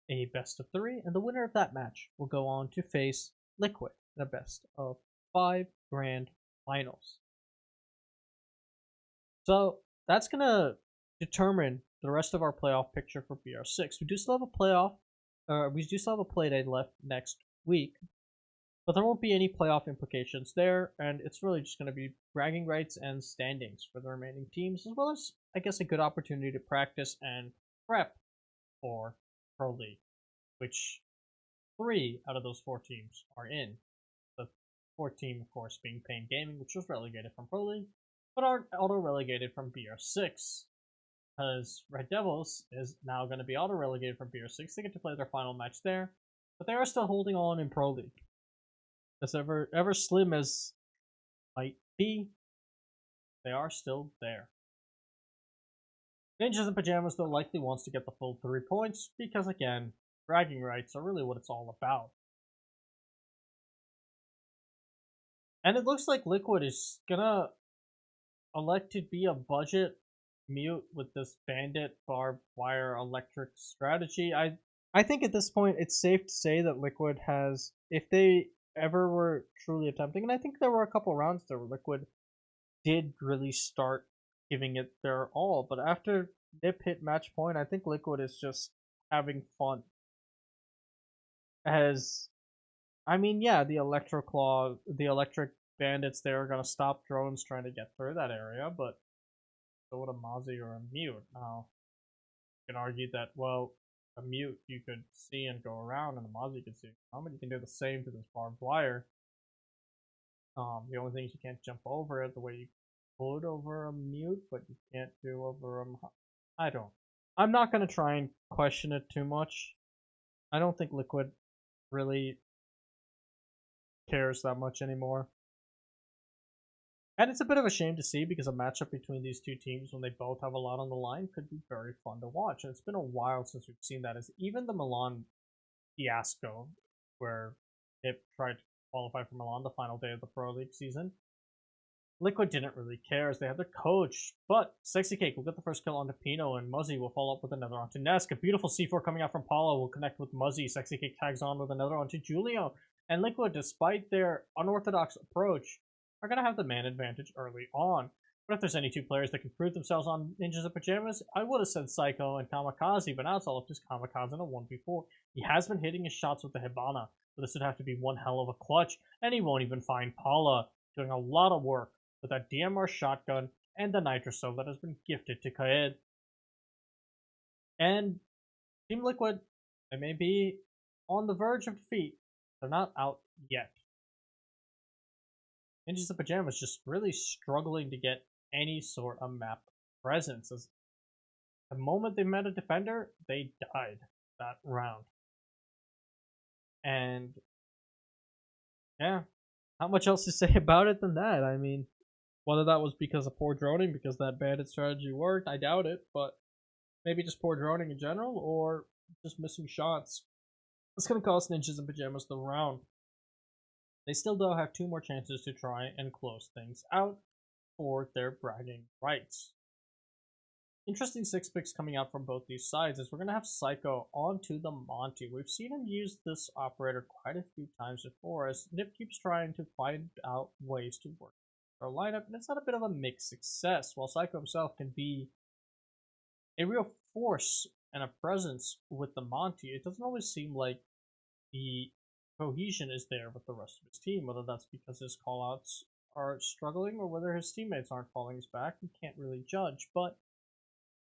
a best of 3, and the winner of that match will go on to face Liquid in a best of 5 grand finals. So that's going to determine the rest of our playoff picture for BR6. We do still have a playoff, we do still have a play day left next week, but there won't be any playoff implications there, and it's really just going to be bragging rights and standings for the remaining teams, as well as, I guess, a good opportunity to practice and prep for Pro League, which 3 out of those 4 teams are in. The 4th team, of course, being Pain Gaming, which was relegated from Pro League, but aren't auto-relegated from BR6, because Red Devils is now going to be auto-relegated from BR6. They get to play their final match there, but they are still holding on in Pro League. As ever slim as might be, they are still there. Ninjas in Pajamas, though, likely wants to get the full 3 points, because again, bragging rights are really what it's all about. And it looks like Liquid is gonna elect to be a budget mute with this bandit barbed wire electric strategy. I think at this point it's safe to say that Liquid has, if they ever were truly attempting, and I think there were a couple rounds there where Liquid did really start giving it their all, but after NiP hit match point, I think Liquid is just having fun. As, I mean, yeah, the electric bandits there are gonna stop drones trying to get through that area, but so would a Mozzie or a mute. Now, you can argue that, well, a mute you could see and go around, and a Mozzie could see. But you can do the same to this barbed wire. The only thing is you can't jump over it the way you could over a mute, but you can't do over a. I'm not gonna try and question it too much. I don't think Liquid really cares that much anymore. And it's a bit of a shame to see, because a matchup between these two teams, when they both have a lot on the line, could be very fun to watch. And it's been a while since we've seen that, as even the Milan fiasco, where NiP tried to qualify for Milan the final day of the Pro League season, Liquid didn't really care as they had their coach, but Sexy Cake will get the first kill onto Pino, and Muzzy will follow up with another onto Nesk. A beautiful C4 coming out from Paula will connect with Muzzy. Sexy Cake tags on with another onto Julio, and Liquid, despite their unorthodox approach, are going to have the man advantage early on. But if there's any 2 players that can prove themselves on Ninjas in Pajamas, I would have said Psycho and Kamikaze, but now it's all up to Kamikaze in a 1v4. He has been hitting his shots with the Hibana, but this would have to be one hell of a clutch, and he won't even find Paula doing a lot of work with that DMR shotgun and the Nitroso that has been gifted to Kaed. And Team Liquid, they may be on the verge of defeat. They're not out yet. Ninjas in Pajamas just really struggling to get any sort of map presence, as The moment they met a defender, they died that round. And yeah, not much else to say about it than that. I mean, whether that was because of poor droning, because that bandit strategy worked, I doubt it, but maybe just poor droning in general, or just missing shots. It's going to cost Ninjas in Pajamas the round. They still, though, have two more chances to try and close things out for their bragging rights. Interesting six picks coming out from both these sides is we're going to have Psycho onto the Monty. We've seen him use this operator quite a few times before as NiP keeps trying to find out ways to work our lineup, and it's not a bit of a mixed success. While Psycho himself can be a real force and a presence with the Monty, it doesn't always seem like the cohesion is there with the rest of his team, whether that's because his callouts are struggling or whether his teammates aren't following his back. We can't really judge, but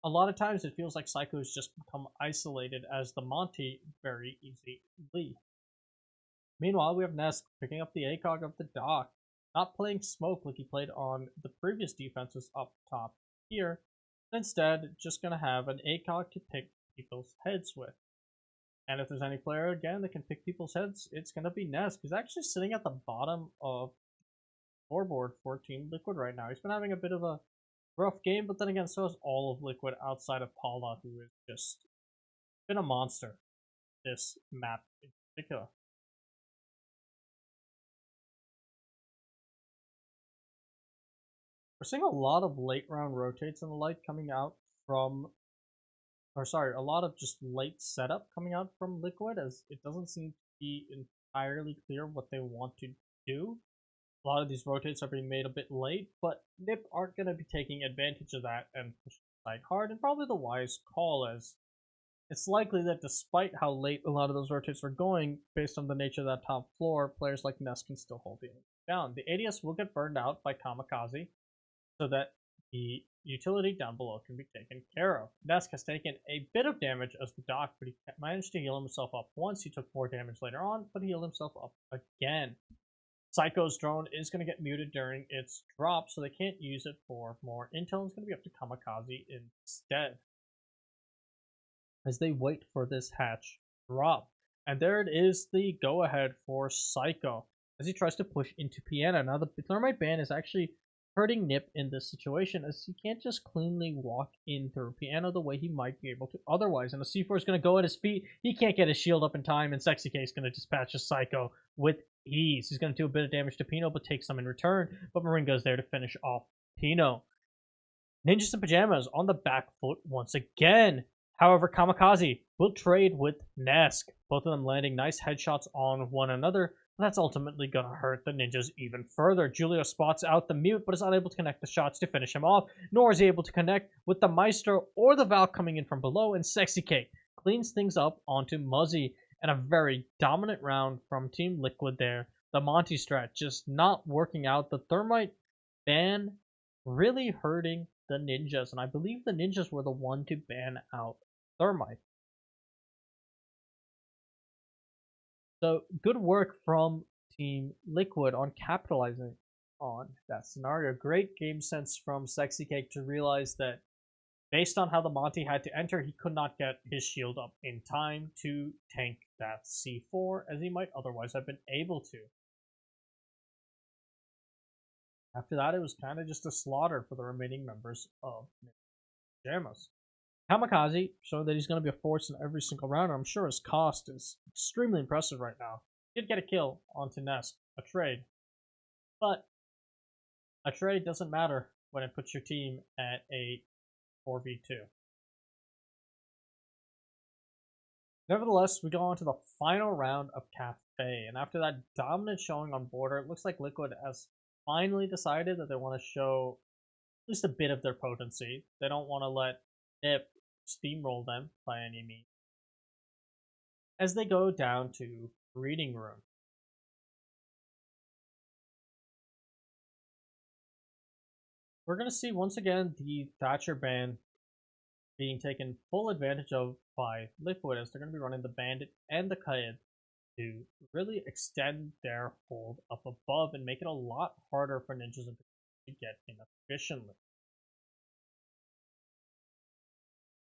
a lot of times it feels like Psycho's just become isolated as the Monty very easily. Meanwhile, we have Nesk picking up the ACOG of the dock, not playing smoke like he played on the previous defenses up top here, instead just going to have an ACOG to pick people's heads with. And if there's any player, again, that can pick people's heads, it's going to be Nesk. He's actually sitting at the bottom of the scoreboard for Team Liquid right now. He's been having a bit of a rough game, but then again, so is all of Liquid outside of Paula, who has just been a monster this map in particular. We're seeing a lot of late round rotates and the like coming out from, or sorry, a lot of just late setup coming out from Liquid, as it doesn't seem to be entirely clear what they want to do. A lot of these rotates are being made a bit late, but NiP aren't going to be taking advantage of that and pushing the side hard, and probably the wise call, as it's likely that despite how late a lot of those rotates are going, based on the nature of that top floor, players like Ness can still hold the down. The ADS will get burned out by Kamikaze, so that the utility down below can be taken care of. Nesk has taken a bit of damage as the dock, but he managed to heal himself up once. He took more damage later on, but he healed himself up again. Psycho's drone is going to get muted during its drop, so they can't use it for more intel. It's going to be up to Kamikaze instead as they wait for this hatch drop. And there it is, the go-ahead for Psycho as he tries to push into Piano. Now, the Thermite ban is actually hurting NiP in this situation, as he can't just cleanly walk in through Piano the way he might be able to otherwise. And the C4 is going to go at his feet. He can't get his shield up in time, and Sexy K is going to dispatch a Psycho with ease. He's going to do a bit of damage to Pino, but take some in return. But Moringa's there to finish off Pino. Ninjas in Pajamas on the back foot once again. However, Kamikaze will trade with Nesk, both of them landing nice headshots on one another. That's ultimately going to hurt the Ninjas even further. Julio spots out the mute, but is unable to connect the shots to finish him off, nor is he able to connect with the Maestro or the Valk coming in from below, and Sexy K cleans things up onto Muzzy, and a very dominant round from Team Liquid there. The Monty strat just not working out. The Thermite ban really hurting the Ninjas, and I believe the Ninjas were the one to ban out Thermite. So good work from Team Liquid on capitalizing on that scenario. Great game sense from Sexy Cake to realize that based on how the Monty had to enter, he could not get his shield up in time to tank that C4 as he might otherwise have been able to. After that, it was kind of just a slaughter for the remaining members of Pajamas. Kamikaze showing that he's going to be a force in every single round. I'm sure his cost is extremely impressive right now. He did get a kill onto Nest, a trade. But a trade doesn't matter when it puts your team at a 4v2. Nevertheless, we go on to the final round of Cafe, and after that dominant showing on border, it looks like Liquid has finally decided that they want to show at least a bit of their potency. They don't want to let NiP steamroll them by any means, as they go down to Reading Room. We're going to see once again the Thatcher ban being taken full advantage of by Liquid, as they're going to be running the Bandit and the Kaid to really extend their hold up above and make it a lot harder for Ninjas to get in efficiently.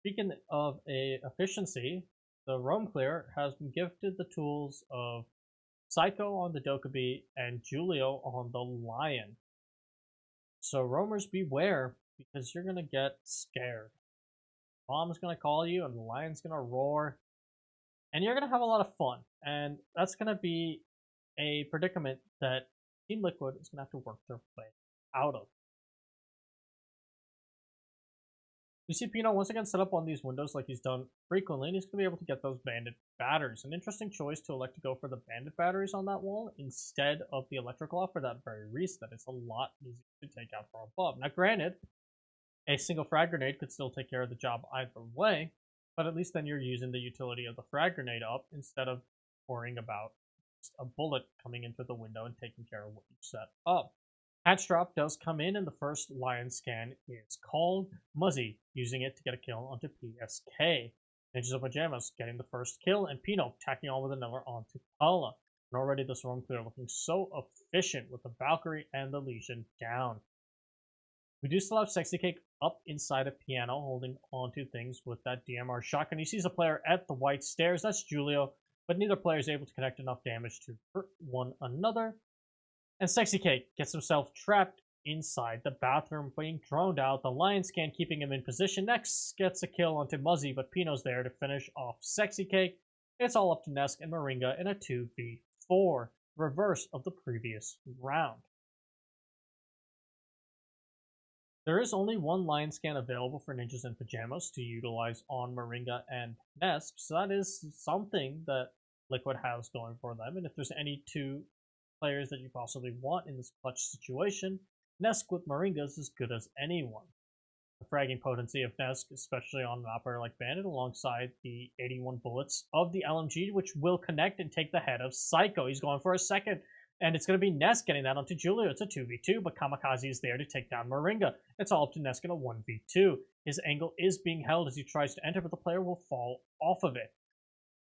Speaking of efficiency, the roam clear has been gifted the tools of Psycho on the Dokkaebi and Julio on the Lion. So roamers beware, because you're gonna get scared. Mom's gonna call you and the Lion's gonna roar, and you're gonna have a lot of fun. And that's gonna be a predicament that Team Liquid is gonna have to work their way out of. We see Pino once again set up on these windows like he's done frequently, and he's going to be able to get those bandit batteries. An interesting choice to elect to go for the bandit batteries on that wall instead of the electrical off for that very reason, that it's a lot easier to take out from above. Now granted, a single frag grenade could still take care of the job either way, but at least then you're using the utility of the frag grenade up instead of worrying about just a bullet coming into the window and taking care of what you set up. Hatch drop does come in, and the first Lion scan is called. Muzzy using it to get a kill onto PSK. Ninjas of Pajamas getting the first kill, and Pino tacking on with another onto Paula. And already this roam clear looking so efficient with the Valkyrie and the Legion down. We do still have Sexy Cake up inside a piano, holding onto things with that DMR shotgun. He sees a player at the white stairs. That's Julio, but neither player is able to connect enough damage to hurt one another. And Sexy Cake gets himself trapped inside the bathroom, being droned out. The Lion scan keeping him in position. Next gets a kill onto Muzzy, but Pino's there to finish off Sexy Cake. It's all up to Nesk and Moringa in a 2v4, reverse of the previous round. There is only one Lion scan available for Ninjas in Pajamas to utilize on Moringa and Nesk, so that is something that Liquid has going for them. And if there's any two players that you possibly want in this clutch situation, Nesk with Moringa is as good as anyone. The fragging potency of Nesk, especially on an operator like Bandit, alongside the 81 bullets of the LMG, which will connect and take the head of Psycho. He's going for a second, and it's going to be Nesk getting that onto Julio. It's a 2v2, but Kamikaze is there to take down Moringa. It's all up to Nesk in a 1v2. His angle is being held as he tries to enter, but the player will fall off of it.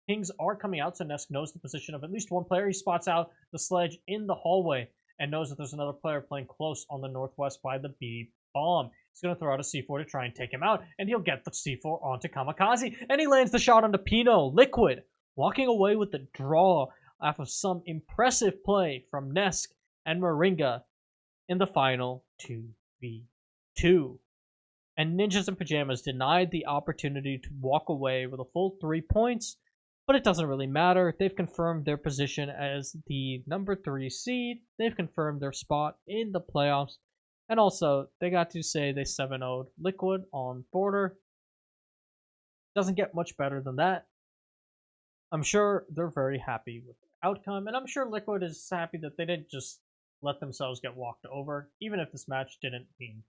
Kings are coming out, so Nesk knows the position of at least one player. He spots out the sledge in the hallway and knows that there's another player playing close on the northwest by the B bomb. He's going to throw out a C4 to try and take him out, and he'll get the C4 onto Kamikaze, and he lands the shot onto Pino. Liquid walking away with the draw after some impressive play from Nesk and Moringa in the final 2v2. And Ninjas in Pajamas denied the opportunity to walk away with a full 3 points, but it doesn't really matter. They've confirmed their position as the number 3 seed. They've confirmed their spot in the playoffs. And also, they got to say they 7-0'd Liquid on Border. Doesn't get much better than that. I'm sure they're very happy with the outcome. And I'm sure Liquid is happy that they didn't just let themselves get walked over, even if this match didn't mean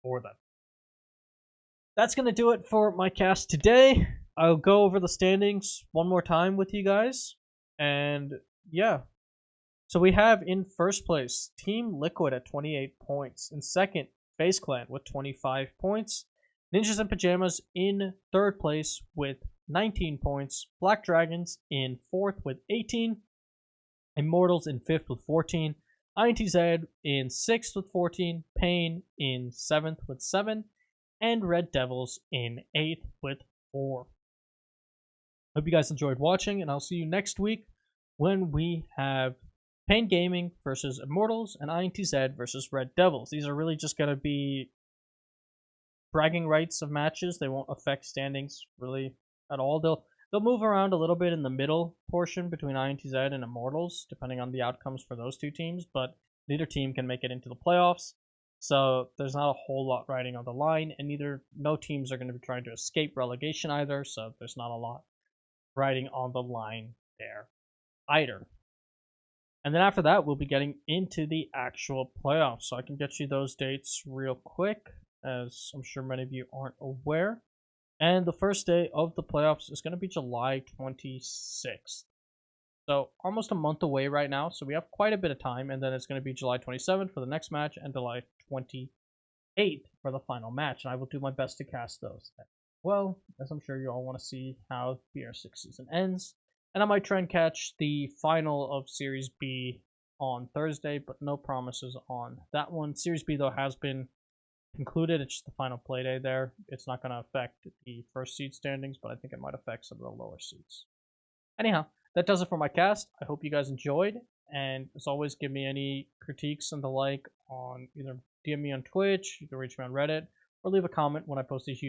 for them. That's going to do it for my cast today. I'll go over the standings one more time with you guys. And yeah. So we have in first place Team Liquid at 28 points. In second, Faze Clan with 25 points. Ninjas in Pajamas in third place with 19 points. Black Dragons in fourth with 18. Immortals in fifth with 14. INTZ in sixth with 14. Pain in seventh with 7. And Red Devils in 8th with 4. Hope you guys enjoyed watching, and I'll see you next week when we have Pain Gaming versus Immortals and INTZ versus Red Devils. These are really just going to be bragging rights of matches. They won't affect standings really at all. They'll move around a little bit in the middle portion between INTZ and Immortals, depending on the outcomes for those two teams, but neither team can make it into the playoffs. So there's not a whole lot riding on the line, and no teams are going to be trying to escape relegation either, so there's not a lot riding on the line there either. And then after that, we'll be getting into the actual playoffs. So I can get you those dates real quick, as I'm sure many of you aren't aware. And the first day of the playoffs is going to be July 26th. So almost a month away right now, so we have quite a bit of time, and then it's going to be July 27th for the next match, and July 28th for the final match, and I will do my best to cast those. Well, as I'm sure you all want to see how BR6 season ends, and I might try and catch the final of Series B on Thursday, but no promises on that one. Series B, though, has been concluded. It's just the final play day there. It's not going to affect the first seed standings, but I think it might affect some of the lower seeds. Anyhow, that does it for my cast. I hope you guys enjoyed. And as always, give me any critiques and the like on either DM me on Twitch, you can reach me on Reddit, or leave a comment when I post these